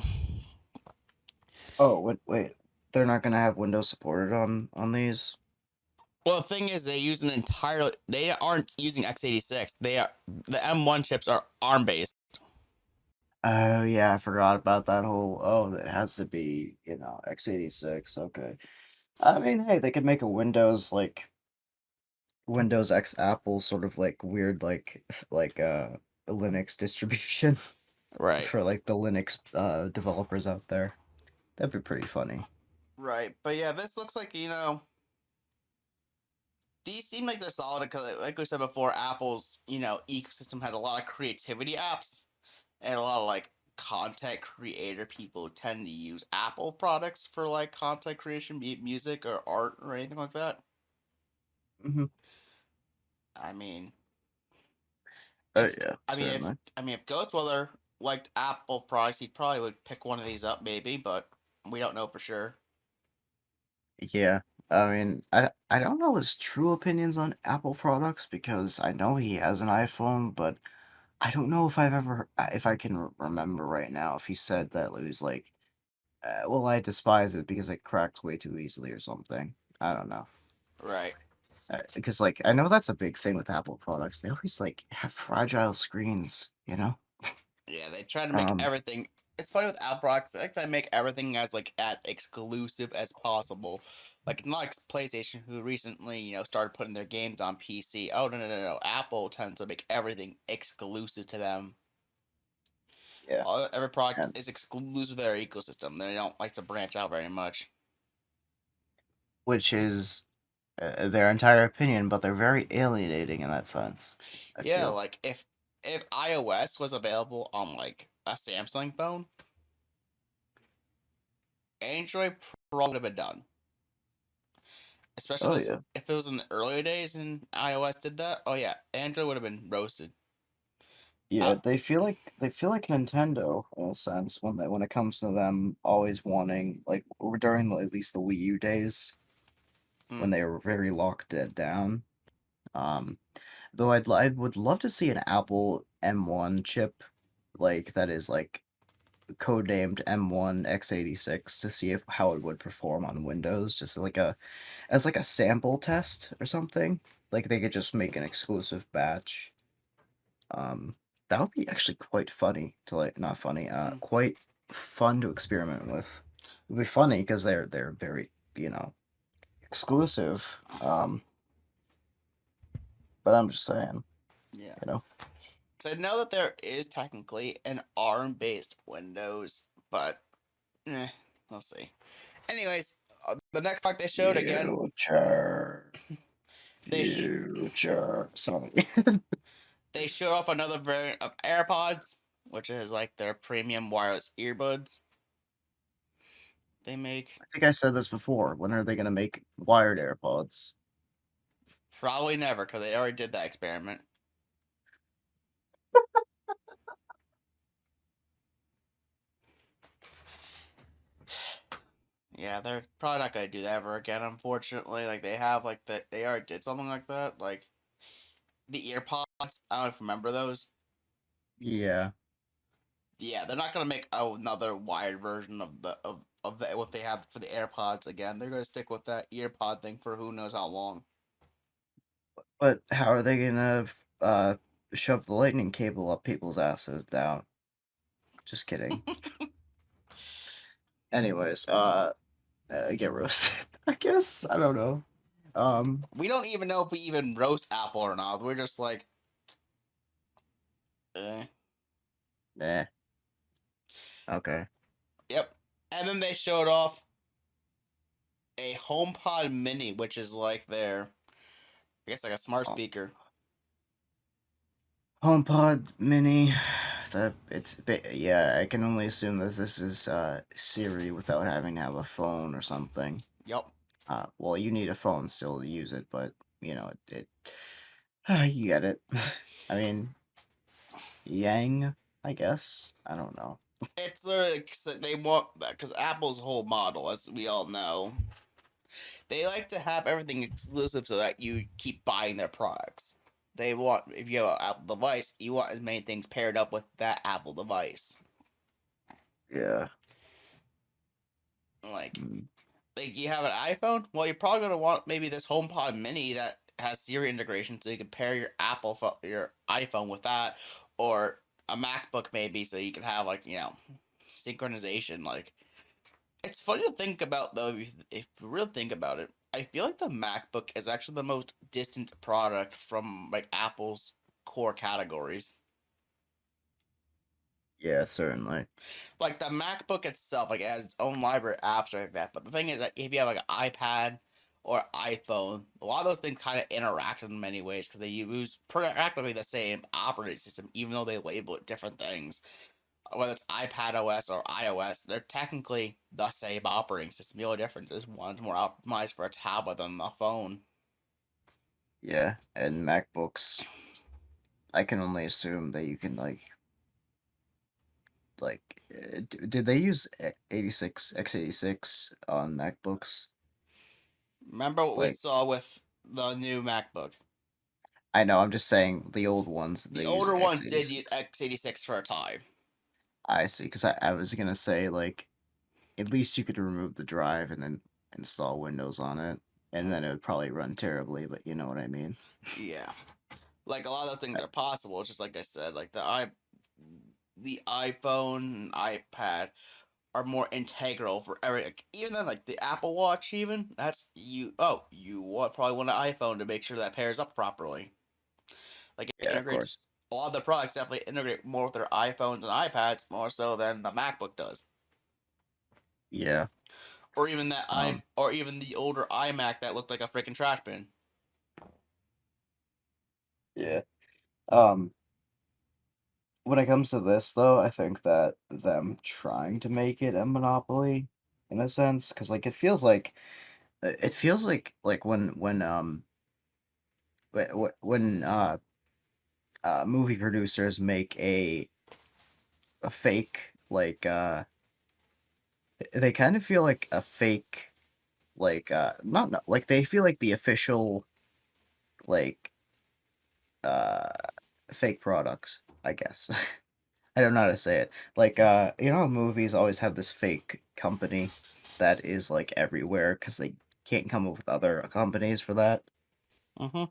Oh, wait. They're not gonna have Windows supported on these? Well, the thing is, they use an entirely. They aren't using x86. The M1 chips are ARM based. Oh yeah, I forgot about that whole. Oh, it has to be x86. Okay. I mean, hey, they could make a Windows X Apple sort of like weird like a Linux distribution Right. for like the Linux developers out there. That'd be pretty funny. Right. But yeah, this looks like these seem like they're solid because, like we said before, Apple's ecosystem has a lot of creativity apps and a lot of like content creator people tend to use Apple products for like content creation, be it music or art or anything like that. Hmm. I mean, Oh if yeah, certainly. if Ghostweather liked Apple products, he probably would pick one of these up, maybe, but we don't know for sure. Yeah. I mean, I don't know his true opinions on Apple products because I know he has an iPhone, but I don't know if I can remember right now if he said that it was like, well, I despise it because it cracks way too easily or something. I don't know. Right. Because like I know that's a big thing with Apple products. They always like have fragile screens, you know? Yeah, they try to make Um, everything. It's funny with Apple products. They like to make everything as exclusive as possible. Like not like PlayStation, who recently started putting their games on PC. Oh no! Apple tends to make everything exclusive to them. yeah, Every product and is exclusive to their ecosystem. They don't like to branch out very much. which is their entire opinion, but they're very alienating in that sense. I Yeah, feel. like if iOS was available on like a Samsung phone, Android probably would have been done. Especially Oh yeah. if it was in the earlier days and iOS did that. Oh yeah, Android would have been roasted. Yeah, Uh, they feel like Nintendo in a sense when it comes to them always wanting like during at least the Wii U days hmm, when they were very locked it down. Um, though I would love to see an Apple M1 chip like that is like codenamed M1 x86 to see if how it would perform on Windows, just like a sample test or something. Like they could just make an exclusive batch. Um, that would be actually quite funny to like not funny, hmm, quite fun to experiment with. It'd be funny because they're very, exclusive. But I'm just saying, yeah. you know. So I know that there is technically an ARM-based Windows, but we'll see. Anyways, the next part they showed again, Future. they sh- Future. Sorry. they showed off another variant of AirPods, which is like their premium wireless earbuds they make. I think I said this before. When are they gonna make wired AirPods? Probably never, because they already did that experiment. Yeah, they're probably not gonna do that ever again. Unfortunately, like they have like they already did something like that. Like the earpods, I don't know if you remember those. Yeah. Yeah, they're not gonna make another wired version of what they have for the AirPods again. They're gonna stick with that earpod thing for who knows how long. But how are they gonna shove the lightning cable up people's asses down? Just kidding. Anyways, get roasted. I guess I don't know. We don't even know if we even roast Apple or not. We're just like, eh. Nah. Okay. Yep. And then they showed off a HomePod Mini, which is like their, I guess, like a smart Oh, speaker. HomePod Mini. Yeah, I can only assume that this is Siri without having to have a phone or something. Yep. Well, you need a phone still to use it, but you know it. You get it. I mean, Yang, I guess. I don't know. It's they want that because Apple's whole model, as we all know, they like to have everything exclusive so that you keep buying their products. They want, if you have an Apple device, you want as many things paired up with that Apple device. Yeah. Like, Mm. you have an iPhone, well, you're probably gonna want maybe this HomePod Mini that has Siri integration, so you can pair your your iPhone with that, or a MacBook maybe, so you can have synchronization. Like, it's funny to think about though. If you really think about it, I feel like the MacBook is actually the most distant product from like Apple's core categories. Yeah, certainly. Like the MacBook itself, like it has its own library of apps like that. But the thing is that if you have like an iPad or iPhone, a lot of those things kind of interact in many ways because they use practically the same operating system, even though they label it different things. Whether it's iPad OS or iOS, they're technically the same operating system. The only difference is one's more optimized for a tablet than a phone. Yeah, and MacBooks, I can only assume that you can did they use 86 x86 on MacBooks? Remember what we Like, saw with the new MacBook? I know, I'm just saying the old ones, The they use older ones did use x86. x86 for a time. I see, because I was gonna say, like, at least you could remove the drive and then install Windows on it, and then it would probably run terribly, but you know what I mean. Yeah. Like a lot of things I- are possible. Just like I said, like the iPhone and iPad are more integral for every. Like, even then, like the Apple Watch, even that's you. Oh, probably want an iPhone to make sure that pairs up properly. Like it Yeah, of integrates. course. A lot of the products definitely integrate more with their iPhones and iPads more so than the MacBook does, Yeah. or even Um. or even the older iMac that looked like a freaking trash bin. Yeah. Um. When it comes to this, though, I think that them trying to make it a monopoly, in a sense, because like it feels like when movie producers make a fake they kind of feel like a fake not like they feel like the official like uh fake products, I guess. I don't know how to say it. Like, you know how movies always have this fake company that is like everywhere because they can't come up with other companies for that. Mm-hmm.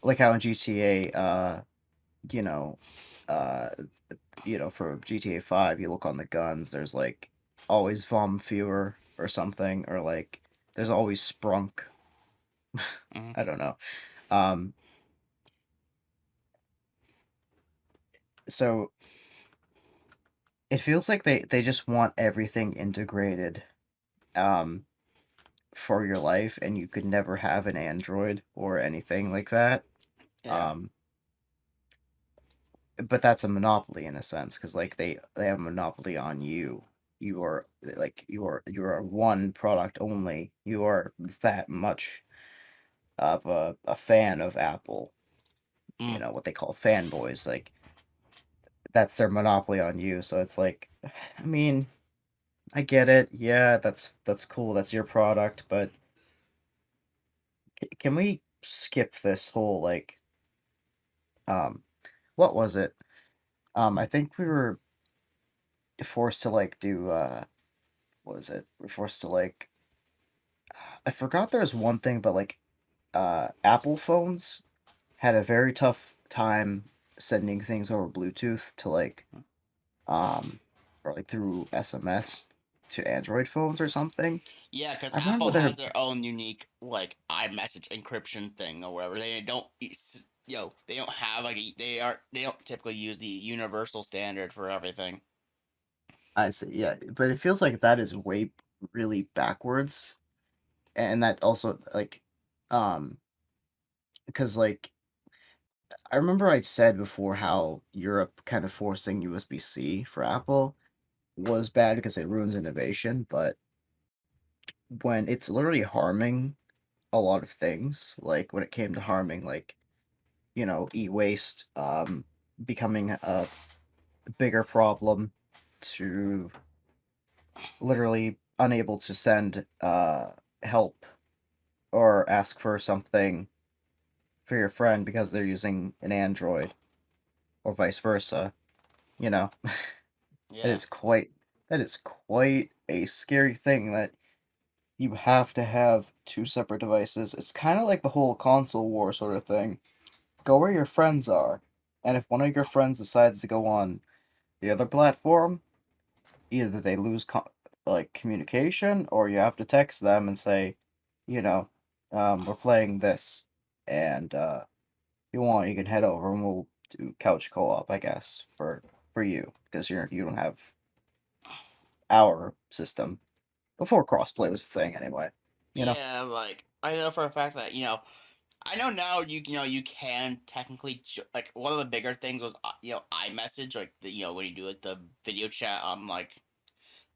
Like how in GTA, you know, uh, for GTA 5, you look on the guns, there's like always Vom Führer or something, or like there's always Sprunk. Mm-hmm. I don't know. Um, so it feels like they just want everything integrated. Um, for your life and you could never have an Android or anything like that. Yeah. Um, but that's a monopoly in a sense because like they have a monopoly on you. You are you are one product only. You are that much of a fan of Apple. You Mm. know what they call fanboys. Like that's their monopoly on you. So it's like, I mean, I get it. Yeah, that's cool. That's your product. But can we skip this whole like um what was it? I think we were forced to like do what was it? We're forced to like I forgot there was one thing, but like Apple phones had a very tough time sending things over Bluetooth to like or like through SMS to Android phones or something. Yeah, because I remember Apple there has their own unique like iMessage encryption thing or whatever. They don't, they don't have like they don't typically use the universal standard for everything. I see, yeah, but it feels like that is way really backwards and that also like um because like I remember I said before how Europe kind of forcing USB-C for Apple was bad because it ruins innovation, but when it's literally harming a lot of things, like when it came to harming like e-waste becoming a bigger problem to literally unable to send help or ask for something for your friend because they're using an Android or vice versa. You know, that Yeah. is quite a scary thing that you have to have two separate devices. It's kind of like the whole console war sort of thing. Go where your friends are, and if one of your friends decides to go on the other platform, either they lose communication, or you have to text them and say, we're playing this, and if you want, you can head over and we'll do couch co-op, I guess, for you because you don't have our system before crossplay was a thing anyway. You know. Yeah, like I know for a fact that I know now you can technically like one of the bigger things was iMessage, like when you do like the video chat on like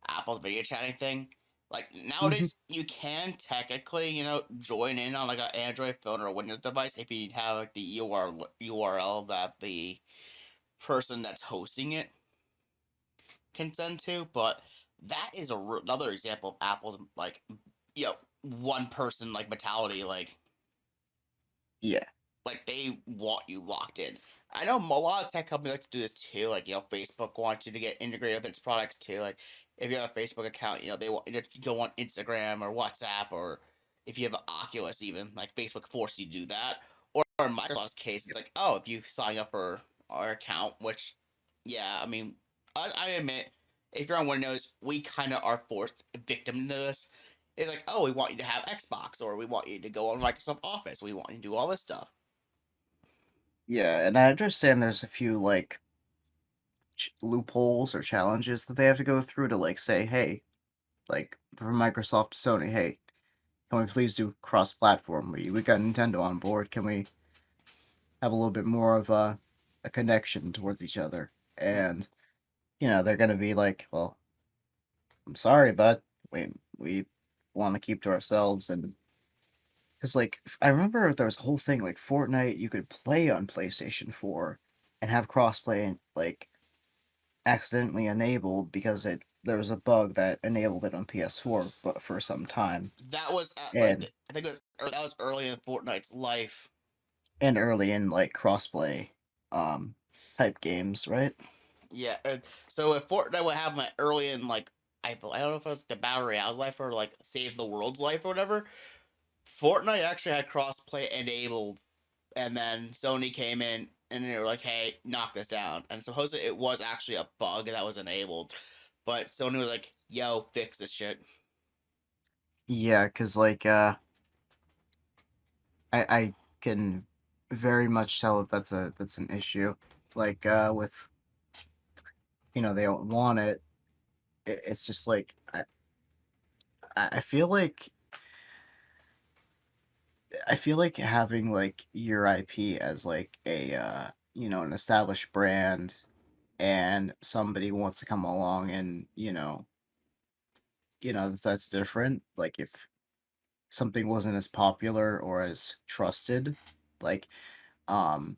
Apple's video chatting thing. Like Hmm. nowadays you can technically join in on like an Android phone or a Windows device if you have like the URL that the person that's hosting it can send to, but that is another example of Apple's like one person like mentality, Yeah. like they want you locked in. I know a lot of tech companies like to do this too. Like Facebook wants you to get integrated with its products too. Like if you have a Facebook account, they want you to go on Instagram or WhatsApp, or if you have an Oculus, even like Facebook forces you to do that. Or in Microsoft's case, it's like, oh, if you sign up for our account, which yeah, I mean, I admit, if you're on Windows, we kind of are forced victim to this. It's like, oh, we want you to have Xbox, or we want you to go on Microsoft Office, we want you to do all this stuff. Yeah, and I understand there's a few loopholes or challenges that they have to go through to say, hey, like for Microsoft to Sony, hey, can we please do cross-platform? We got Nintendo on board. Can we have a little bit more of a connection towards each other? And they're gonna be like, well, I'm sorry, but we want to keep to ourselves. And because I remember there was a whole thing like Fortnite, you could play on PlayStation 4 and have crossplay accidentally enabled because there was a bug that enabled it on PS4, but for some time. That was at And I think that was early in Fortnite's life. early in crossplay um type games, right? Yeah, and so if Fortnite would have my early in I don't know if it was the Battle Royale's life or like Save the World's life or whatever. Fortnite actually had crossplay enabled, and then Sony came in and they were like, "Hey, knock this down." And supposedly it was actually a bug that was enabled, but Sony was like, "Yo, fix this shit." Yeah, because I can very much tell that that's an issue. With they don't want it. It's just I feel like having your IP as a an established brand, and somebody wants to come along and that's different. Like if something wasn't as popular or as trusted, like um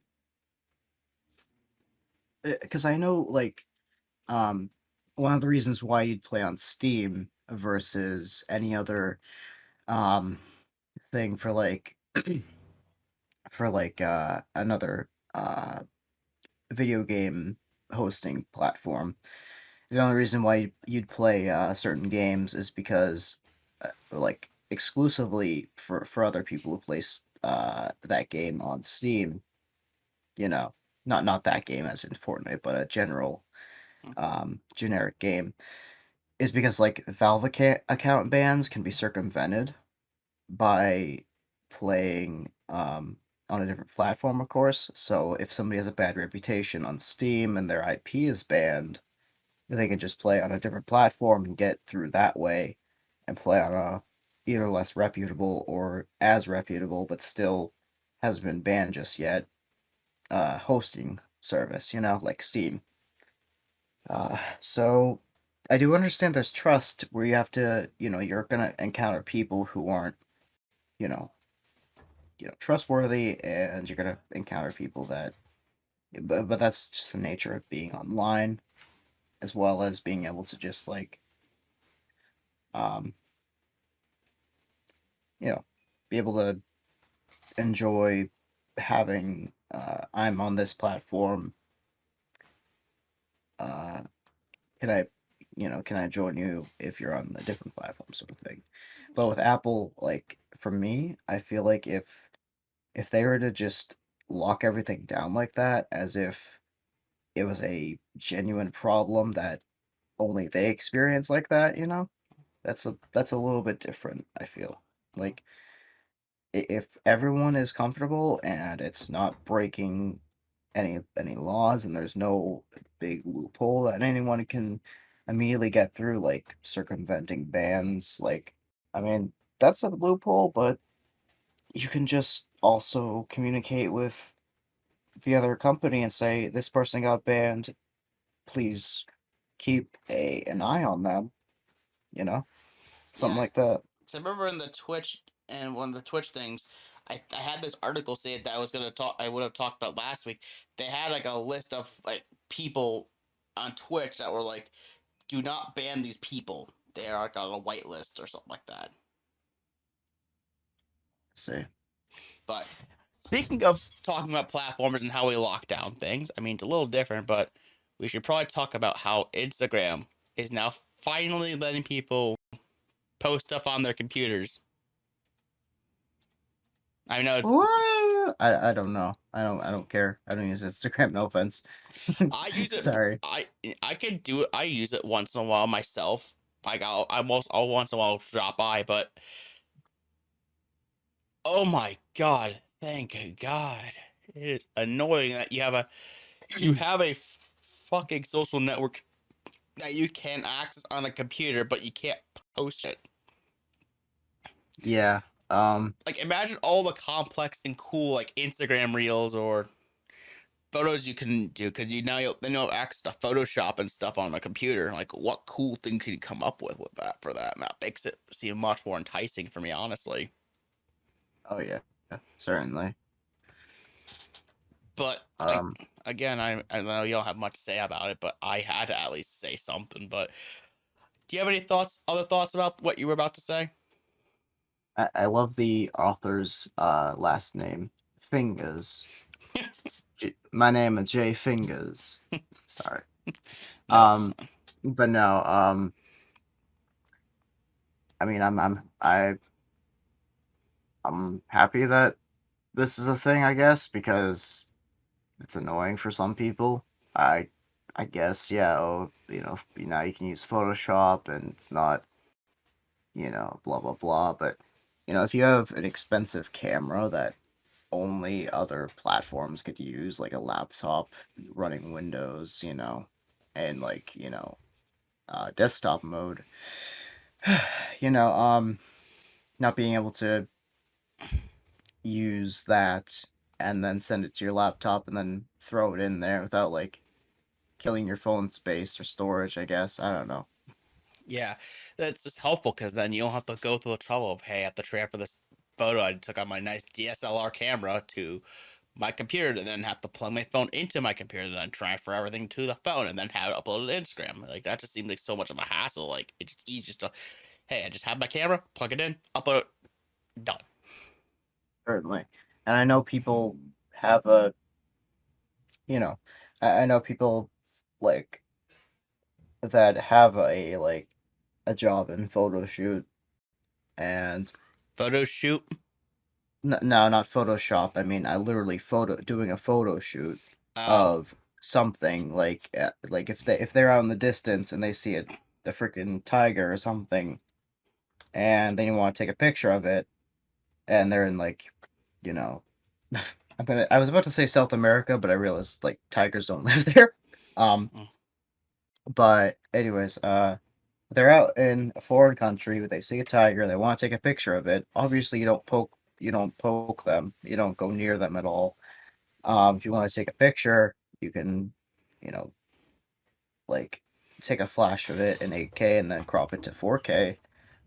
because I know um one of the reasons why you'd play on Steam versus any other um thing for another video game hosting platform. The only reason why you'd play certain games is because exclusively for other people who play that game on Steam, you know, not that game as in Fortnite, but a general generic game, is because Valve account bans can be circumvented by playing on a different platform, of course. So if somebody has a bad reputation on Steam and their IP is banned, they can just play on a different platform and get through that way and play on a either less reputable or as reputable but still hasn't been banned just yet hosting service, like Steam. So I do understand there's trust where you're gonna encounter people who aren't, you know, trustworthy, and you're gonna encounter people that, but that's just the nature of being online, as well as being able to just like, um, be able to enjoy having, I'm on this platform. Uh, can I join you if you're on a different platform, sort of thing. But with Apple, like for me, I feel like if they were to just lock everything down like that, as if it was a genuine problem that only they experience like that, that's a little bit different, I feel. Like if everyone is comfortable and it's not breaking any laws and there's no big loophole that anyone can immediately get through, like circumventing bans, like I mean, that's a loophole, but you can just also communicate with the other company and say this person got banned, please keep an eye on them, you know? Something Yeah. like that. So I remember in the Twitch and one of the Twitch things, I had this article say that I was gonna talk. I would have talked about last week. They had like a list of like people on Twitch that were like, "Do not ban these people. They are like on a whitelist or something like that." See. But speaking of talking about platformers and how we lock down things, I mean it's a little different, but we should probably talk about how Instagram is now finally letting people post stuff on their computers. I know it's. What? I don't know. I don't care. I don't use Instagram. No offense. I use it. Sorry. I can do it. I use it once in a while myself. Like I'll once in a while drop by, but oh my god, thank God, it is annoying that you have a fucking social network that you can access on a computer, but you can't post it. Yeah. Like imagine all the complex and cool like Instagram reels or photos you can do because then you'll have access to Photoshop and stuff on a computer. Like what cool thing can you come up with that for that? And that makes it seem much more enticing for me, honestly. Oh yeah. Certainly. But Um. again, I know you don't have much to say about it, but I had to at least say something. But do you have any other thoughts about what you were about to say? I love the author's last name, Fingers. My name is Jay Fingers. Sorry. No, it's not. But no. I mean, I'm happy that this is a thing, I guess, because it's annoying for some people. I I guess, yeah, now you can use Photoshop and it's not, blah blah blah, but if you have an expensive camera that only other platforms could use, like a laptop running Windows, and like, desktop mode, you know, not being able to use that and then send it to your laptop and then throw it in there without like killing your phone space or storage, I guess. I don't know. Yeah, that's just helpful because then you don't have to go through the trouble of hey, I have to transfer this photo I took on my nice DSLR camera to my computer, and then have to plug my phone into my computer, and then transfer everything to the phone, and then have it uploaded to Instagram. Like that just seems like so much of a hassle. Like it's just easy just to hey, I just have my camera, plug it in, upload it, done. Certainly. And I know people have a, you know, I know people like that have a job in photo shoot and Photo shoot. no, not Photoshop. I mean, I literally doing a photo shoot Oh, of something like if they're out in the distance and they see a freaking tiger or something, and then you want to take a picture of it, and they're in like, you know, I was about to say South America, but I realized like tigers don't live there. Um, mm, but anyways, they're out in a foreign country, they see a tiger, they want to take a picture of it. Obviously, you don't poke them, you don't go near them at all. If you want to take a picture, you can, you know, like take a flash of it in 8K and then crop it to 4K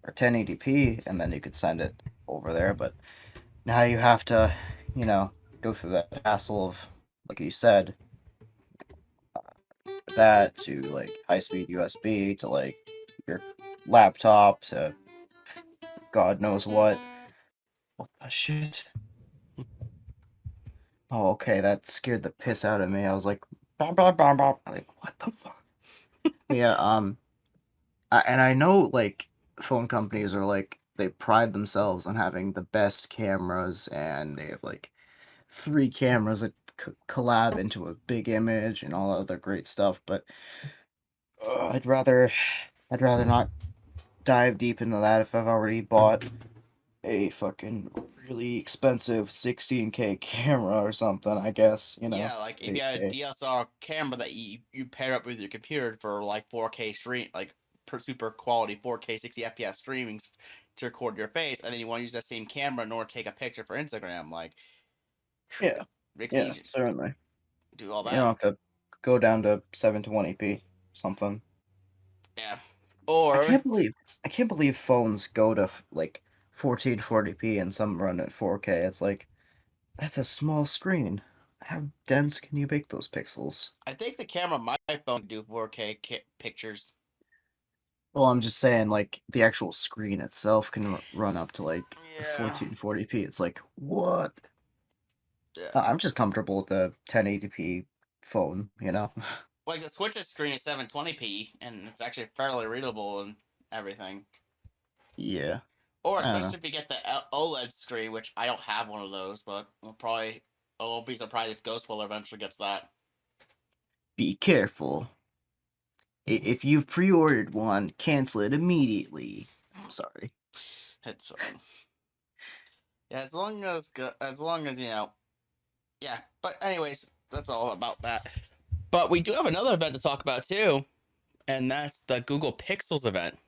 or 1080p, and then you could send it over there. But now you have to, go through that hassle of, like you said, that to like high-speed USB to like your laptop to God knows what. What the shit? Oh, okay, that scared the piss out of me. I was like, bah, bah, bah, bah. Like, what the fuck? Yeah, and I know like phone companies are like they pride themselves on having the best cameras, and they have like 3 cameras that collab into a big image and all other great stuff. But I'd rather not dive deep into that if I've already bought a fucking really expensive 16K camera or something, I guess, Yeah, like if you had a 8K. DSLR camera that you pair up with your computer for like 4K stream, like super quality 4K 60 FPS streamings to record your face, and then you want to use that same camera in order to take a picture for Instagram, like Yeah, makes it yeah, easy to certainly. do all You that. don't have to go down to 720p something. Yeah. I Or can't believe I can't believe phones go to like 1440p and some run at 4K. It's like that's a small screen. How dense can you make those pixels? I think the camera on my phone can do 4K pictures. Well, I'm just saying, like, the actual screen itself can run up to, like, Yeah. 1440p. It's like, what? Yeah. I'm just comfortable with the 1080p phone, you know? Like the Switch's screen is 720p, and it's actually fairly readable and everything. Yeah, Or I don't know. especially if you get the OLED screen, which I don't have one of those, but I won't be surprised if Ghostwiller eventually gets that. Be careful. If you've pre-ordered one, cancel it immediately. I'm sorry. It's fine. Yeah, as long as yeah. But anyways, that's all about that. But we do have another event to talk about too, and that's the Google Pixels event.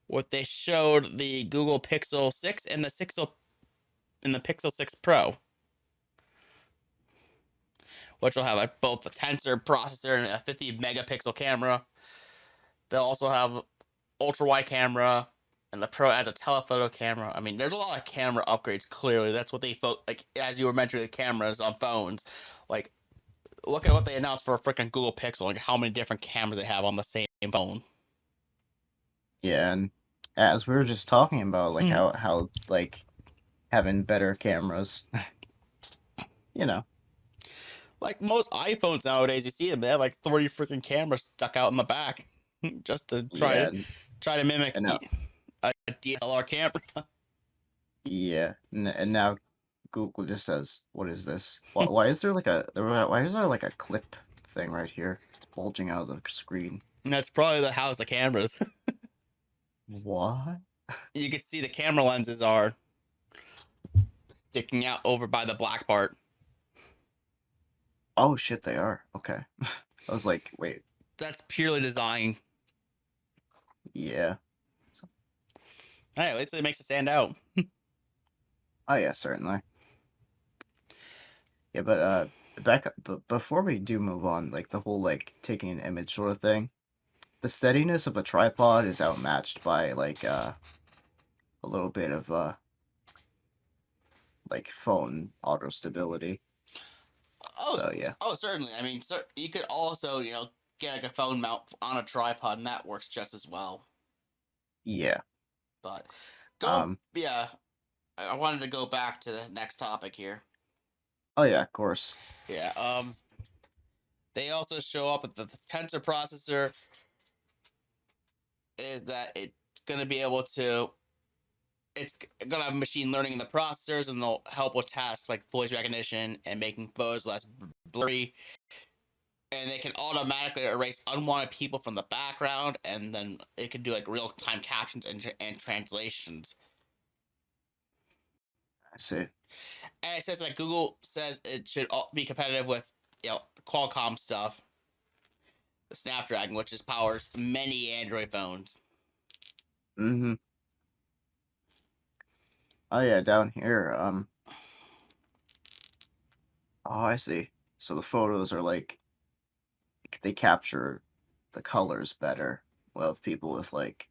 What they showed the Google Pixel 6 and the Pixel 6 Pro, which will have like both the tensor processor and a 50 megapixel camera. They'll also have ultra wide camera, and the Pro adds a telephoto camera. I mean, there's a lot of camera upgrades. Clearly, that's what they like. As you were mentioning, the cameras on phones. Like, look at what they announced for a freaking Google Pixel. Like, how many different cameras they have on the same phone. Yeah, and as we were just talking about, like, how like, having better cameras, you know. Like most iPhones nowadays, you see them. They have like 30 freaking cameras stuck out in the back, just to Yeah, try to mimic and now, a DSLR camera. yeah, and now Google just says, "What is this? Why is there like why is there like a clip thing right here? It's bulging out of the screen. And that's probably the house of cameras. What? You can see the camera lenses are sticking out over by the black part. Oh shit, they are. Okay. I was like, wait, That's purely design. yeah. Hey, at least it makes it stand out. Oh yeah, certainly. Yeah, but back up, but before we do move on, like the whole like taking an image sort of thing, the steadiness of a tripod is outmatched by like a little bit of like phone auto stability. So yeah. Oh, certainly. I mean, you could also, get like a phone mount on a tripod, and that works just as well. Yeah. But Um yeah, I wanted to go back to the next topic here. oh yeah, of course. Yeah. They also show up with the tensor processor. Is that it's going to be able to it's gonna have machine learning in the processors, and they'll help with tasks like voice recognition and making photos less blurry. And they can automatically erase unwanted people from the background, and then it can do like real time captions and translations. I see. And it says that Google says it should be competitive with Qualcomm stuff, the Snapdragon, which is powers many Android phones. Mm-hmm. Oh yeah, down here. Oh, I see. So the photos are like they capture the colors better. Well, of people with like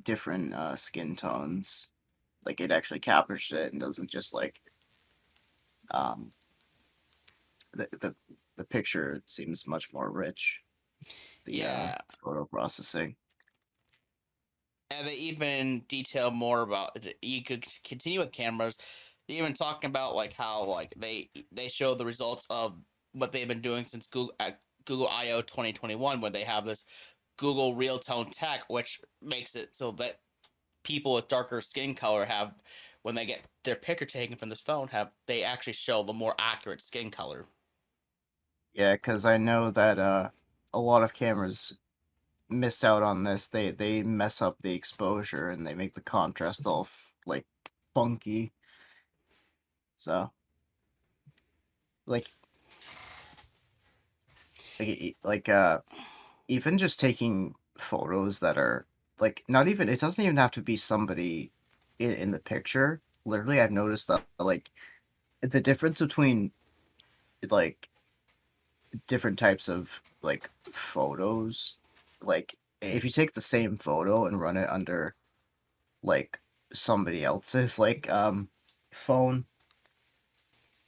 different skin tones like it actually captures it and doesn't just like the the picture seems much more rich. The photo processing. And they even detail more about you could continue with cameras. They even talking about like how like they show the results of what they've been doing since Google I/O 2021, when they have this Google Real Tone Tech, which makes it so that people with darker skin color have, when they get their picture taken from this phone, have they actually show the more accurate skin color. Yeah, because I know that a lot of cameras miss out on this. They mess up the exposure and they make the contrast all like funky. So like even just taking photos that are like not even, it doesn't even have to be somebody in the picture. Literally, I've noticed that like the difference between like different types of like photos, like if you take the same photo and run it under like somebody else's like phone,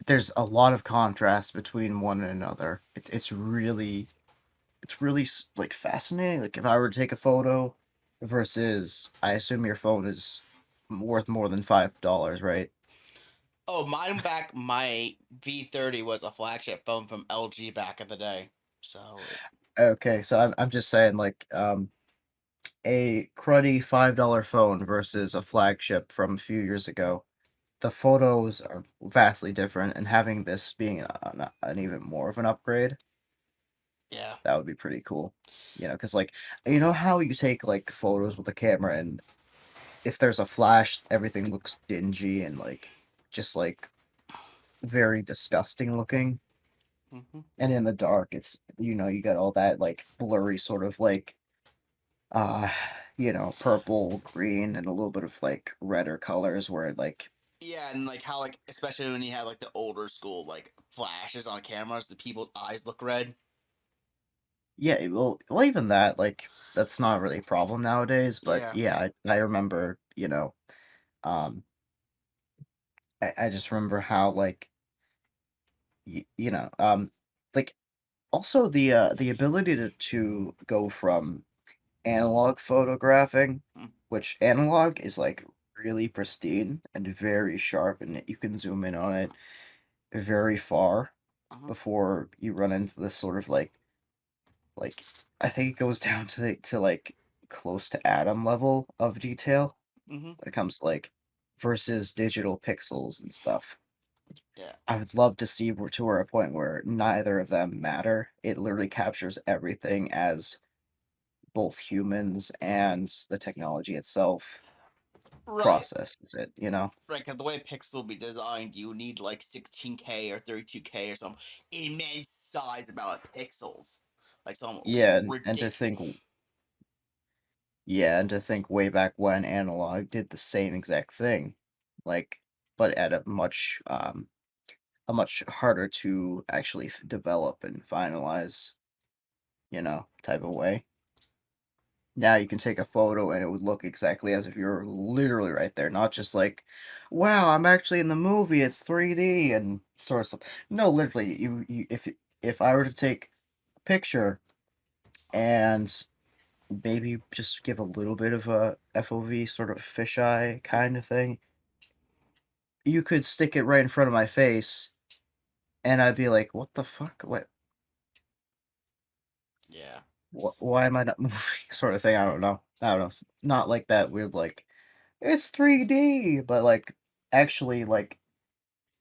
there's a lot of contrast between one and another. It's really like fascinating. Like if I were to take a photo versus, I assume your phone is worth more than $5, right? Oh, my V30 was a flagship phone from LG back in the day. So Okay, so I'm just saying like a cruddy $5 phone versus a flagship from a few years ago. The photos are vastly different, and having this being an even more of an upgrade, yeah. that would be pretty cool. Because like, you know how you take like photos with a camera, and if there's a flash, everything looks dingy and like just like very disgusting looking. Mm-hmm. And in the dark, it's you got all that like blurry sort of like uh purple, green, and a little bit of like redder colors where it like Yeah, and like how like especially when you have like the older school like flashes on cameras, the people's eyes look red. yeah, well even that like that's not really a problem nowadays, but Yeah. yeah, I remember, um I just remember how like like also the ability to go from analog photographing, Mm, which analog is like really pristine and very sharp, and you can zoom in on it very far uh-huh. before you run into this sort of like I think it goes down to like close to atom level of detail Mm-hmm. when it comes to like versus digital pixels and stuff. Yeah. I would love to see to where a point where neither of them matter. It literally captures everything as both humans and the technology itself Right. processes it. Right, because the way Pixel will be designed, you need like 16K or 32K or some immense size amount of pixels. Like some Yeah, and to ridiculous. think yeah, and to think way back when analog did the same exact thing. Like but at a much harder to actually develop and finalize, type of way. Now you can take a photo and it would look exactly as if you're literally right there, not just like, wow, I'm actually in the movie, it's 3D and sort of stuff. No, literally, if I were to take a picture and maybe just give a little bit of a FOV sort of fisheye kind of thing, you could stick it right in front of my face and I'd be like, what the fuck? Yeah. Why am I not moving? Sort of thing. I don't know. It's not like that weird like it's 3D, but like actually like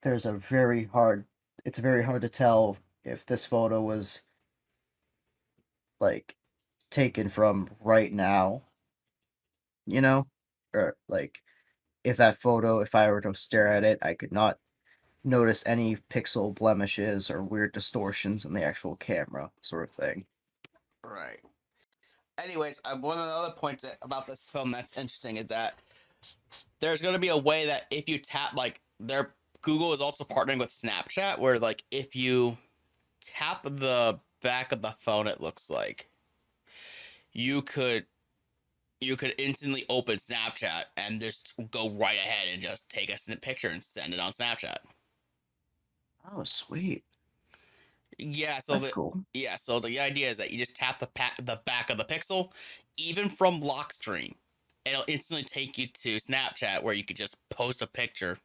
there's a very hard it's very hard to tell if this photo was like taken from right now, you know? Or like if that photo, if I were to stare at it, I could not notice any pixel blemishes or weird distortions in the actual camera, sort of thing. Right. Anyways, one of the other points about this film that's interesting is that there's going to be a way that if you tap, like, their Google is also partnering with Snapchat, where, like, if you tap the back of the phone, it looks like you could you could instantly open Snapchat and just go right ahead and just take a picture and send it on Snapchat. Oh, sweet. Yeah, so That's cool. so the idea is that you just tap the back of the pixel, even from lock screen. It'll instantly take you to Snapchat where you could just post a picture.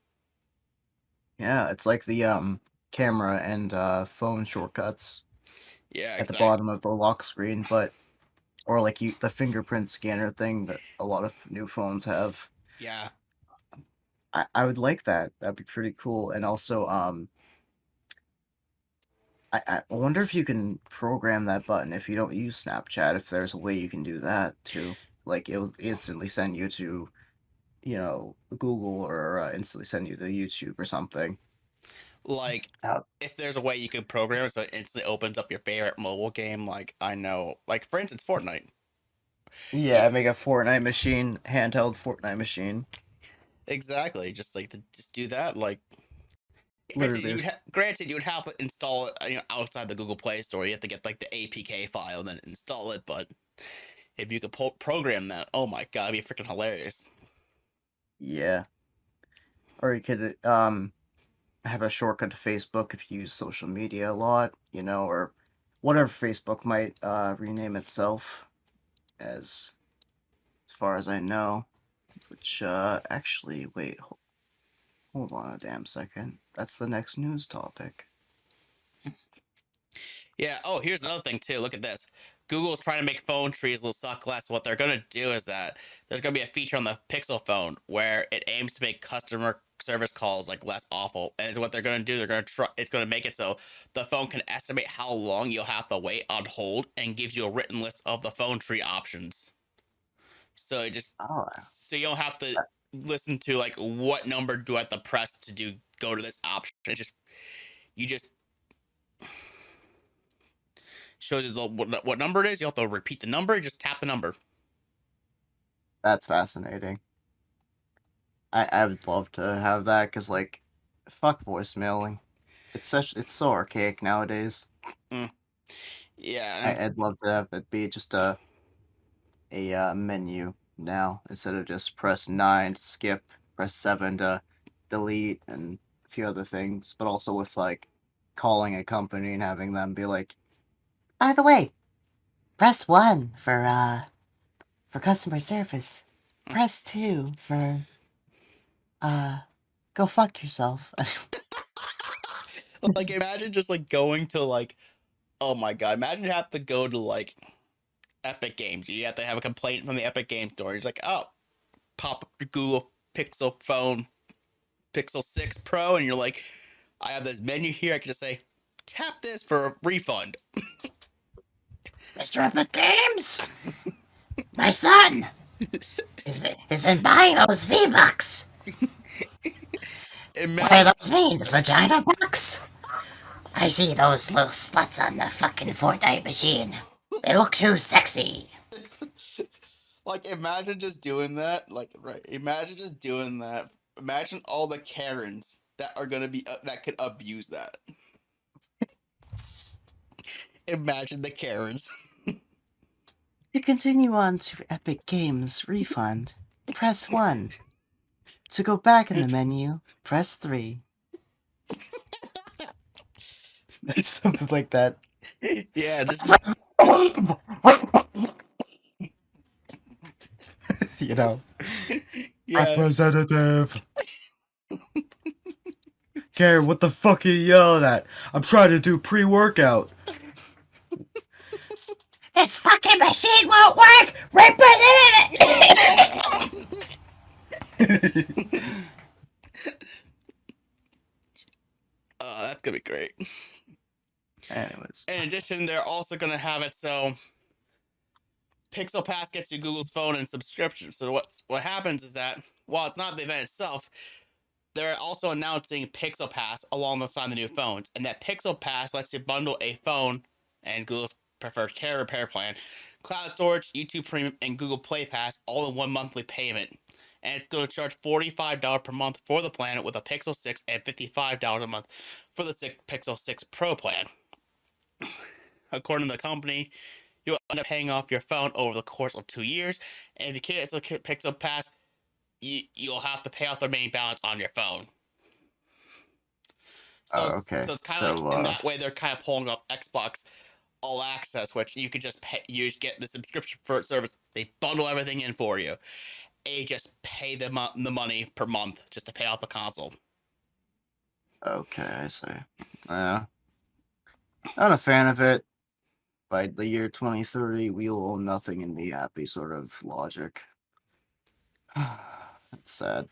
Yeah, it's like the camera and phone shortcuts Yeah, at the exactly. bottom of the lock screen, or like the fingerprint scanner thing that a lot of new phones have. Yeah. I would like that. That'd be pretty cool. And also, I wonder if you can program that button if you don't use Snapchat, if there's a way you can do that too. Like it'll instantly send you to, Google, or instantly send you to YouTube or something. Like, Uh, if there's a way you could program it so it instantly opens up your favorite mobile game, like, I know, like, for instance, Fortnite. yeah, make a Fortnite machine, handheld Fortnite machine. Exactly. Just like just do that. Like, Literally, there's granted, you would have to install it, outside the Google Play Store. You have to get like the APK file and then install it. But if you could program that, oh my god, it'd be freaking hilarious. yeah. Or you could have a shortcut to Facebook if you use social media a lot, or whatever Facebook might rename itself as far as I know. Which actually, wait, hold on a damn second. That's the next news topic. Yeah. Oh, here's another thing too. Look at this. Google's trying to make phone trees will suck less. What they're gonna do is that there's gonna be a feature on the Pixel phone where it aims to make customer service calls like less awful. And what they're gonna do, they're gonna try. It's gonna make it so the phone can estimate how long you'll have to wait on hold and gives you a written list of the phone tree options. So Oh, so you don't have to listen to like what number do I have to press to go to this option. You just shows you what number it is. You have to repeat the number. Just tap the number. that's fascinating. I would love to have that because, like, fuck voicemailing. It's so archaic nowadays. Yeah. I'd love to have it be just a menu now instead of just press 9 to skip, press 7 to delete, and a few other things. But also with like calling a company and having them be like, by the way, press 1 for customer service. Press 2 for go fuck yourself. Like, imagine just like going to like, oh my god, imagine you have to go to like Epic Games. You have to have a complaint from the Epic Games store. It's like, oh, pop up your Google Pixel phone, Pixel 6 Pro, and you're like, I have this menu here. I can just say, tap this for a refund. Mr. Epic Games, my son has been buying those V-Bucks. What do those mean? The vagina bucks? I see those little sluts on the fucking Fortnite machine. They look too sexy. Like, imagine just doing that. Like, right? Imagine just doing that. Imagine all the Karens that are gonna be that could abuse that. Imagine the Karens. To continue on to Epic Games refund, press 1. To go back in the menu, press 3. Something like that. Yeah, just you know. yeah. Representative. Karen, what the fuck are you yelling at? I'm trying to do pre-workout. This fucking machine won't work! Representative! That's gonna be great. Anyways. In addition, they're also gonna have it so Pixel Pass gets you Google's phone and subscription. So what happens is that while it's not the event itself, they're also announcing Pixel Pass alongside the new phones, and that Pixel Pass lets you bundle a phone and Google's preferred care repair plan, cloud storage, YouTube Premium, and Google Play Pass all in one monthly payment. And it's going to charge $45 per month for the plan with a Pixel 6 and $55 a month for the Pixel 6 Pro plan. According to the company, you'll end up paying off your phone over the course of 2 years, and if the kid it's a Pixel Pass, you'll have to pay off the remaining balance on your phone. So Oh, okay. so it's kind of like So, in that way they're kind of pulling up Xbox All Access, which you could just pay. You just get the subscription for service. They bundle everything in for you. And you just pay them the money per month just to pay off the console. okay, I see. Not a fan of it. By the year 2030, we will own nothing and be happy sort of logic. It's sad.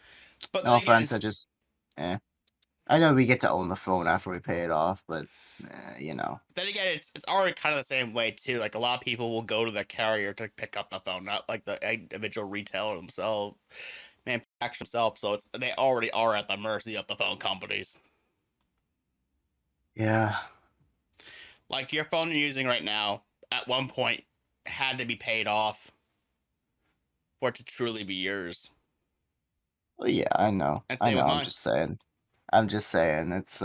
But No then again, offense, I know we get to own the phone after we pay it off, but, you know. then again, it's already kind of the same way too. Like a lot of people will go to the carrier to pick up the phone, not like the individual retailer themselves, manufacturer themselves. So they already are at the mercy of the phone companies. Yeah. Like your phone you're using right now, at one point had to be paid off for it to truly be yours. Well, yeah, I know. And I same know. with I'm mine. just saying. It's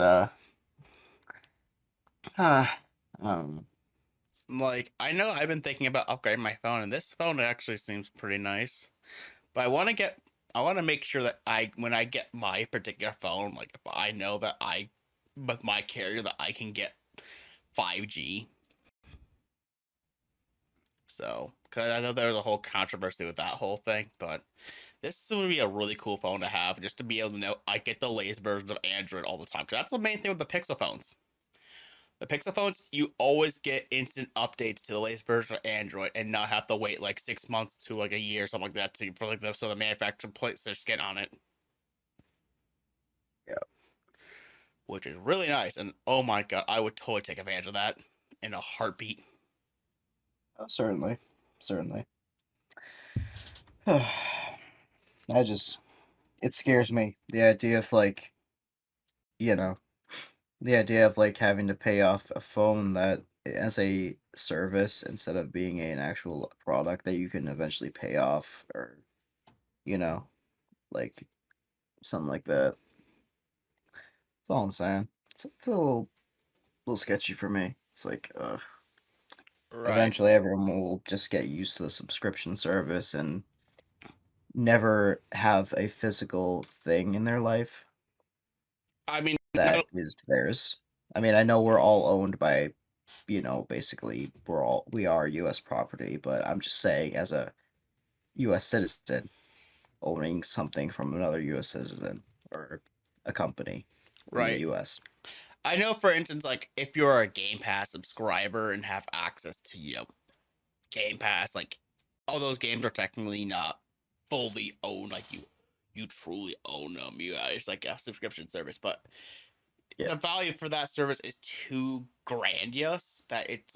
Like I know I've been thinking about upgrading my phone, and this phone actually seems pretty nice. But I want to make sure that when I get my particular phone, like if I know that with my carrier that I can get 5G. So, because I know there was a whole controversy with that whole thing, but this would be a really cool phone to have, just to be able to know I get the latest version of Android all the time. Because that's the main thing with the Pixel phones. The Pixel phones, you always get instant updates to the latest version of Android and not have to wait like 6 months to like a year or something like that for like so the manufacturer plates their skin on it. yeah. Which is really nice. And oh my god, I would totally take advantage of that in a heartbeat. Oh, certainly. It scares me. The idea of like, you know, the idea of like having to pay off a phone that as a service instead of being an actual product that you can eventually pay off, or you know, like something like that. That's all I'm saying. It's a little sketchy for me. It's like, Right. eventually everyone will just get used to the subscription service and never have a physical thing in their life I mean, that is theirs. I mean, I know we're all owned by, basically we are US property, but I'm just saying as a US citizen owning something from another US citizen or a company in the right. US. I know, for instance, like if you're a Game Pass subscriber and have access to Game Pass, like all those games are technically not fully owned, like you truly own them. It's like a subscription service, but Yeah. the value for that service is too grandiose that it's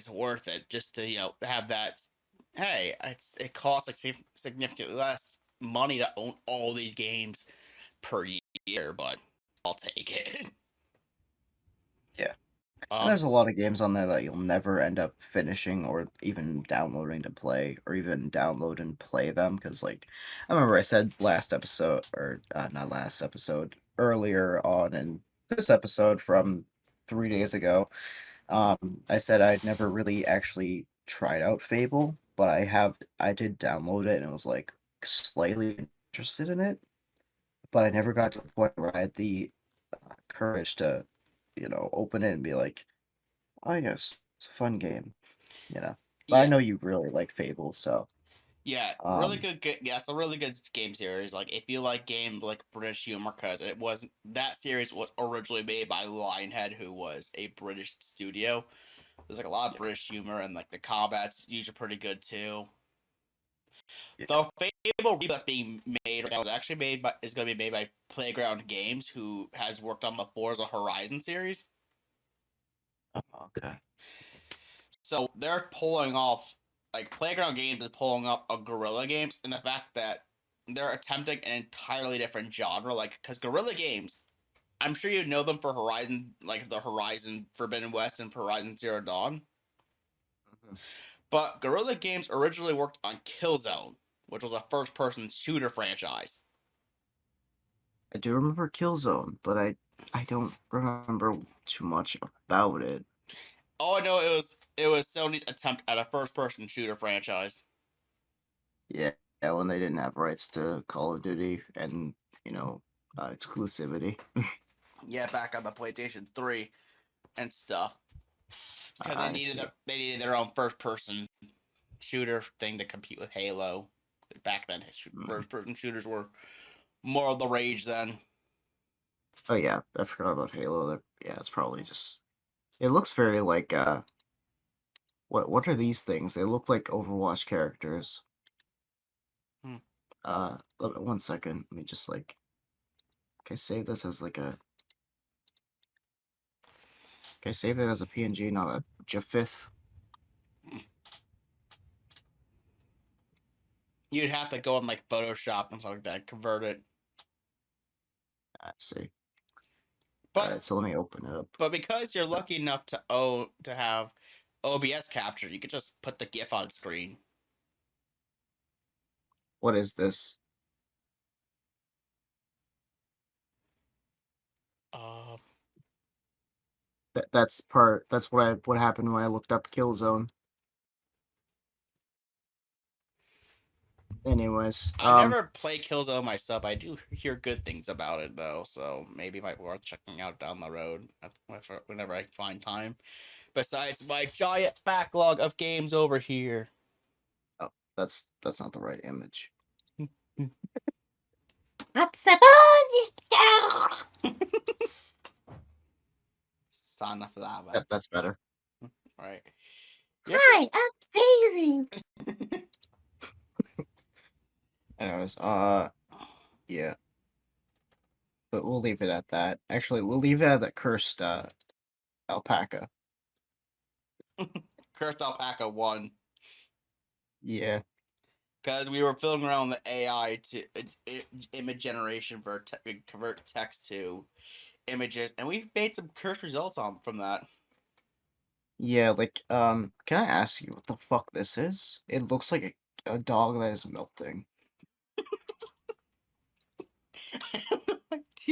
worth it just to have that. Hey, it costs like significantly less money to own all these games per year, but I'll take it. Yeah. And there's a lot of games on there that you'll never end up finishing or even downloading to play, or even download and play them. Because, like, I remember I said last episode, or not last episode, earlier on in this episode from 3 days ago, I said I'd never really actually tried out Fable, but I did download it and was like slightly interested in it, but I never got to the point where I had the courage to, open it and be like, oh, yes, it's a fun game, you know. But I Yeah, know you really like Fable, so yeah, really um, good. Yeah, it's a really good game series. Like if you like game like British humor, because that series was originally made by Lionhead, who was a British studio. There's like a lot of British humor, and like the combat's usually pretty good too. yeah. The Fable reboot that's being made right now is going to be made by Playground Games, who has worked on the Forza Horizon series. Oh, okay. So they're pulling off, like Playground Games is pulling off a Guerrilla Games, and the fact that they're attempting an entirely different genre, like because Guerrilla Games, I'm sure you know them for Horizon, like the Horizon Forbidden West and Horizon Zero Dawn. Mhm. But Guerrilla Games originally worked on Killzone, which was a first-person shooter franchise. I do remember Killzone, but I don't remember too much about it. All I know Sony's attempt at a first-person shooter franchise. Yeah, when they didn't have rights to Call of Duty and exclusivity. Yeah, back on the PlayStation 3 and stuff. Because they needed their own first-person shooter thing to compete with Halo. Back then, first-person shooters were more of the rage then. Oh yeah, I forgot about Halo. Yeah, it's probably just. It looks very like What are these things? They look like Overwatch characters. Hmm. 1 second. Let me just like. Okay, save this as like a. Okay, save it as a PNG, not a GIF. You'd have to go on like Photoshop and stuff like that, convert it. I see. But Alright, so let me open it up. But because you're lucky enough to have OBS capture, you could just put the GIF on screen. What is this? That's what happened when I looked up Killzone. Anyways, I never play Killzone myself. I do hear good things about it though, so maybe it might be worth checking out down the road whenever I find time. Besides my giant backlog of games over here. Oh, that's not the right image. Son of lava. That's better. Right. Hi, I'm Daisy. Anyways, yeah. But we'll leave it at that. Actually, we'll leave it at the cursed alpaca. Cursed Alpaca 1. Yeah. Because we were filming around the AI to image generation for convert text to images, and we made some cursed results from that. Yeah, like, can I ask you what the fuck this is? It looks like a dog that is melting.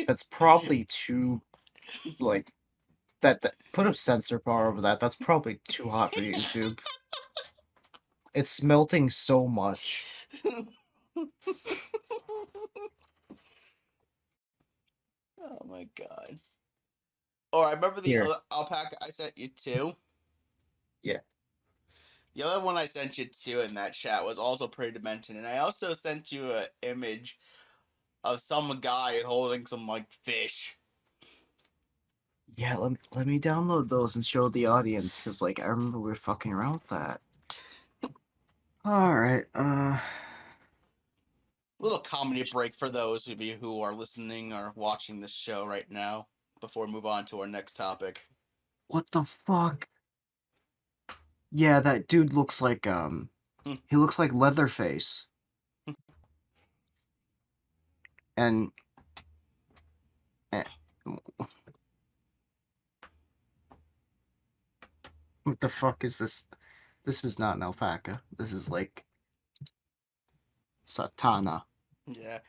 That's probably too, like, that put a sensor bar over that. That's probably too hot for YouTube. It's melting so much. Oh my god. Oh, I remember the other alpaca I sent you too. Yeah. The other one I sent you to in that chat was also pretty dimension, and I also sent you an image of some guy holding some like fish. Yeah, let me download those and show the audience, because like I remember we were fucking around with that. Alright, Little comedy break for those of you who are listening or watching this show right now before we move on to our next topic. What the fuck? Yeah, that dude looks like he looks like Leatherface. And what the fuck is this? This is not an alpaca. This is like Satana. Yeah.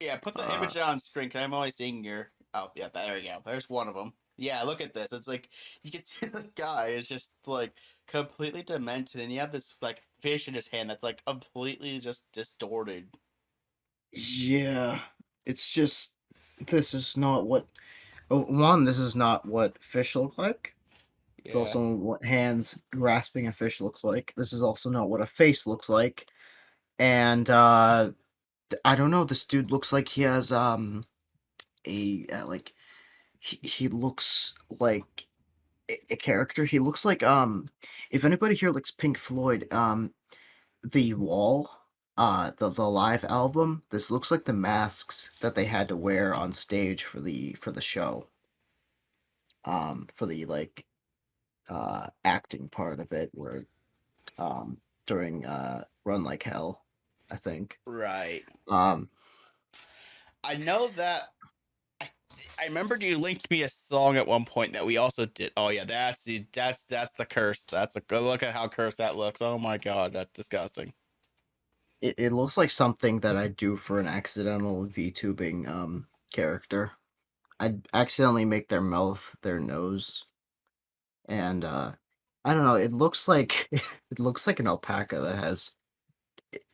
Yeah, put the image on screen because I'm only seeing your. Oh, yeah, there you go. There's one of them. Yeah, look at this. It's like you can see the guy is just like completely demented, and you have this like fish in his hand that's like completely just distorted. Yeah, it's just this is not what. One, this is not what fish look like. It's Yeah. also what hands grasping a fish looks like. This is also not what a face looks like. And I don't know. This dude looks like he has like he looks like a character. He looks like if anybody here likes Pink Floyd, The Wall, the live album, this looks like the masks that they had to wear on stage for the show. For the like acting part of it, where during Run Like Hell, I think. Right. I know that I remembered you linked me a song at one point that we also did. Oh yeah, that's the curse. That's a good look at how cursed that looks. Oh my god, that's disgusting. It looks like something that I'd do for an accidental VTubing character. I'd accidentally make their mouth their nose. And I I don't know. It looks like it looks like an alpaca that has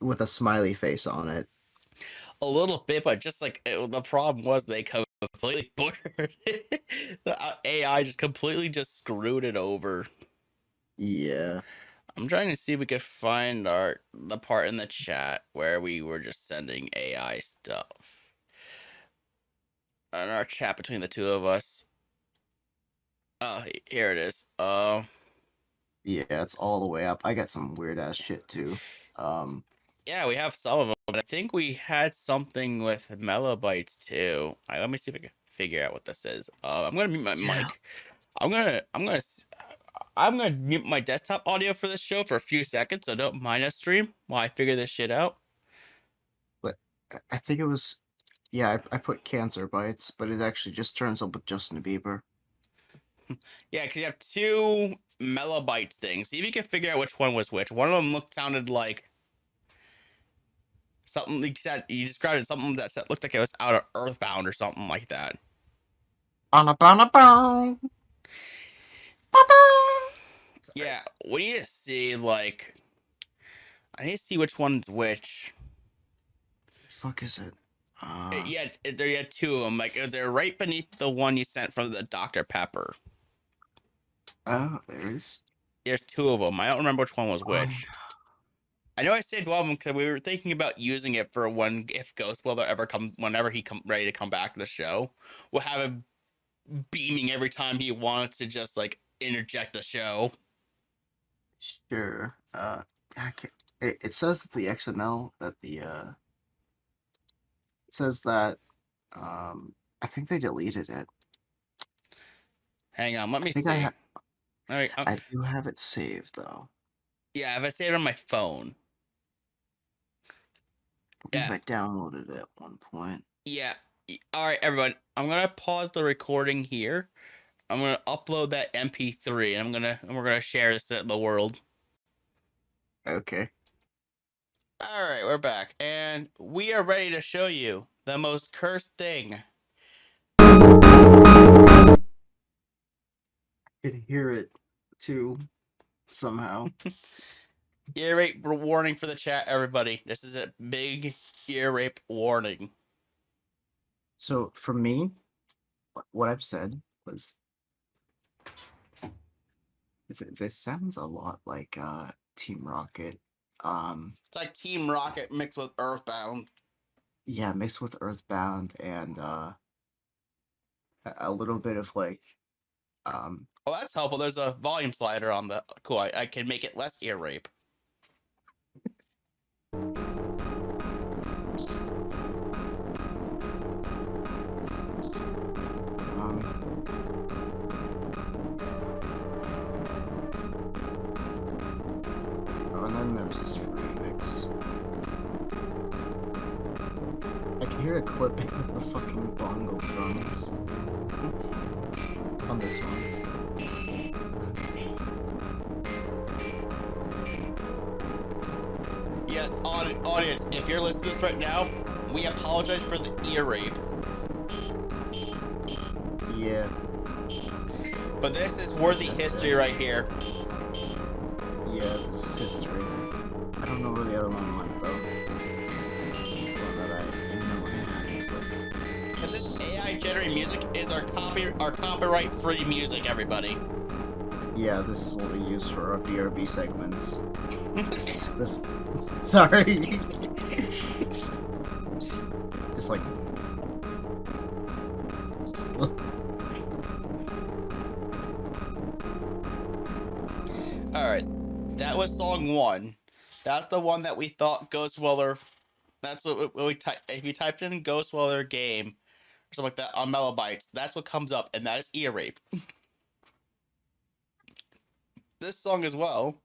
with a smiley face on it. A little bit, but just like the problem was they completely butchered it. The AI just completely just screwed it over. Yeah. I'm trying to see if we could find the part in the chat where we were just sending AI stuff. In our chat between the two of us. Oh, here it is. Yeah, it's all the way up. I got some weird ass shit too. Yeah, we have some of them. But I think we had something with melobytes too. Let me see if I can figure out what this is. I'm gonna mute my mic. I'm gonna mute my desktop audio for this show for a few seconds, so don't mind us stream while I figure this shit out. But I think it was, yeah, I put cancer bites, but it actually just turns up with Justin Bieber. Yeah, because you have two melobytes things. See if you can figure out which one was which. One of them sounded like something you described it something that looked like it was out of Earthbound or something like that. Yeah, we need to see like I need to see which one's which. Fuck is it? Yeah, there you had two of them. Like they're right beneath the one you sent from the Dr. Pepper. Oh, there is. There's two of them. I don't remember which one was which. I know I saved one of them because we were thinking about using it for one if Ghostwiller ever whenever he ready to come back to the show. We'll have him beaming every time he wants to just like interject the show. Sure. I can't. It says that the XML that the it says that I think they deleted it. Hang on, let me see. All right, I do have it saved though. Yeah, if I saved it on my phone. I think I downloaded it at one point. Yeah. All right, everyone. I'm gonna pause the recording here. I'm gonna upload that MP3, and we're gonna share this to the world. Okay. All right, we're back, and we are ready to show you the most cursed thing. I could hear it too, somehow. Ear rape warning for the chat, everybody. This is a big ear rape warning. So for me, what I've said was, this sounds a lot like Team Rocket. It's like Team Rocket mixed with Earthbound. Yeah, mixed with Earthbound and a little bit of like Well, that's helpful. There's a volume slider on the cool. I can make it less ear rape. And then there's this remix. I can hear a clipping of the fucking bongo drums on this one. Yes, audience, if you're listening to this right now, we apologize for the ear rape. Yeah. But this is worthy history right here. Yeah, this is history. I don't know where the other one went though. And this AI generated music is our copyright-free music, everybody. Yeah, this is what we use for our BRB segments. This. Sorry. Just like. Alright, that was song 1. That's the one that we thought Ghostweller. That's what we type. If you typed in Ghostweller game or something like that on Melobytes, that's what comes up, and that is ear rape. This song as well.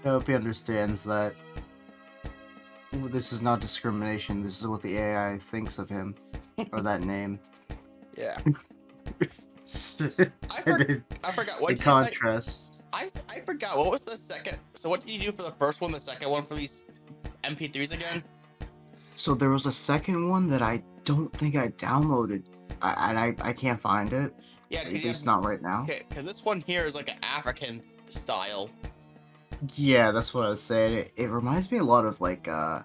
I hope he understands that this is not discrimination. This is what the AI thinks of him, or that name. Yeah. I forgot what. In contrast, I forgot what was the second. So what did you do for the first one? The second one for these MP3s again? So there was a second one that I don't think I downloaded, and I can't find it. Yeah, At least not right now. Okay, because this one here is like an African style. Yeah, that's what I was saying. It reminds me a lot of like the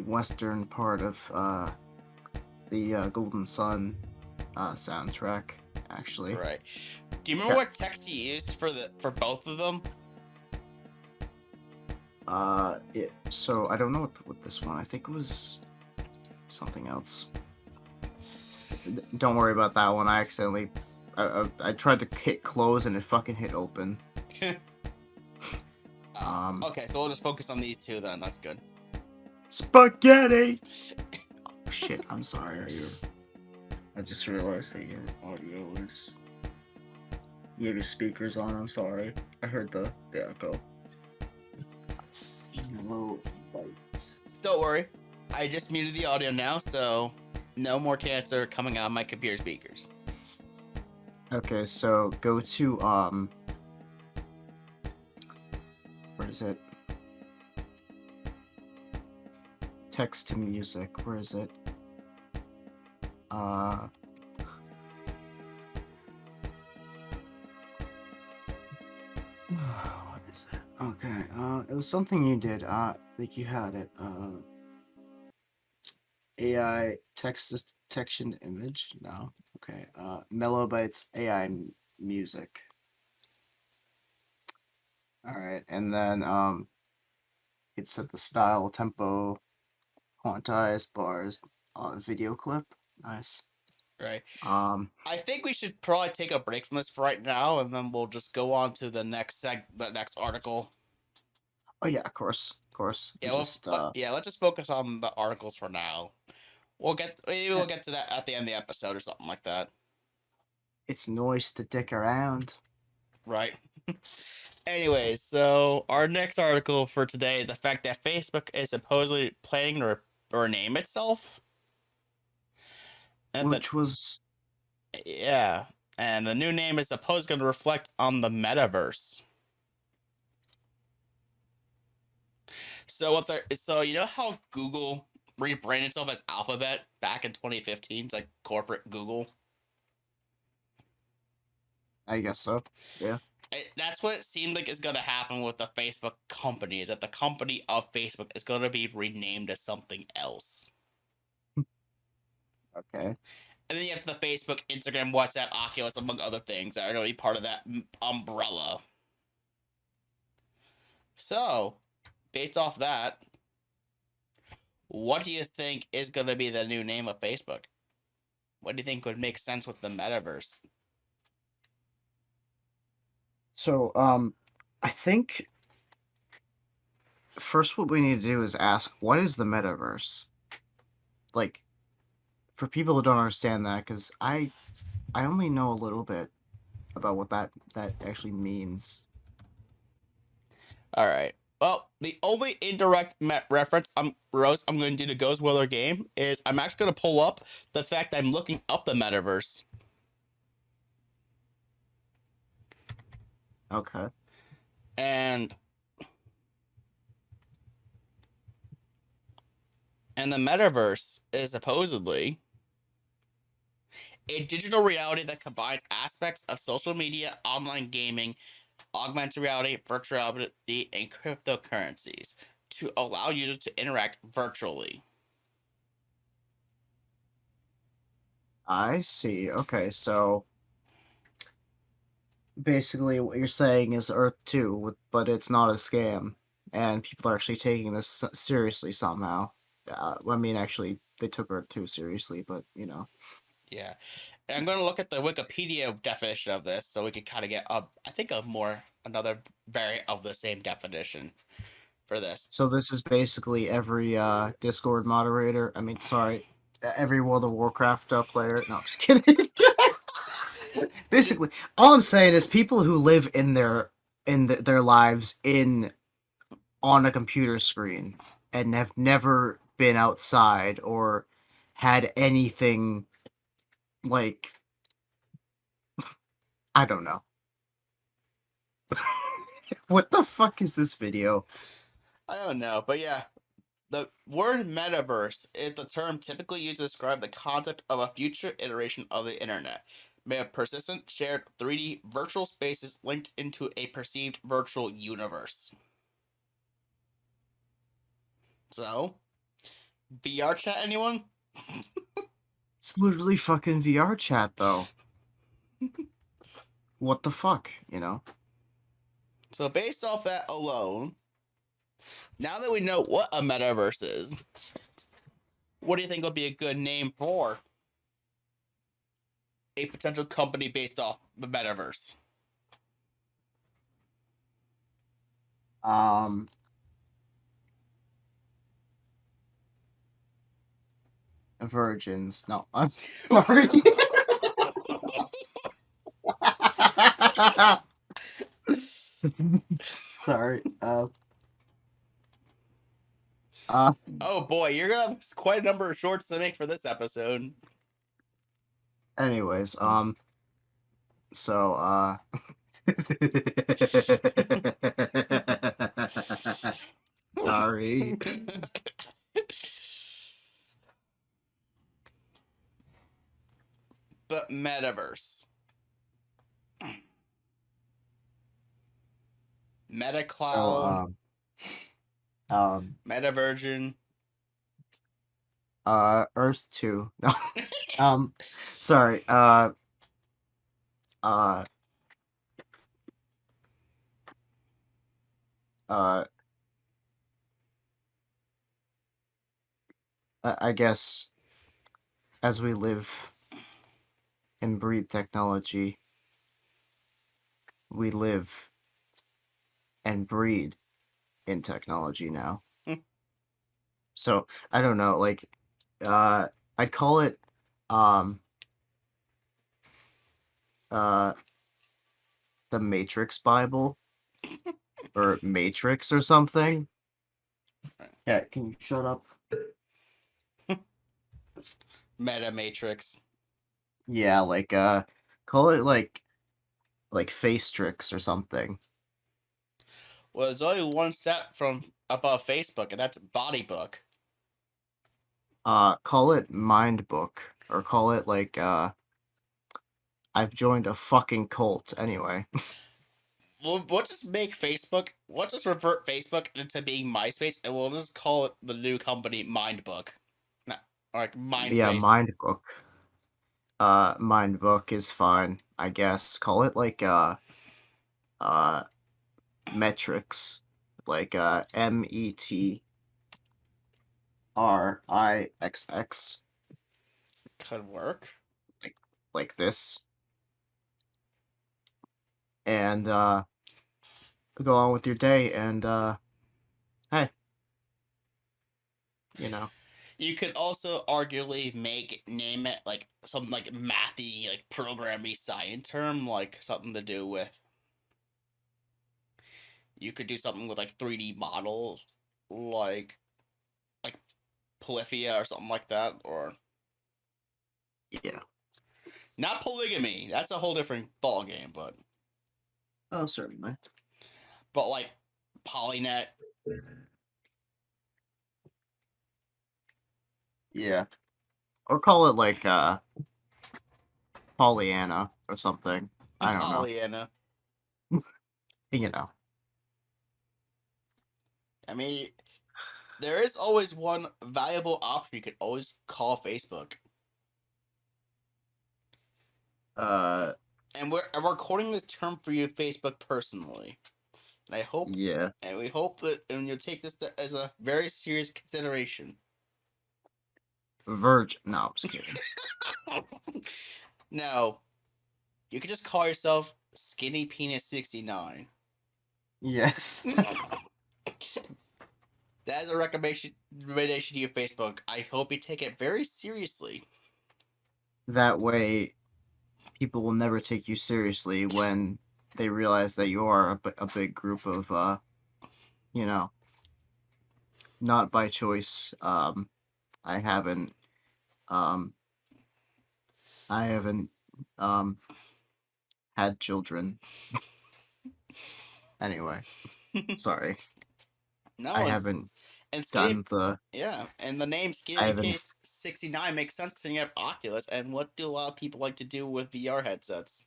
western part of the Golden Sun soundtrack, actually. Right. Do you remember what text you used for both of them? So I don't know what this one. I think it was something else. Don't worry about that one. I accidentally, I tried to hit close and it fucking hit open. Okay, so we'll just focus on these two then. That's good. Spaghetti. Oh, shit, I'm sorry. I just realized that your audio is. You have your speakers on. I'm sorry. I heard the echo. Low lights. Don't worry. I just muted the audio now, so no more cancer coming out of my computer speakers. Okay, so go to where is it? Text to music. Where is it? What is it? Okay, it was something you did. I think you had it. AI text detection image? No. Okay. Melobytes AI music. Alright, and then it set the style, tempo, quantized bars on video clip. Nice. Right. Um I think we should probably take a break from this for right now, and then we'll just go on to the next article. Oh yeah, of course. Yeah, Just let's just focus on the articles for now. Maybe we'll get to that at the end of the episode or something like that. it's nice to dick around. Right. Anyways, so our next article for today, the fact that Facebook is supposedly planning to rename itself. And Which was yeah, and the new name is supposed going to reflect on the metaverse. So you know how Google rebranded itself as Alphabet back in 2015? It's like corporate Google. I guess so. Yeah. That's what it seemed like is going to happen with the Facebook company, is that the company of Facebook is going to be renamed as something else. Okay. And then you have the Facebook, Instagram, WhatsApp, Oculus, among other things that are going to be part of that umbrella. So, based off that, what do you think is going to be the new name of Facebook? What do you think would make sense with the metaverse? So, I think first what we need to do is ask, what is the metaverse? Like, for people who don't understand that, because I only know a little bit about what that actually means. All right. Well, the only indirect reference I'm going to do to Goes Weather game is I'm actually going to pull up the fact that I'm looking up the metaverse. Okay. And the metaverse is supposedly a digital reality that combines aspects of social media, online gaming, augmented reality, virtual reality, and cryptocurrencies to allow users to interact virtually. I see. Okay, so basically what you're saying is Earth 2, but it's not a scam, and people are actually taking this seriously somehow. I mean, actually, they took Earth 2 seriously, but, you know. Yeah. And I'm going to look at the Wikipedia definition of this so we can kind of get another variant of the same definition for this. So this is basically every Discord moderator. Every World of Warcraft player. No, I'm just kidding. Basically, all I'm saying is people who live in their lives on a computer screen and have never been outside or had anything like, I don't know. What the fuck is this video? I don't know, but yeah. The word metaverse is the term typically used to describe the concept of a future iteration of the internet, made of persistent, shared 3D virtual spaces linked into a perceived virtual universe. So, VR chat, anyone? It's literally fucking VR chat, though. What the fuck, you know? So, based off that alone, now that we know what a metaverse is, what do you think would be a good name for a potential company based off the metaverse? Virgins. No, I'm sorry. Sorry. Oh boy, you're gonna have quite a number of shorts to make for this episode. Anyways, so, sorry. But metaverse. MetaCloud. So, MetaVirgin. Earth 2. No. Sorry, I guess as we live and breathe technology, we live and breed in technology now. So I don't know, like, I'd call it, the Matrix Bible or Matrix or something. Yeah, can you shut up? Meta Matrix. Yeah, like, call it like Facetrix or something. Well, there's only one step from above Facebook, and that's Bodybook. Call it Mind Book, or call it like, I've joined a fucking cult anyway. We'll just make Facebook. We'll just revert Facebook into being MySpace, and we'll just call it the new company Mindbook. No, like Mindspace. Yeah, Mind Book. Mind Book is fine, I guess. Call it like, metrics, like, METRIXX, Could work. like this. And, go on with your day, and, hey. You know. You could also arguably name it like some like mathy, like programmy science term, like something to do with. You could do something with like 3D models, like Polyphia or something like that, or Yeah. not polygamy. That's a whole different ball game, but Oh, certainly. but like Polynet. Yeah. Or call it like, Pollyanna or something. I don't know. Pollyanna. You know. I mean, there is always one valuable option. You could always call Facebook. And we're coining this term for you, Facebook, personally. And I hope, yeah. and we hope that, and you'll take this as a very serious consideration. Virgin. No, I'm just kidding. No, you could just call yourself Skinny Penis 69. Yes. That is a recommendation to your Facebook. I hope you take it very seriously. That way, people will never take you seriously when they realize that you are a big group of, you know, not by choice. I haven't, I haven't, had children. Anyway, sorry. No, I haven't. And Skinny, gotten the. yeah, and the name I Skinny haven't. P69 makes sense because you have Oculus. And what do a lot of people like to do with VR headsets?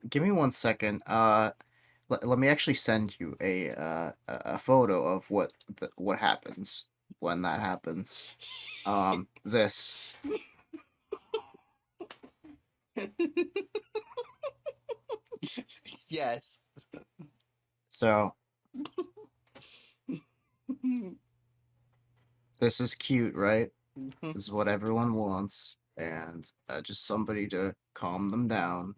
Give me 1 second. Let me actually send you a photo of what happens when that happens. This. Yes. So this is cute, right? This is what everyone wants, and just somebody to calm them down.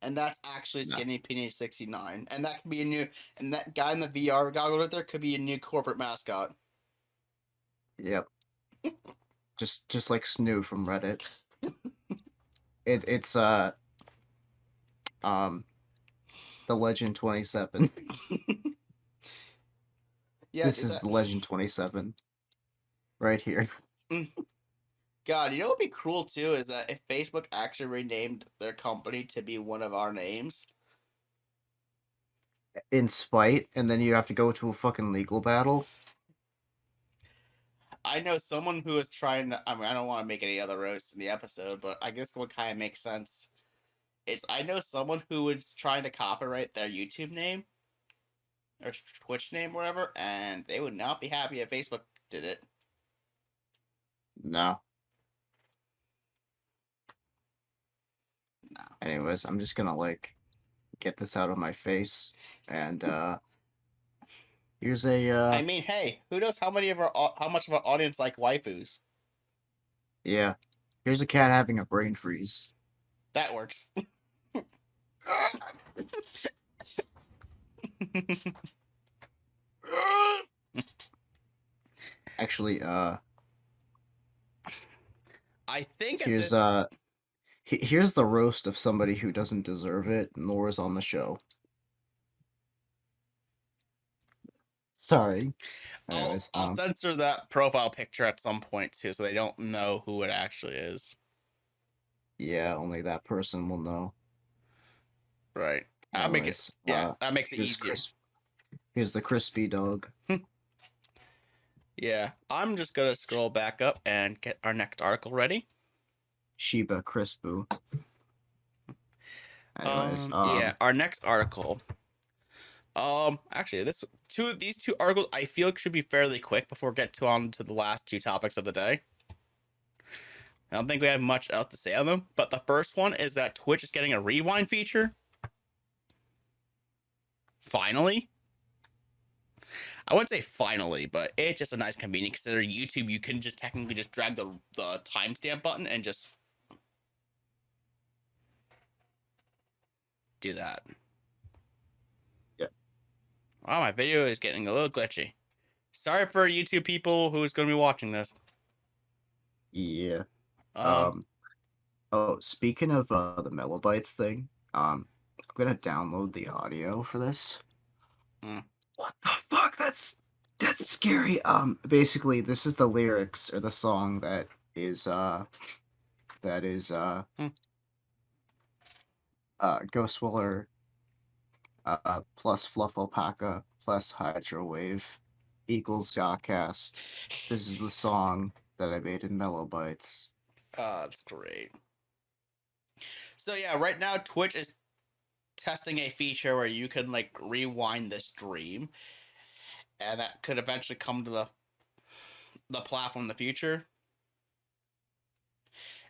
And that's actually No. Skinny P69, and that could be a new. And that guy in the VR goggle right there could be a new corporate mascot. Yep. just like Snoo from Reddit. It's the Legend 27. Yeah, This do is that. the Legend 27 right here. God, you know what would be cruel too is that if Facebook actually renamed their company to be one of our names. In spite, and then you have to go to a fucking legal battle. I know someone who is trying to. I mean, I don't want to make any other roasts in the episode, but I guess what kind of makes sense is I know someone who was trying to copyright their YouTube name or Twitch name, or whatever, and they would not be happy if Facebook did it. No. No. Anyways, I'm just gonna like get this out of my face, and here's a I mean, hey, who knows how much of our audience like waifus? yeah, here's a cat having a brain freeze. That works. Actually, I think at here's this. here's the roast of somebody who doesn't deserve it, nor is on the show. Sorry. Anyways, I'll censor that profile picture at some point too, so they don't know who it actually is. yeah, only that person will know. Right. I'll make it. Anyways, Yeah, that makes it here's easier. here's the crispy dog. Yeah, I'm just gonna scroll back up and get our next article ready. Shiba Crispu. Anyways, Yeah, our next article. Actually, these two articles I feel should be fairly quick before we get on to the last two topics of the day. I don't think we have much else to say on them, but the first one is that Twitch is getting a rewind feature. Finally. I wouldn't say finally, but it's just a nice convenience. Consider YouTube, you can just technically just drag the timestamp button and just do that. Yep. Wow, my video is getting a little glitchy. Sorry for YouTube people who's going to be watching this. Yeah. Oh, speaking of the megabytes thing, I'm gonna download the audio for this. What the fuck? That's scary. Basically, this is the lyrics or the song that is Ghostwiller plus FluufAlpaca plus Hydrowave equals GAHCast. This is the song that I made in megabytes. That's great. So yeah, right now Twitch is testing a feature where you can like rewind the stream, and that could eventually come to the platform in the future.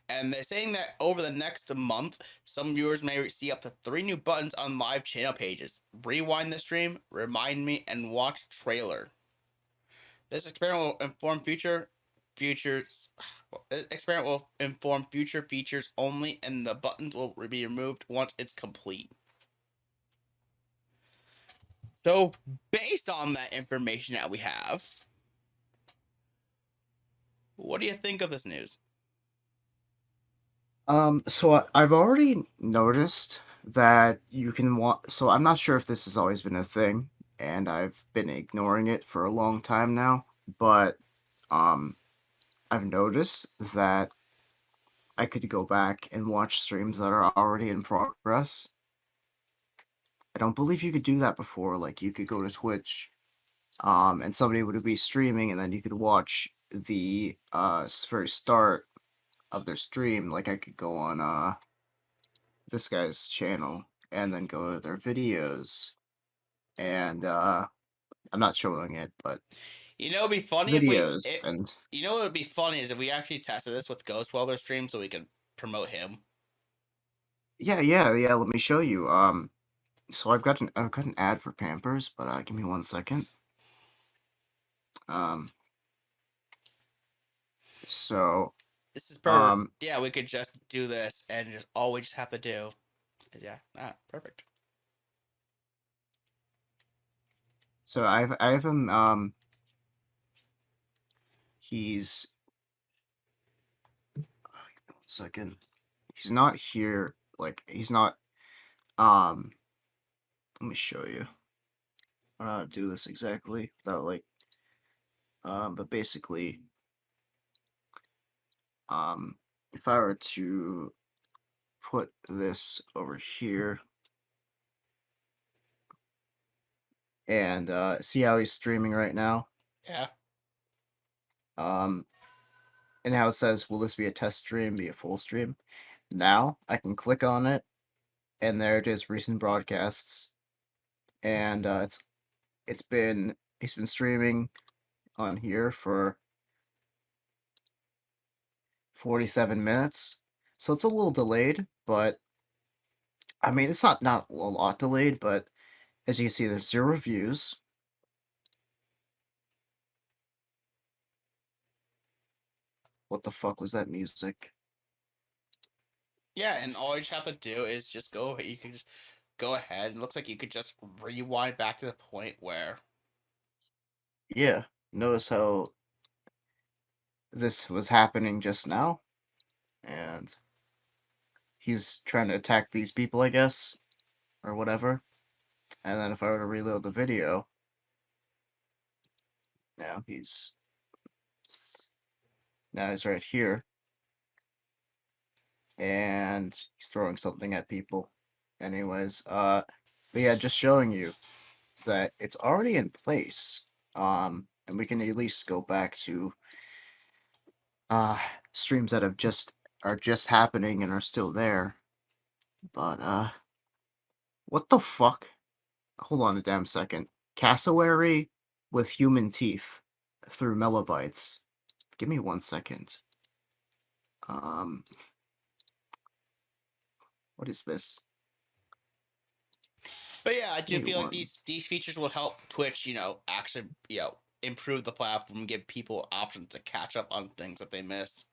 And they're saying that over the next month, some viewers may see up to 3 new buttons on live channel pages: rewind the stream, remind me, and watch trailer. This experiment will inform future features only, and the buttons will be removed once it's complete. So, based on that information that we have, what do you think of this news? So I've already noticed that you can so I'm not sure if this has always been a thing, and I've been ignoring it for a long time now, but I've noticed that I could go back and watch streams that are already in progress. I don't believe you could do that before. Like, you could go to Twitch, and somebody would be streaming, and then you could watch the very start of their stream. Like, I could go on this guy's channel and then go to their videos, and I'm not showing it, but You know, it'd be funny if videos and you know what would be funny is if we actually tested this with Ghost while they're stream so we could promote him. yeah. Let me show you. So I've got an ad for Pampers, but give me 1 second. So This is perfect. Yeah, we could just do this and just all we just have to do. Yeah, perfect. So I have him. He's 1 second. He's not here. Like, he's not. Let me show you. I don't know how to do this exactly without like. But basically, if I were to put this over here and see how he's streaming right now. Yeah. And how it says, will this be a test stream, be a full stream? Now I can click on it, and there it is, recent broadcasts, and he's been streaming on here for 47 minutes, so it's a little delayed, but I mean it's not a lot delayed, but as you can see, there's 0 views. What the fuck was that music? Yeah, and all you just have to do is just go. You can just go ahead. It looks like you could just rewind back to the point where. Yeah, notice how this was happening just now, and he's trying to attack these people, I guess, or whatever. And then if I were to reload the video, now he's right here, and he's throwing something at people. Anyways, but yeah, just showing you that it's already in place. And we can at least go back to streams that are just happening and are still there. But what the fuck? Hold on a damn second. Cassowary with human teeth through melobytes. Give me 1 second. What is this? But yeah, I do Give me feel like one. these features will help Twitch, actually, improve the platform and give people options to catch up on things that they missed.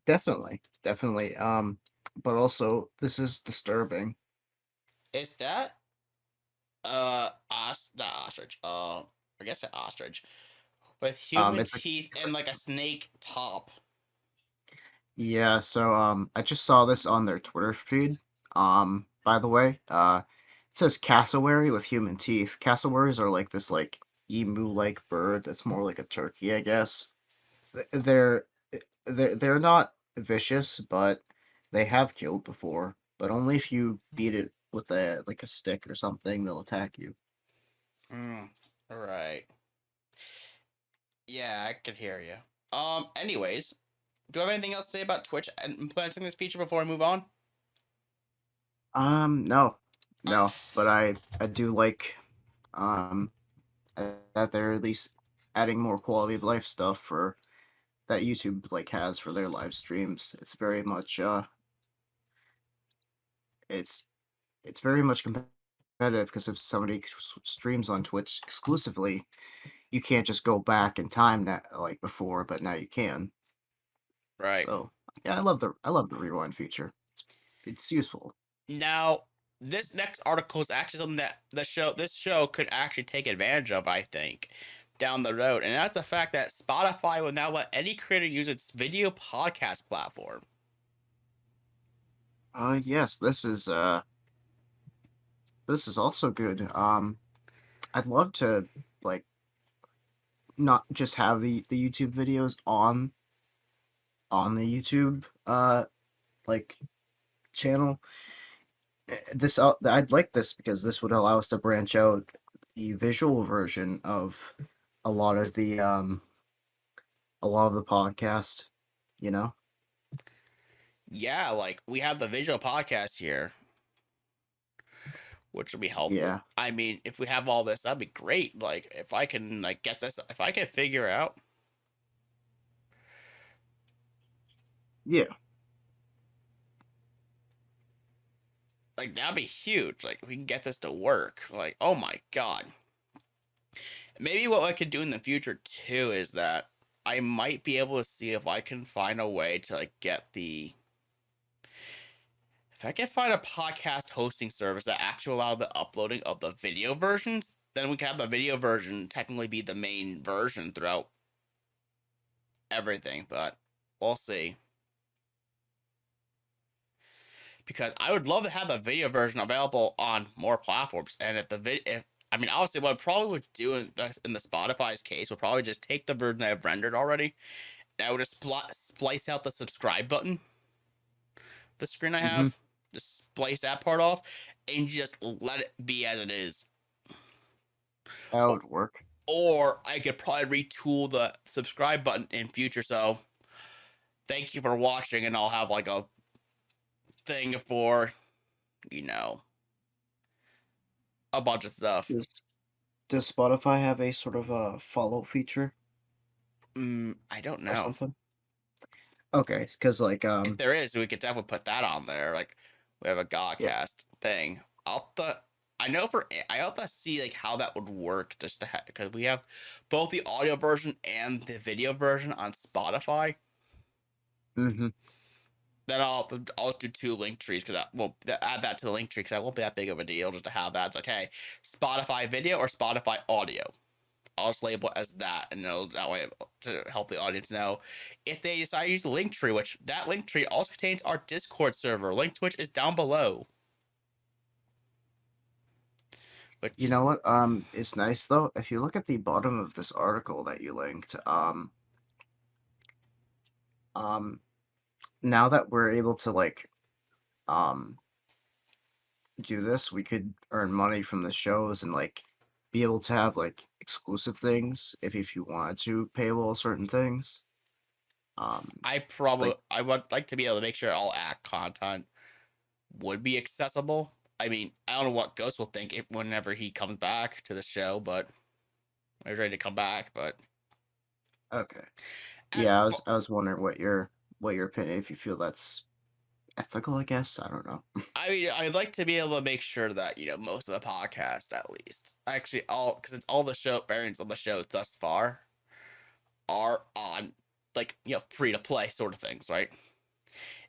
Definitely. But also this is disturbing. Is that not ostrich? I guess an ostrich with human teeth and like a snake top. Yeah, so I just saw this on their Twitter feed. By the way, it says cassowary with human teeth. Cassowaries are like this like emu-like bird that's more like a turkey, I guess. They're they're not vicious, but they have killed before, but only if you beat it with a stick or something, they'll attack you. All right. Yeah, I could hear you. Anyways, do you have anything else to say about Twitch and implementing this feature before I move on? No, but I do like that they're at least adding more quality of life stuff for that YouTube has for their live streams. It's very much it's very much competitive, because if somebody streams on Twitch exclusively, you can't just go back in time that like before, but now you can. Right. So yeah, I love the rewind feature. It's useful. Now, this next article is actually something that this show could actually take advantage of, I think, down the road, and that's the fact that Spotify will now let any creator use its video podcast platform. Yes, this is also good. I'd love to like not just have the YouTube videos on the YouTube like channel. this I'd like this because this would allow us to branch out the visual version of a lot of the podcast, you know? Yeah, like we have the visual podcast here, which will be helpful. Yeah. I mean, if we have all this, that'd be great. Like if I can like get this, if I can figure out. Yeah. Like that'd be huge. Like if we can get this to work. Like, oh my god. Maybe what I could do in the future too is that I might be able to see if I can find a way to like get the if I can find a podcast hosting service that actually allow the uploading of the video versions, then we can have the video version technically be the main version throughout everything, but we'll see. Because I would love to have the video version available on more platforms. And if the video, I mean, honestly, what I probably would do in the Spotify's case would probably just take the version I've rendered already, and I would just splice out the subscribe button, the screen I have, just splice that part off, and just let it be as it is. That would work. Or I could probably retool the subscribe button in future. So, thank you for watching, and I'll have like a thing for, you know, a bunch of stuff. Does Spotify have a sort of a follow feature? I don't know. Or something? Okay, because like if there is, we could definitely put that on there. Like we have a GAHCast thing. I have to see like how that would work just to because we have both the audio version and the video version on Spotify. Then I'll just do 2 link trees because add that to the link tree because that won't be that big of a deal just to have that. It's like, hey, Spotify video or Spotify audio. I'll just label it as that, and that way to help the audience know if they decide to use the link tree, which that link tree also contains our Discord server, link to which is down below. But you know what? It's nice though. If you look at the bottom of this article that you linked, now that we're able to like, do this, we could earn money from the shows and like be able to have like exclusive things if you wanted to paywall certain things. I would like to be able to make sure all act content would be accessible. I mean, I don't know what Ghost will think whenever he comes back to the show, but he's ready to come back. But okay, yeah, I was wondering what your opinion, if you feel that's ethical. I guess I don't know. I mean, I'd like to be able to make sure that most of the podcast, at least, actually, because it's all the show variants of the shows thus far are on like free to play sort of things, right?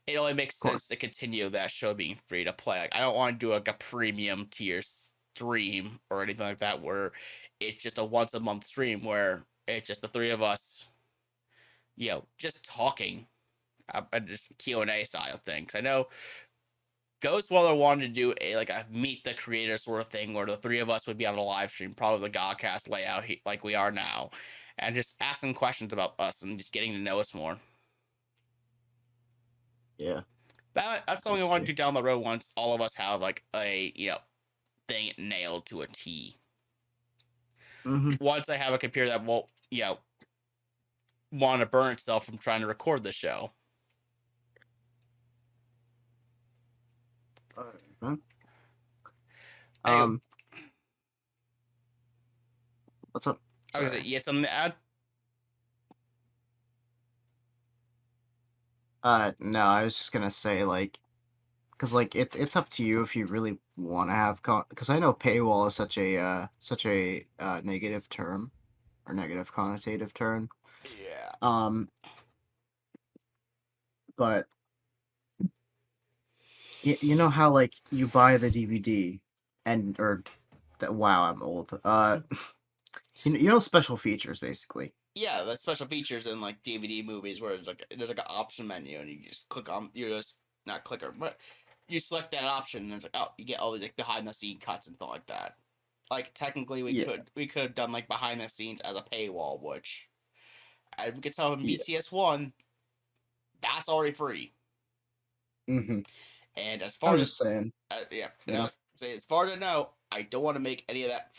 It only makes sense to continue that show being free to play. Like, I don't want to do like a premium tier stream or anything like that where it's just a once a month stream where it's just the 3 of us, just talking, just Q&A style thing. Cause I know Ghostwaller wanted to do a meet the creator sort of thing where the 3 of us would be on a live stream, probably the GAHCast layout like we are now, and just asking questions about us and just getting to know us more. Yeah, that's something I want to do down the road once all of us have like a thing nailed to a T. Once I have a computer that won't want to burn itself from trying to record the show. Anyway. What's up? Okay, you had something to add? No, I was just gonna say because it's up to you if you really want to have because I know paywall is such a negative term or negative connotative term. Yeah. But you know how like you buy the DVD wow, I'm old. You know special features basically. Yeah, the special features in like DVD movies where there's like an option menu and you just click on not clicker, but you select that option and it's like, oh, you get all the like behind the scene cuts and stuff like that. Like technically we could have done like behind the scenes as a paywall, which we could tell in BTS 1 that's already free. And as far I'm as just saying. yeah, You know? as far as I know, I don't want to make any of that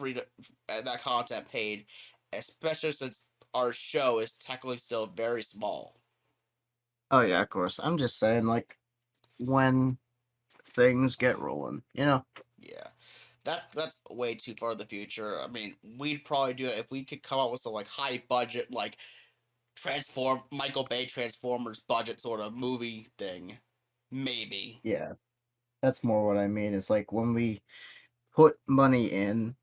that content paid, especially since our show is technically still very small. Oh yeah, of course. I'm just saying, like, when things get rolling, you know? Yeah, that's way too far in the future. I mean, we'd probably do it if we could come up with some like high budget like Michael Bay Transformers budget sort of movie thing, maybe. Yeah. That's more what I mean. It's like when we put money in,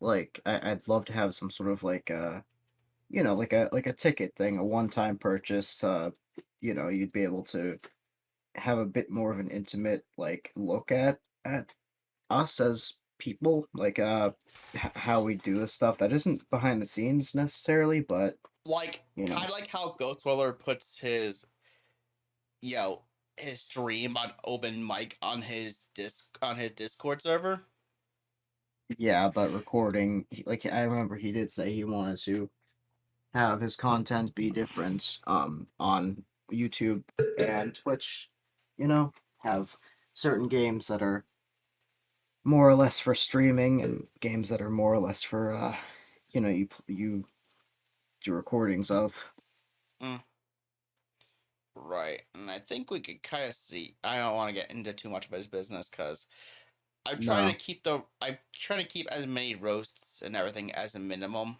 like I'd love to have some sort of like like a ticket thing, a one-time purchase. You'd be able to have a bit more of an intimate like look at us as people, like how we do this stuff that isn't behind the scenes necessarily, but Like you know, kind of like how Ghostweller puts you know his stream on open mic on his Discord server. yeah. But recording, like I remember he did say he wanted to have his content be different on YouTube and Twitch, have certain games that are more or less for streaming and games that are more or less for you do recordings of. Mm, right, and I think we could kind of see. I don't want to get into too much of his business because No. I'm trying to keep as many roasts and everything as a minimum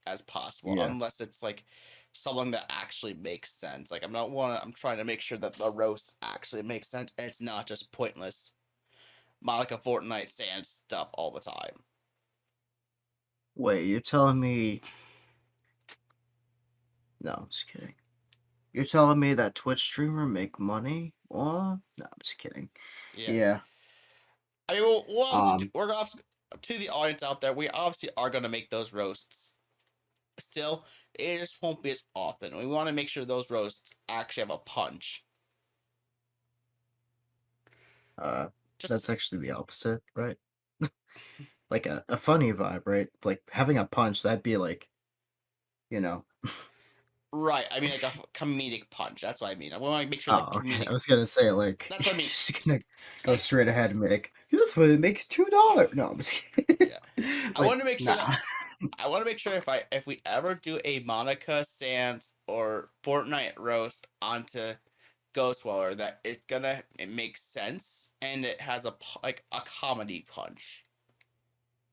as possible, Yeah. unless it's like something that actually makes sense. Like I'm trying to make sure that the roast actually makes sense and it's not just pointless Monica Fortnite Sans stuff all the time. Wait, you're telling me? No, I'm just kidding. You're telling me that Twitch streamer make money? What? No, I'm just kidding. Yeah. Yeah. I mean, we'll obviously, Um. we're obviously, to the audience out there, we obviously are going to make those roasts. Still, it just won't be as often. We want to make sure those roasts actually have a punch. That's Just actually the opposite, right? Like a funny vibe, right? Like having a punch, that'd be like, you know. right. I mean, like a comedic punch. That's what I mean. I want to make sure like Oh, okay. comedic. I was gonna say like That's you're what I mean. just gonna go Like, straight ahead and be like, this one makes $2. No, I'm just kidding. yeah. I Like, want to make sure that nah. I want to make sure if we ever do a Monica Sans or Fortnite roast onto Ghostweller, that it makes sense and it has like a comedy punch.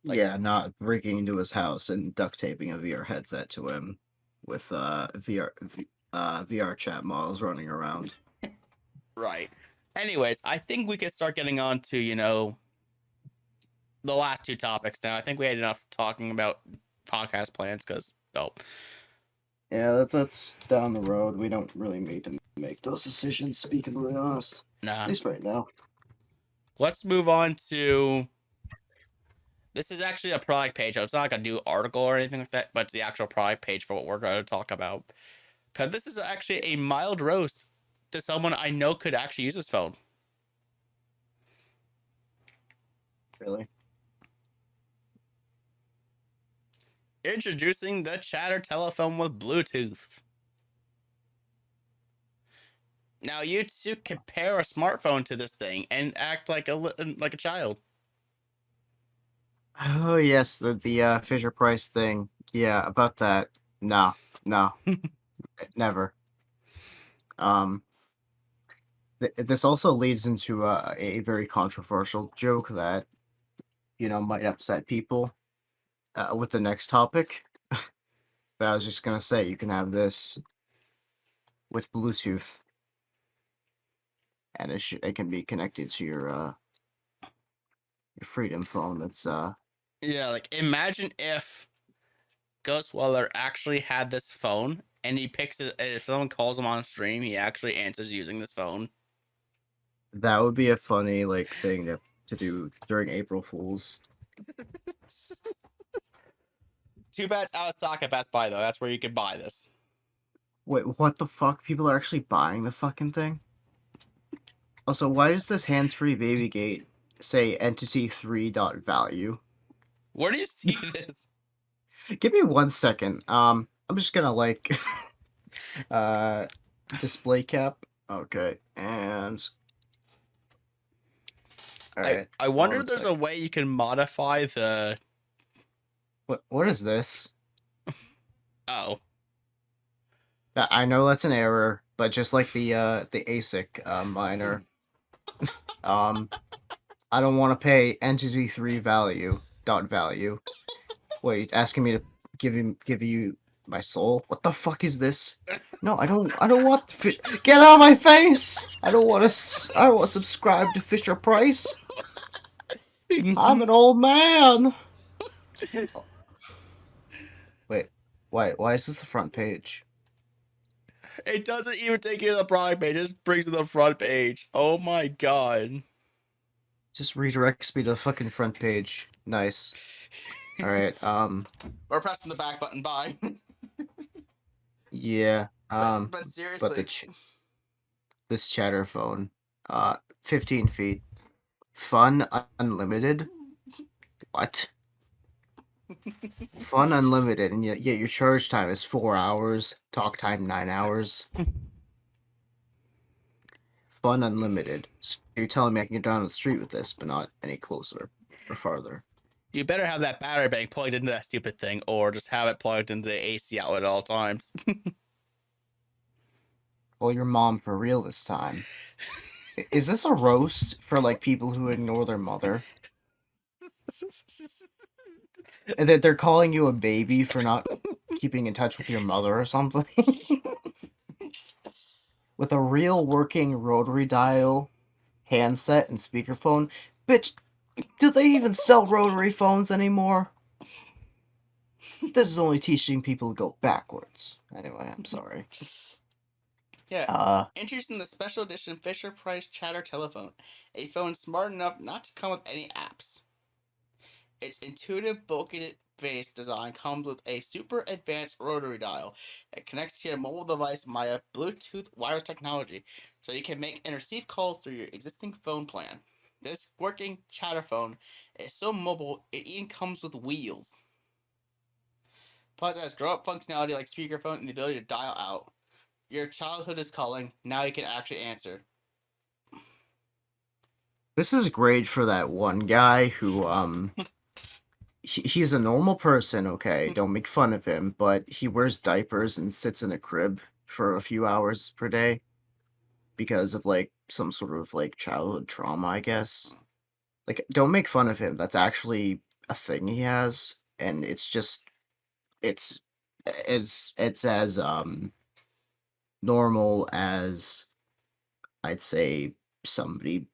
Like Yeah, not breaking into his house and duct taping a VR headset to him with VR chat models running around. right. Anyways, I think we could start getting on to the last two topics now. I think we had enough talking about podcast plans because Yeah, that's down the road. We don't really need to make those decisions, to be completely honest. nah. At least right now. Let's move on to. This is actually a product page. So it's not like a new article or anything like that, but it's the actual product page for what we're going to talk about. Because this is actually a mild roast to someone I know could actually use this phone. Really? Introducing the Chatter telephone with Bluetooth. Now you two compare a smartphone to this thing and act like a child. Oh yes, the Fisher Price thing. Yeah, about that. No, no, never. Um, this also leads into a very controversial joke that might upset people with the next topic. But I was just gonna say you can have this with Bluetooth, and it can be connected to your Freedom phone. That's Yeah, like imagine if Ghostweller actually had this phone and he picks it. If someone calls him on stream, he actually answers using this phone. that would be a funny like thing to do during April Fools. Too bad it's out of stock at Best Buy though. That's where you could buy this. Wait, what the fuck? People are actually buying the fucking thing? Also, why does this hands-free baby gate say entity 3 dot value? Where do you see this? Give me 1 second. I'm just gonna like display cap. Okay, and Alright. I wonder if there's a way you can modify the. What is this? Oh. I know that's an error, but just like the ASIC miner, I don't want to pay entity 3 value dot value. Wait, asking me to give you my soul? What the fuck is this? No, I don't want fish. Get out of my face! I don't want to subscribe to Fisher Price. I'm an old man. Wait, why is this the front page? It doesn't even take you to the product page. It just brings you to the front page. Oh my god. Just redirects me to the fucking front page. Nice. Alright, We're pressing the back button. Bye. yeah, but seriously. but this chatter phone, 15 feet. Fun unlimited? What? Fun unlimited, and yet your charge time is 4 hours, talk time 9 hours. Fun unlimited. So you're telling me I can get down the street with this, but not any closer or farther. You better have that battery bank plugged into that stupid thing, or just have it plugged into the AC outlet at all times. Well, your mom for real this time. Is this a roast for, like, people who ignore their mother? And that they're calling you a baby for not keeping in touch with your mother or something? With a real working rotary dial handset and speakerphone? Bitch, do they even sell rotary phones anymore? This is only teaching people to go backwards. Anyway, I'm sorry. Yeah. Introducing the special edition Fisher Price Chatter telephone, a phone smart enough not to come with any apps. Its intuitive, bulky-based design comes with a super advanced rotary dial. It connects to your mobile device via Bluetooth wireless technology, so you can make and receive calls through your existing phone plan. This working chatter phone is so mobile, it even comes with wheels. Plus, it has grow-up functionality like speakerphone and the ability to dial out. Your childhood is calling. Now you can actually answer. This is great for that one guy who, he's a normal person, okay? Don't make fun of him, but he wears diapers and sits in a crib for a few hours per day because of, like, some sort of, like, childhood trauma, I guess. Like, don't make fun of him. That's actually a thing he has, and it's just, it's as normal as, I'd say, somebody,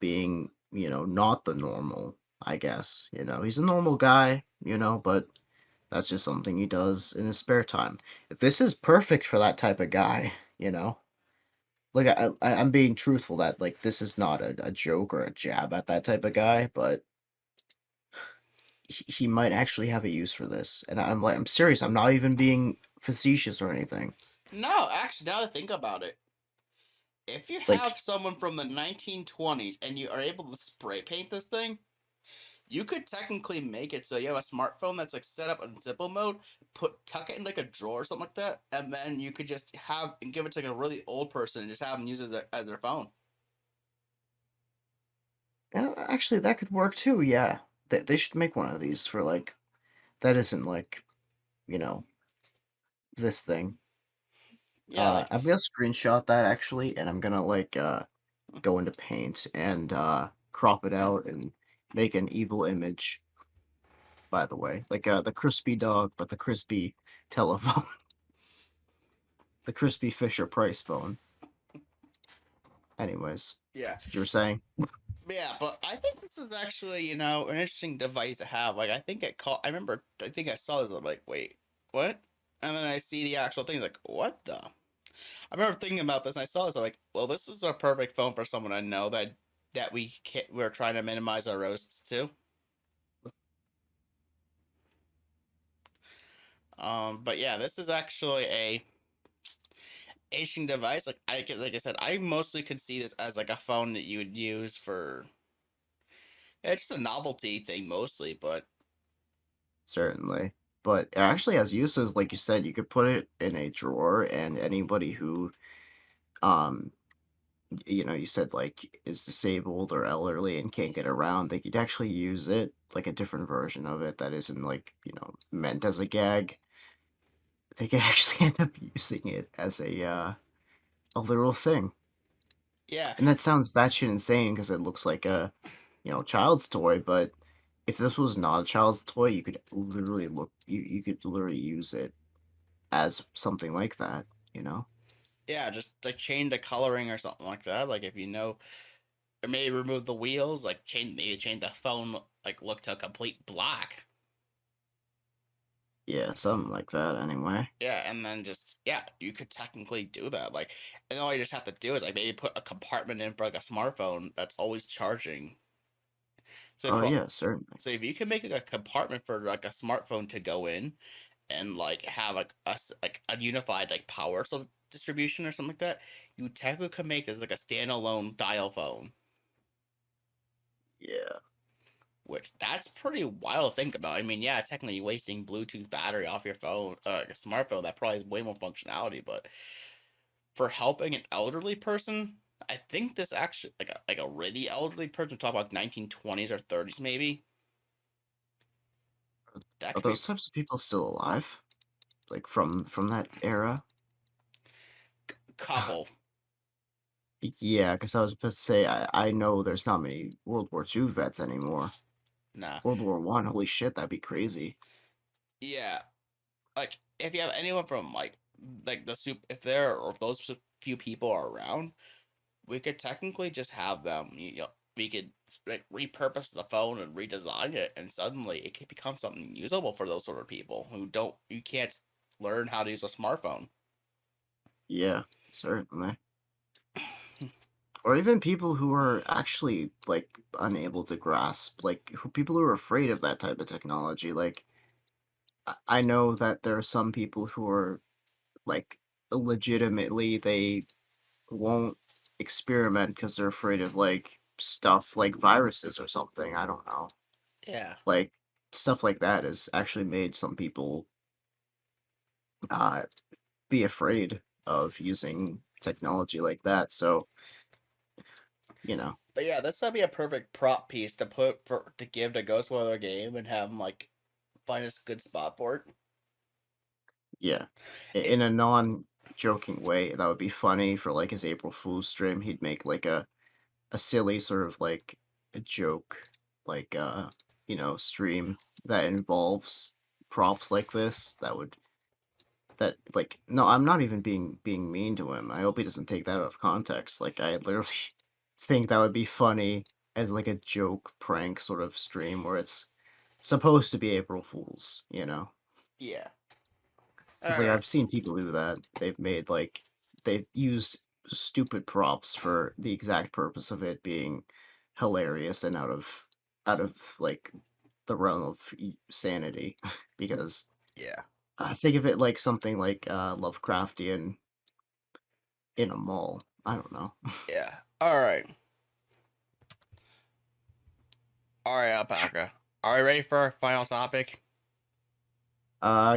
being, not the normal, I guess. He's a normal guy, but that's just something he does in his spare time. This is perfect for that type of guy, Like, I'm being truthful that, like, this is not a joke or a jab at that type of guy, but he might actually have a use for this. And I'm serious. I'm not even being facetious or anything. No, actually, now that I think about it, if you have someone from the 1920s and you are able to spray paint this thing, you could technically make it so you have a smartphone that's like set up in Zippo mode, tuck it in like a drawer or something like that, and then you could just have and give it to like a really old person and just have them use it as their phone. Yeah, actually, that could work too. Yeah, they should make one of these for like, that isn't like, this thing. Yeah, I'm gonna screenshot that actually, and I'm gonna like go into Paint and crop it out and make an evil image. By the way, like the crispy dog, but the crispy telephone, the crispy Fisher Price phone. Anyways, yeah, you were saying? yeah. But I think this is actually an interesting device to have. Like I think I remember I think I saw this. I'm like, wait, what? And then I see the actual thing. Like, what the? I remember thinking about this, and I saw this. I'm like, well, this is a perfect phone for someone I know that we're trying to minimize our roasts to. But yeah, this is actually a aging device. Like I said, I mostly could see this as like a phone that you would use for. Yeah, it's just a novelty thing mostly, but Certainly. But it actually has uses, like you said. You could put it in a drawer, and anybody who, um, you said like is disabled or elderly and can't get around, they could actually use it, like a different version of it that isn't like, meant as a gag. They could actually end up using it as a literal thing. Yeah, And that sounds batshit insane because it looks like a, child's toy, but if this was not a child's toy, you could literally you could literally use it as something like that, you know? yeah, just like change the coloring or something like that. Like if you know, or maybe remove the wheels, like change the phone like look to a complete black. Yeah, something like that anyway. Yeah, and then just yeah, you could technically do that. Like, and all you just have to do is like maybe put a compartment in for like a smartphone that's always charging. So Oh for yeah, certainly. so if you can make like a compartment for like a smartphone to go in and like have like like a unified like power distribution or something like that, you technically could make this like a standalone dial phone. Yeah. Which that's pretty wild to think about. I mean, yeah, technically you're wasting Bluetooth battery off your phone, a smartphone that probably has way more functionality, but for helping an elderly person, I think this actually like a really elderly person, talk about 1920s or 30s maybe. That Are could be those types of people still alive? Like from that era? couple. Yeah, because I was supposed to say I know there's not many World War II vets anymore. Nah. World War One, holy shit, that'd be crazy. Yeah. Like if you have anyone from like the soup if there or if those few people are around, we could technically just have them, we could like repurpose the phone and redesign it, and suddenly it could become something usable for those sort of people who don't you can't learn how to use a smartphone. Yeah, certainly. Or even people who are actually like unable to grasp, like people who are afraid of that type of technology. Like I know that there are some people who are like legitimately they won't experiment because they're afraid of like stuff like viruses or something. I don't know. Yeah. Like stuff like that has actually made some people uh be afraid of using technology like that. So, you know, But yeah, this would be a perfect prop piece to put for to give to Ghostwire game and have him like find a good spot for it. yeah. It In a non-joking way, that would be funny for like his April Fool's stream. He'd make like a silly sort of like a joke, like stream that involves props like this. That like no, I'm not even being mean to him. I hope he doesn't take that out of context. Like I literally think that would be funny as like a joke prank sort of stream where it's supposed to be April Fools, you know? yeah. Because like Alright. I've seen people do that. They've used stupid props for the exact purpose of it being hilarious and out of like the realm of sanity because Yeah. I think of it like something like Lovecraftian in a mall. I don't know. Yeah. Alright. Alright, Alpaca. Are you ready for our final topic?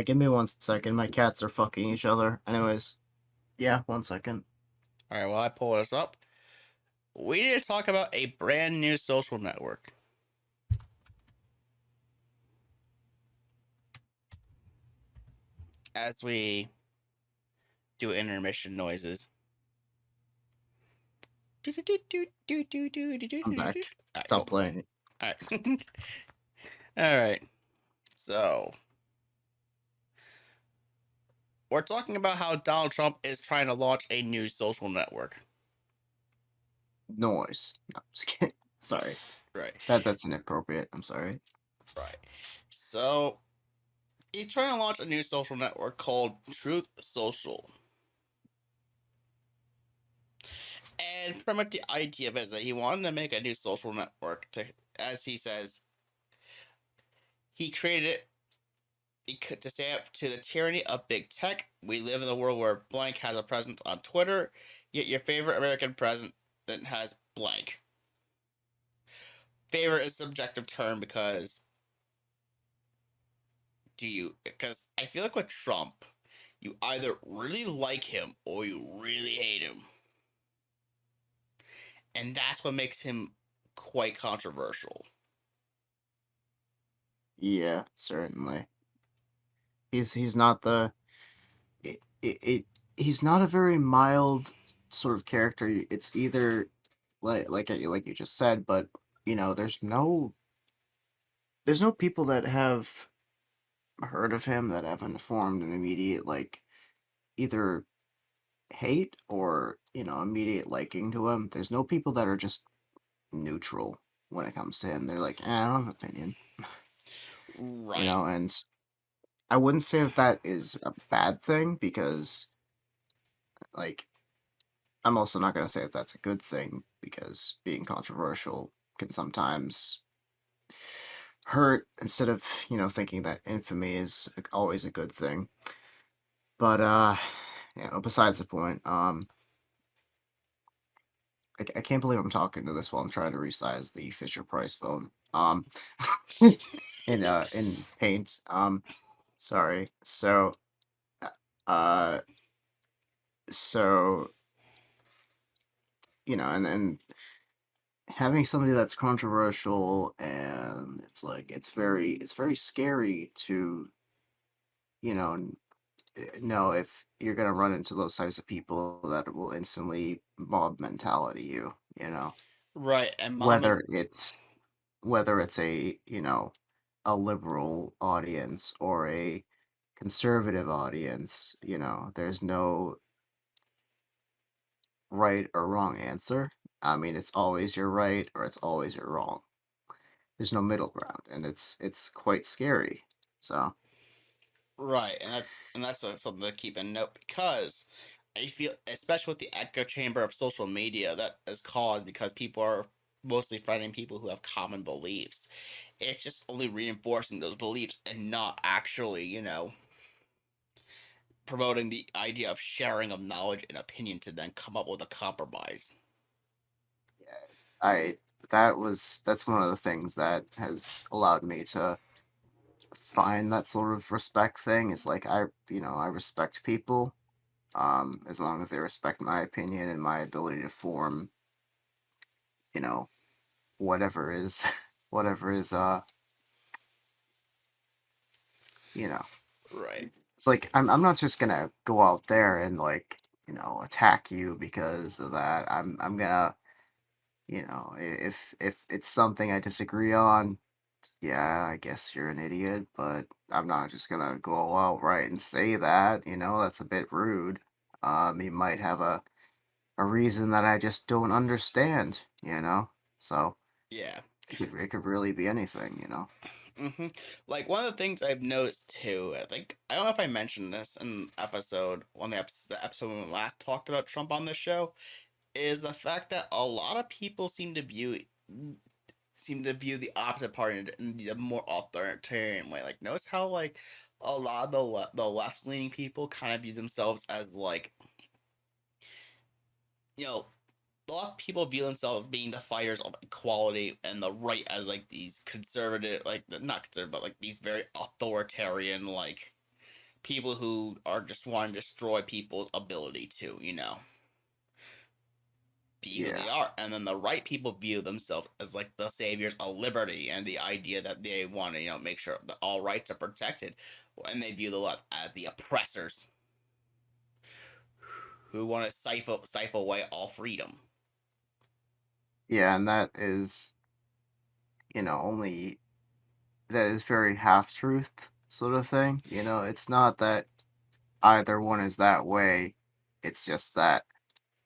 Give me 1 second. My cats are fucking each other. Anyways, yeah, 1 second. Alright, while I pull this up, we need to talk about a brand new social network. As we do intermission noises. I'm back. Alright, Stop cool. playing it. Alright. Alright. So, we're talking about how Donald Trump is trying to launch a new social network. Noise. No, I'm just kidding. Sorry. Right. That's inappropriate. I'm sorry. Right. So, he's trying to launch a new social network called Truth Social. And pretty much the idea of it is that he wanted to make a new social network to, as he says, he created it to stand up to the tyranny of big tech. We live in a world where blank has a presence on Twitter, yet your favorite American president has blank. Favorite is a subjective term because because I feel like with Trump, you either really like him or you really hate him. And that's what makes him quite controversial. Yeah, certainly. He's not the it he's not a very mild sort of character. It's either like you just said, but there's no people that have heard of him that haven't formed an immediate either hate or immediate liking to him. There's no people that are just neutral when it comes to him. They're like, I don't have an opinion, Right. and I wouldn't say that is a bad thing because like I'm also not going to say that that's a good thing because being controversial can sometimes hurt instead of, thinking that infamy is always a good thing. But, besides the point, I can't believe I'm talking to this while I'm trying to resize the Fisher Price phone. In Paint. Sorry. Uh, uh, so, and having somebody that's controversial and it's very scary to know if you're gonna run into those types of people that will instantly mob mentality you. Right. And whether it's whether it's a liberal audience or a conservative audience, there's no right or wrong answer. I mean, it's always your right or it's always your wrong. There's no middle ground, and it's quite scary. So Right, and that's something to keep in note because I feel, especially with the echo chamber of social media, that is caused because people are mostly finding people who have common beliefs. It's just only reinforcing those beliefs and not actually, promoting the idea of sharing of knowledge and opinion to then come up with a compromise. yeah, that's one of the things that has allowed me to find that sort of respect thing is like I respect people as long as they respect my opinion and my ability to form you know whatever is whatever is you know Right. it's like I'm not just gonna go out there and attack you because of that. I'm gonna if it's something I disagree on, yeah, I guess you're an idiot, but I'm not just gonna go outright and say that, that's a bit rude. You might have a reason that I just don't understand. So Yeah. it could really be anything. hmm Like one of the things I've noticed too, I don't know if I mentioned this in the episode when we last talked about Trump on this show, is the fact that a lot of people seem to view the opposite party in a more authoritarian way. Like notice how a lot of the left leaning people kind of view themselves as you know a lot of people view themselves being the fighters of equality and the right as these conservative, not conservative, but these very authoritarian people who are just wanting to destroy people's ability to be who Yeah. they are. And then the right people view themselves as the saviors of liberty and the idea that they want to make sure that all rights are protected, and they view the left as the oppressors who want to stifle away all freedom. Yeah, and that is, only that is very half truth sort of thing. It's not that either one is that way. It's just that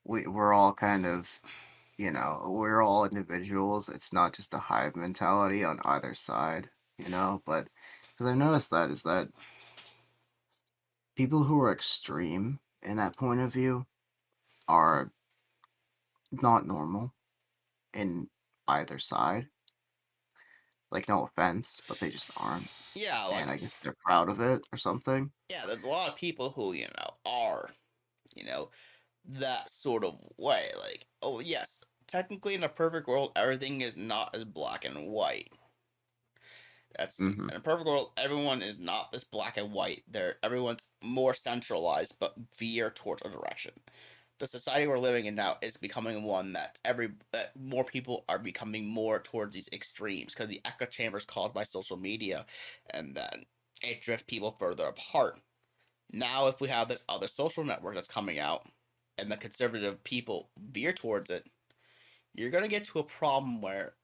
we're all kind of, we're all individuals. It's not just a hive mentality on either side. But because I've noticed that is that people who are extreme in that point of view are not normal in either side. Like, no offense, but they just aren't. Yeah, And I guess they're proud of it or something. there's a lot of people who are you know that sort of way. Oh yes, technically in a perfect world, everything is not as black and white. That's Hmm. In a perfect world, everyone is not this black and white. Everyone's more centralized, but veer towards a direction. the society we're living in now is becoming one that more people are becoming more towards these extremes because the echo chambers caused by social media, and then it drifts people further apart. Now, if we have this other social network that's coming out, and the conservative people veer towards it, you're gonna get to a problem where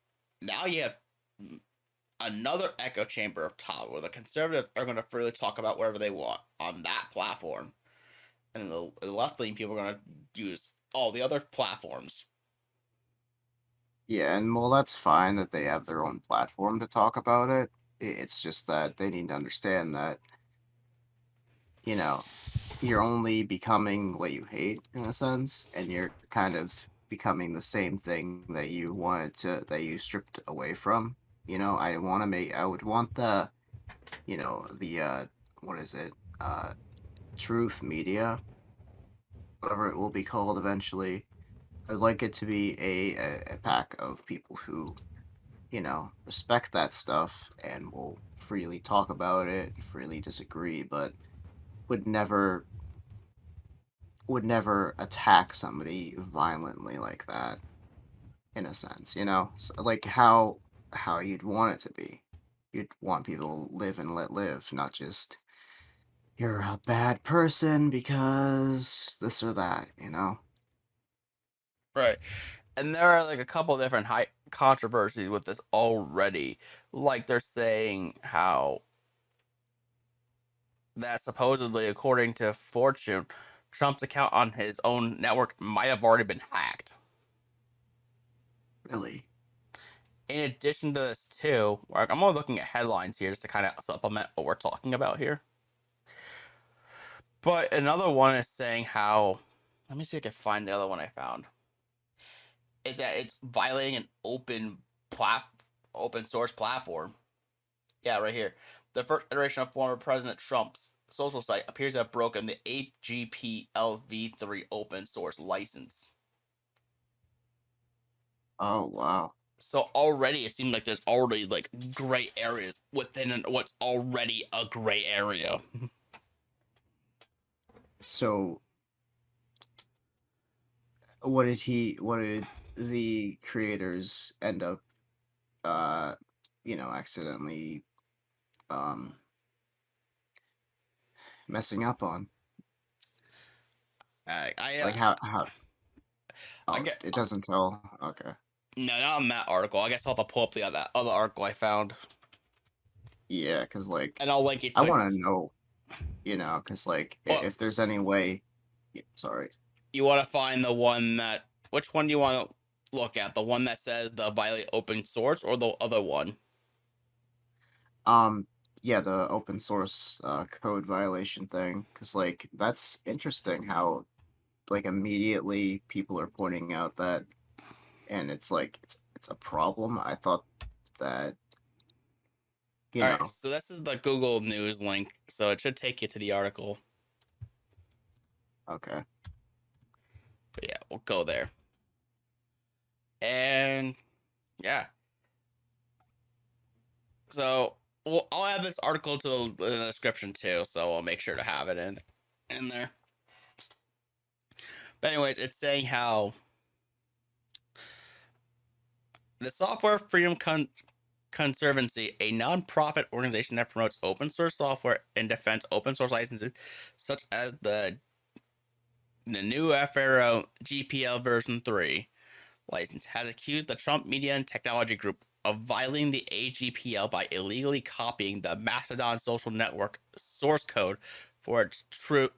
now you have another echo chamber of top where the conservatives are going to freely talk about whatever they want on that platform, and the left leaning people are going to use all the other platforms. Yeah, and well, that's fine that they have their own platform to talk about it. It's just that they need to understand that, you know, you're only becoming what you hate in a sense, and you're kind of becoming the same thing that you stripped away from. I would want the what is it? Truth media, whatever it will be called eventually. I'd like it to be a pack of people who, respect that stuff and will freely talk about it, freely disagree, but would never attack somebody violently like that, in a sense, like how you'd want it to be. You'd want people to live and let live, not just you're a bad person because this or that. Right. And there are like a couple different high controversies with this already. Like they're saying how that supposedly, according to Fortune, Trump's account on his own network might have already been hacked. Really? In addition to this, too, I'm only looking at headlines here just to kind of supplement what we're talking about here. But another one is saying how, let me see if I can find the other one I found. Is that it's violating an open source platform. Yeah, right here. The first iteration of former President Trump's social site appears to have broken the AGPLv3 open source license. Oh, wow. So already it seems like there's already like gray areas within what's already a gray area. So what did the creators end up accidentally messing up on? Like how I oh, get it doesn't tell. Okay. no, not on that article. I guess I'll have to pull up that other article I found, Yeah, because like and I'll link it I to want to know, because like well, if there's any way. Sorry. you want to find the one that. Which one do you want to look at? The one that says the violate open source, or the other one? Yeah, the open source code violation thing, because like that's interesting how like immediately people are pointing out that, and it's like it's a problem. I thought that All right, so this is the Google News link, so it should take you to the article. Okay. But yeah, we'll go there. And yeah. So I'll add this article to the description too, so I'll make sure to have it in there. But anyways, it's saying how the Software Freedom Conservancy, a non-profit organization that promotes open source software and defends open source licenses, such as the new FARO GPL version 3 license, has accused the Trump Media and Technology Group of violating the AGPL by illegally copying the Mastodon social network source code for its True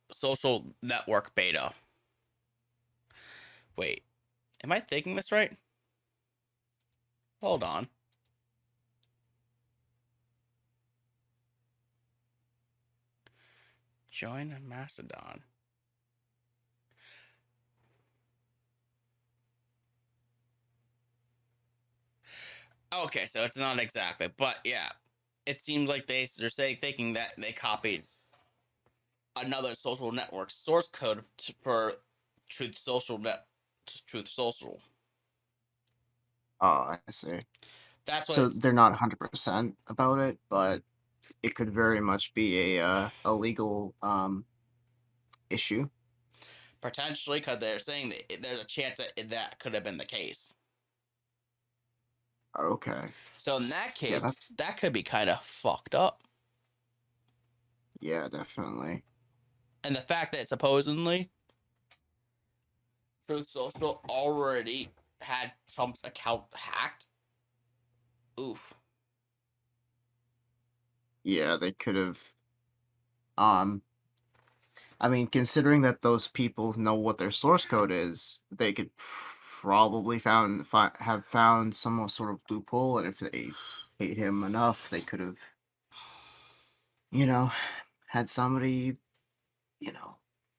Social Network beta. Wait, am I thinking this right? Hold on. Join Mastodon. Okay, so it's not exactly, but yeah, it seems like they're thinking that they copied another social network source code for Truth Social. Oh, I see. That's what. So they're not 100% about it, but it could very much be a legal issue. Potentially, because they're saying that there's a chance that that could have been the case. Okay. So in that case, Yeah, that could be kind of fucked up. yeah, definitely. And the fact that supposedly Truth Social already had Trump's account hacked. Oof. Yeah, they could have. I mean, considering that those people know what their source code is, they could probably have found some sort of loophole, and if they hate him enough, they could have, you know, had somebody,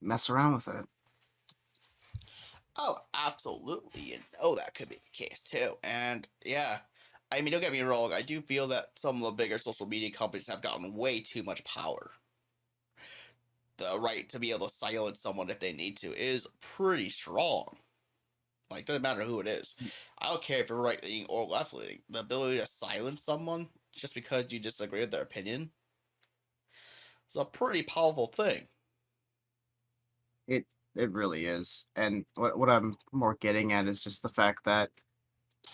mess around with it. Oh, absolutely. You know that could be the case too. And yeah, I mean, don't get me wrong. I do feel that some of the bigger social media companies have gotten way too much power. The right to be able to silence someone if they need to is pretty strong. Like, doesn't matter who it is. I don't care if you're right leaning or left leaning. The ability to silence someone just because you disagree with their opinion is a pretty powerful thing. It really is, and what I'm more getting at is just the fact that,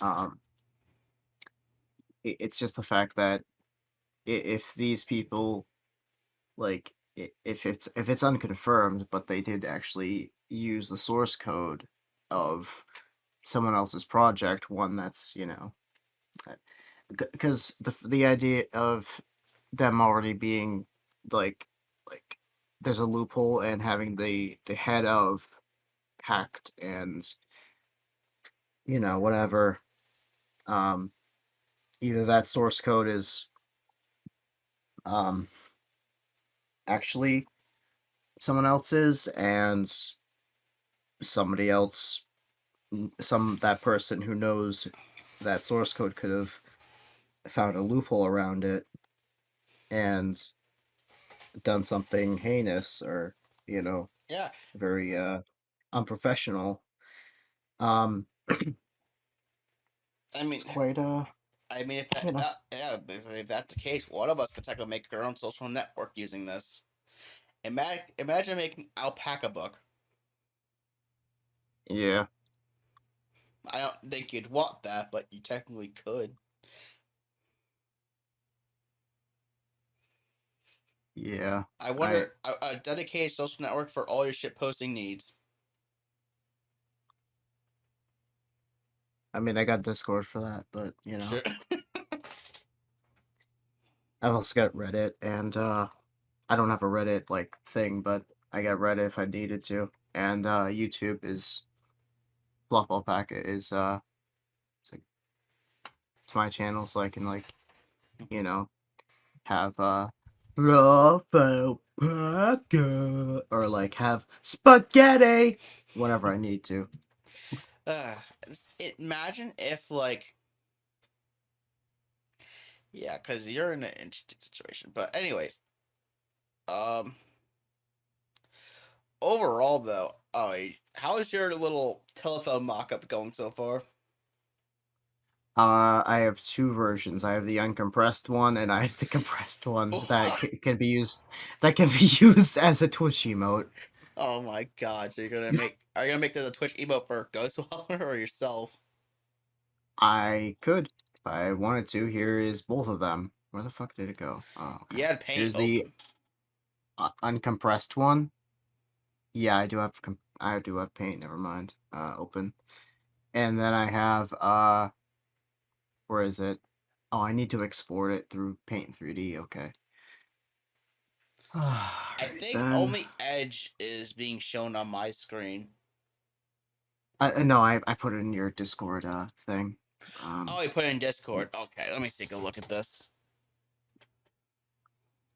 um, it's just the fact that if these people, like, if it's unconfirmed, but they did actually use the source code of someone else's project, one that's, because the idea of them already being like there's a loophole, and having the head of hacked, and whatever, um either that source code is um actually someone else's, and somebody else, that person who knows that source code could have found a loophole around it and done something heinous, or Yeah, very unprofessional. um I mean, it's quite if if that's the case, one of us could technically make our own social network using this. Imagine making Alpaca book. yeah, I don't think you'd want that, but you technically could. yeah. I I wonder a dedicated social network for all your shit posting needs. I mean, I got Discord for that, but Sure. I've also got Reddit, and I don't have a Reddit like thing, but I got Reddit if I needed to. And YouTube is FluufAlpaca is it's like it's my channel, so I can you know have FluufAlpaca, or have spaghetti whenever I need to. Uh, Imagine if yeah, because you're in an interesting situation. But anyways, um, overall though, how's your little telephone mock-up going so far? I have two versions. I have the uncompressed one, and I have the compressed one that can be used. That can be used as a Twitch emote. Oh my god! So are you gonna make this a Twitch emote for Ghostwalker or yourself? I could, if I wanted to. Here is both of them. Where the fuck did it go? Oh, okay. You had Paint Here's the open. uncompressed one. Yeah, I do have Paint. Never mind. Open. And then I have where is it? Oh, I need to export it through Paint 3D. Okay. I Alright think then. only Edge is being shown on my screen. No, I put it in your Discord thing. Oh, he put it in Discord. Okay, let me take a look at this.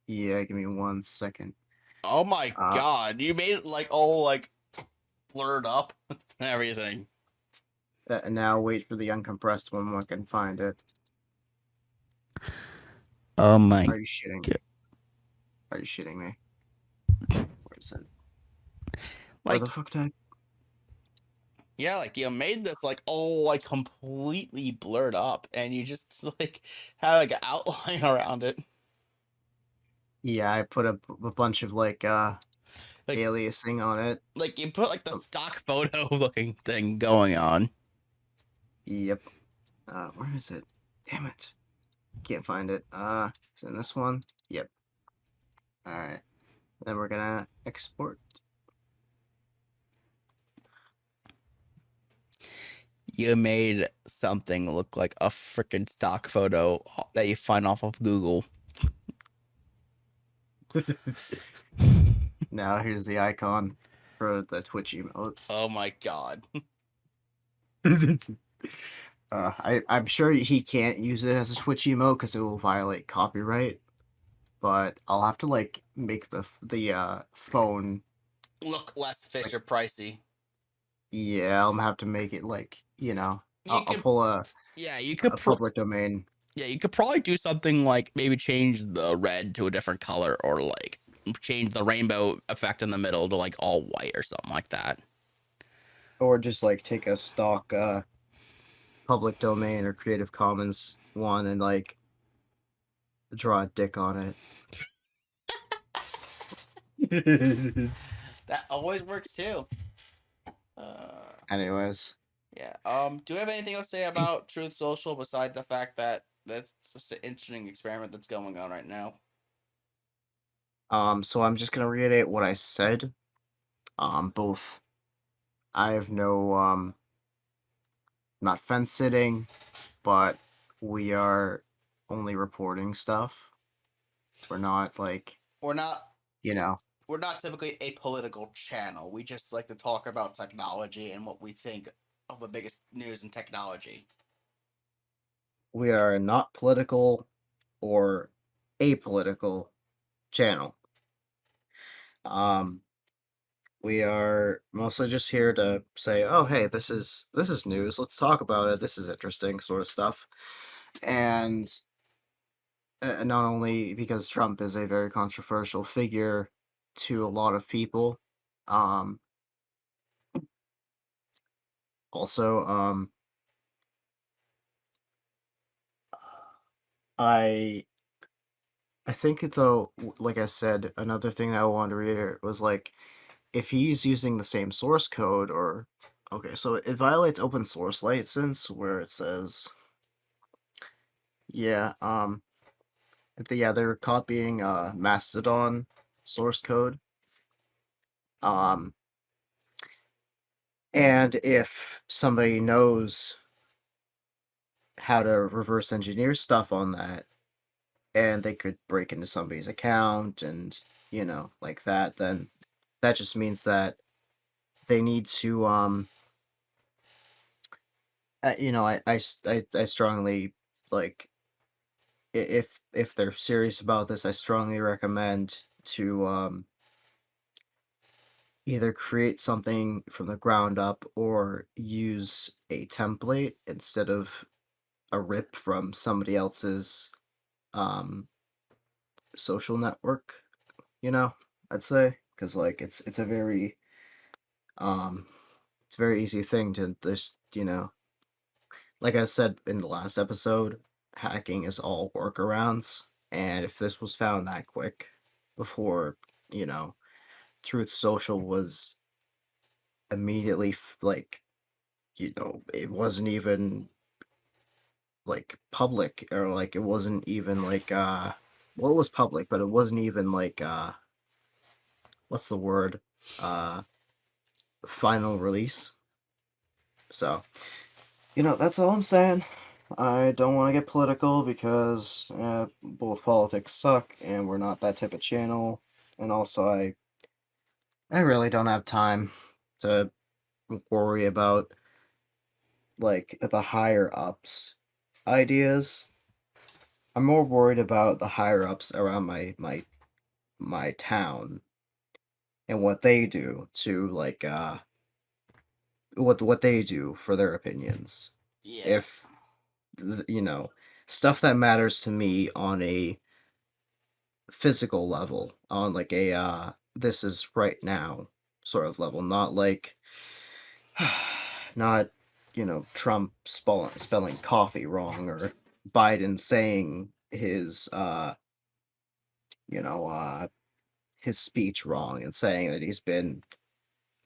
Yeah, give me 1 second. Oh my Uh, god, you made it all blurred up and everything. Now wait for the uncompressed one when I can find it. Oh my Are you shitting me? Are you shitting me? Where is it? Where like the fuck did I... yeah, you made this all completely blurred up and you just had an outline around it. Yeah, I put a bunch of like aliasing on it. like you put like the stock photo looking thing going on. Yep. Where is it? Damn it. Can't find it. It's in this one. Yep. Alright. Then we're gonna export. You made something look like a freaking stock photo that you find off of Google. Now here's the icon for the Twitch emote. Oh my god. I'm sure he can't use it as a Twitch emote because it will violate copyright. But I'll have to like make the phone. Look less Fisher pricey. Yeah, I'll have to make it like You I'll could, pull a you could public domain. Yeah, you could probably do something like maybe change the red to a different color, or like change the rainbow effect in the middle to like all white or something like that. Or just like take a stock public domain or Creative Commons one and like draw a dick on it. That always works too. Anyways, Yeah. Do you have anything else to say about Truth Social besides the fact that that's just an interesting experiment that's going on right now? so I'm just gonna reiterate what I said. Both I have no not fence sitting, but we are only reporting stuff. We're not like We're not you know we're not typically a political channel. We just like to talk about technology and what we think of the biggest news in technology. we are not political or apolitical channel. We are mostly just here to say, oh hey, this is news. Let's talk about it. This is interesting, sort of stuff. And not only because Trump is a very controversial figure to a lot of people, um, also, I think though, like I said, another thing that I wanted to reiterate was like, if he's using the same source code or okay, so it violates open source license where it says, yeah, they're copying Mastodon source code. And if somebody knows how to reverse engineer stuff on that, and they could break into somebody's account and like that, then that just means that they need to I strongly like if they're serious about this, I strongly recommend to either create something from the ground up or use a template instead of a rip from somebody else's social network, I'd say, because like it's a very it's a very easy thing to just like I said in the last episode, hacking is all workarounds, and if this was found that quick before Truth Social was immediately like it wasn't even like public, or like it wasn't even like well, it was public, but it wasn't even like what's the word, uh final release. So that's all I'm saying. I don't want to get political because both politics suck and we're not that type of channel, and also I really don't have time to worry about like the higher ups ideas. I'm more worried about the higher ups around my town and what they do to like what they do for their opinions. Yeah. If stuff that matters to me on a physical level, on like a this is right now sort of level, not like not Trump spelling coffee wrong, or Biden saying his you know uh his speech wrong and saying that he's been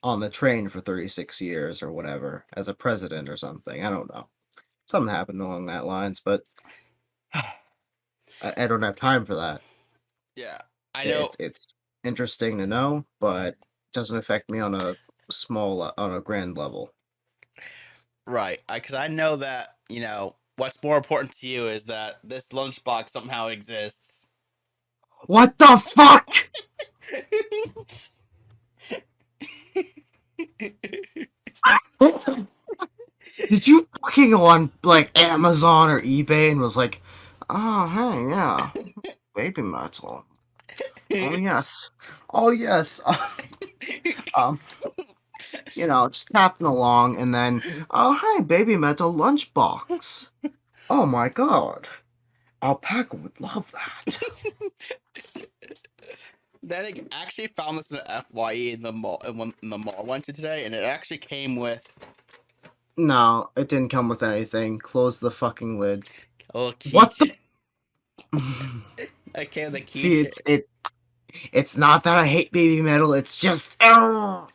on the train for 36 years or whatever as a president or something. I don't know. Something happened along that lines, but I don't have time for that. Yeah, I know. It's interesting to know, but doesn't affect me on a on a grand level. Right, because I know that, what's more important to you is that this lunchbox somehow exists. What the fuck? Did you fucking go on like Amazon or eBay and was like, oh hey yeah, BABYMETAL. Oh yes. Um, just tapping along and then, oh hey, BABYMETAL lunchbox. Oh my god, Alpaca would love that. Then I actually found this in the FYE in the mall, in the mall I went to today, and it actually came with No, it didn't come with anything. Close the fucking lid. a little keychain. What the? It came with a keychain. See, it's not that I hate BABYMETAL. It's just, how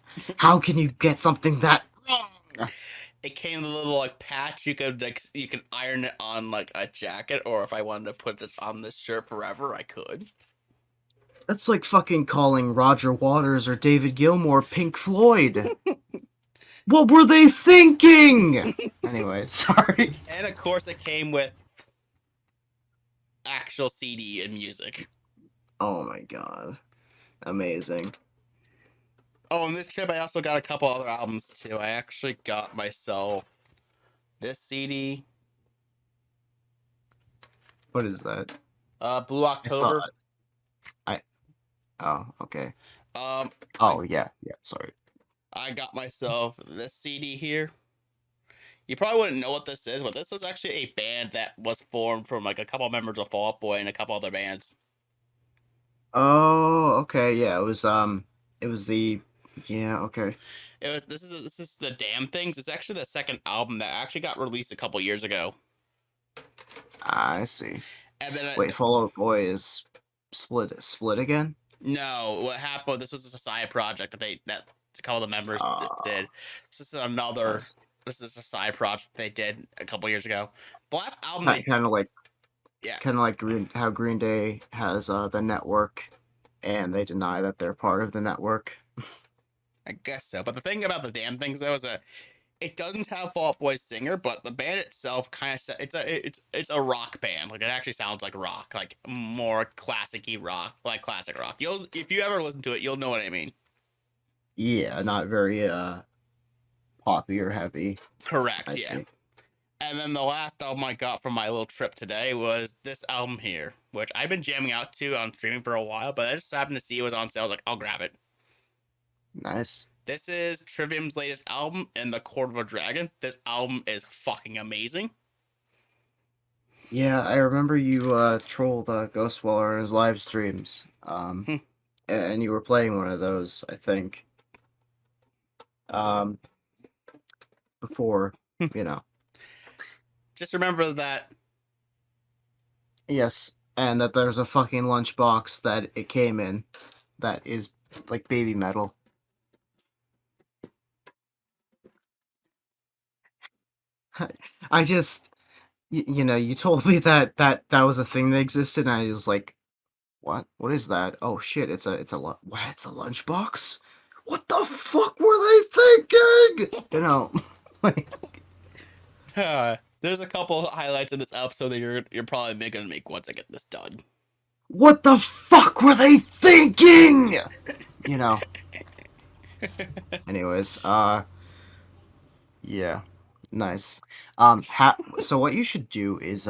can you get something that wrong? It came with a little patch. You could iron it on a jacket, or if I wanted to put this on this shirt forever, I could. That's like fucking calling Roger Waters or David Gilmour Pink Floyd. What were they thinking? Anyway, sorry. And of course, it came with actual CD and music. Oh my god. Amazing. Oh, and this trip, I also got a couple other albums, too. I actually got myself this CD. What is that? Blue October. Oh, okay. Yeah, sorry. I got myself this CD here. You probably wouldn't know what this is, but this is actually a band that was formed from a couple members of Fall Out Boy and a couple other bands. Oh, okay, yeah, it was the, yeah, okay. This is the Damn Things. It's actually the second album that actually got released a couple years ago. I see. And then wait, Fall Out Boy is split again? No, what happened? This was a side project that a couple of the members did. This is a side project they did a couple years ago. The last album, kind of like how Green Day has the network, and they deny that they're part of the network. I guess so. But the thing about the Damn Things though is that it doesn't have Fall Out Boy's singer, but the band itself kind of it's a rock band. It actually sounds like rock, like more classic-y rock, like classic rock. If you ever listen to it, you'll know what I mean. Yeah, not very poppy or heavy. Correct. I see. And then the last album I got from my little trip today was this album here, which I've been jamming out to on streaming for a while, but I just happened to see it was on sale. I was like, I'll grab it. Nice. This is Trivium's latest album, In the Court of a Dragon. This album is fucking amazing. Yeah, I remember you trolled Ghostwaller in his live streams. And you were playing one of those, I think. Before, Just remember that. Yes, and that there's a fucking lunchbox that it came in that is like BABYMETAL. I just, you told me that was a thing that existed, and I was like, what? What is that? Oh shit! It's a lunchbox. What the fuck were they thinking? There's a couple highlights in this episode that you're probably gonna make once I get this done. What the fuck were they thinking? Anyways, yeah, nice. So what you should do is,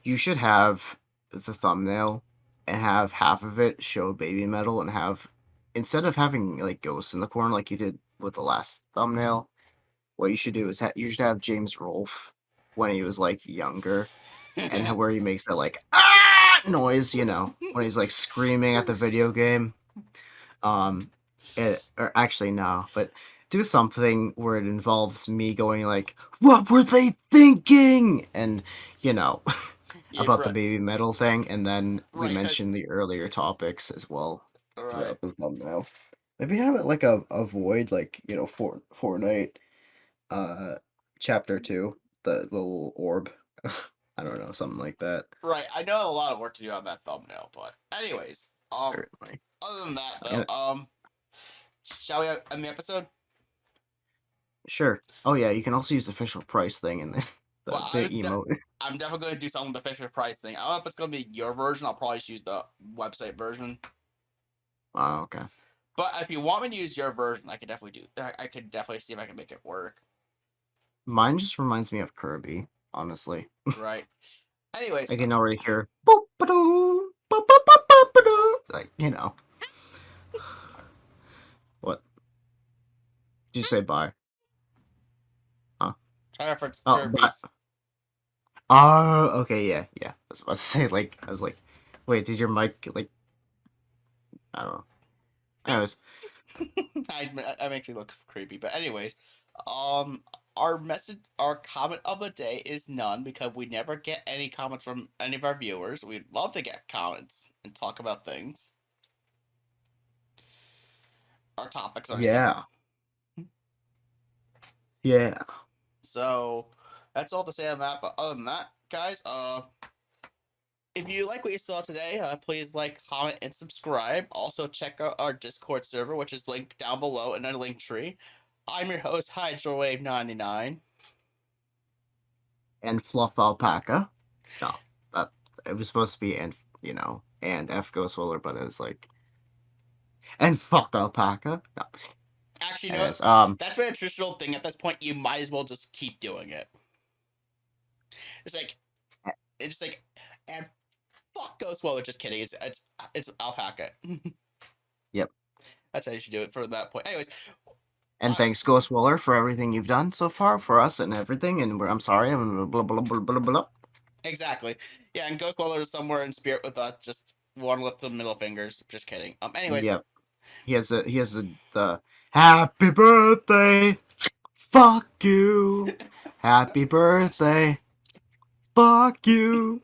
you should have the thumbnail and have half of it show BABYMETAL and have, instead of having like ghosts in the corner like you did with the last thumbnail, what you should do is you should have James Rolfe when he was like younger, and where he makes that like noise, when he's like screaming at the video game. Or actually no, but do something where it involves me going like, "What were they thinking?" and about the BABYMETAL thing, and then we mentioned the earlier topics as well. All right. throughout the thumbnail. Maybe have it like a void, like, you know, Fortnite, chapter 2, the little orb. I don't know, something like that. Right. I know a lot of work to do on that thumbnail, but anyways, Certainly. other than that I'm though, gonna- shall we end the episode? Sure. Oh yeah, you can also use the official price thing in the Well, the emote. I'm definitely going to do something with the Fisher Price thing. I don't know if it's going to be your version. I'll probably just use the website version. Oh, okay. But if you want me to use your version, I could definitely do. I could definitely see if I can make it work. Mine just reminds me of Kirby, honestly. Right. Anyways, I can already hear boop ba-doo, boop boop boop boop ba-doo. Like, you know. What? Did you say bye? try reference Oh, Kirby's. oh, okay, yeah. I was about to say, like, I was like, wait, did your mic, like, I don't know. Anyways, I make you look creepy, but anyways, our comment of the day is none because we never get any comments from any of our viewers. We'd love to get comments and talk about things. Our topics or anything. Yeah. So that's all to say on that. But other than that, guys, if you like what you saw today, please like, comment, and subscribe. Also, check out our Discord server, which is linked down below in our link tree. I'm your host, Hydrowave99. And FluufAlpaca. No, that it was supposed to be and you know and F Ghost Roller, but it was like and fuck Alpaca. No. Actually, you know Anyways, what? That's been a traditional thing. At this point, you might as well just keep doing it. It's like, and fuck Ghost Roller. Just kidding. It's Alpaca. Yep. That's how you should do it for that point. Anyways. And thanks, Ghost Roller, for everything you've done so far for us and everything. And I'm sorry. I'm blah blah blah blah blah. Exactly. Yeah, and Ghost Roller is somewhere in spirit with us. Just one with the middle fingers. Just kidding. Anyways. Yep. He has the happy birthday. Fuck you. Happy birthday. Fuck you.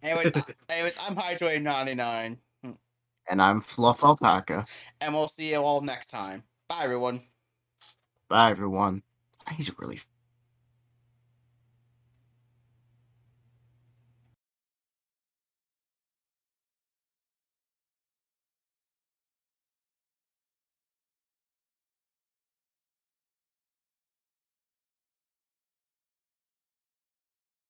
anyways, I'm Hydrowave99. And I'm FluufAlpaca. And we'll see you all next time. Bye, everyone. Bye, everyone. He's really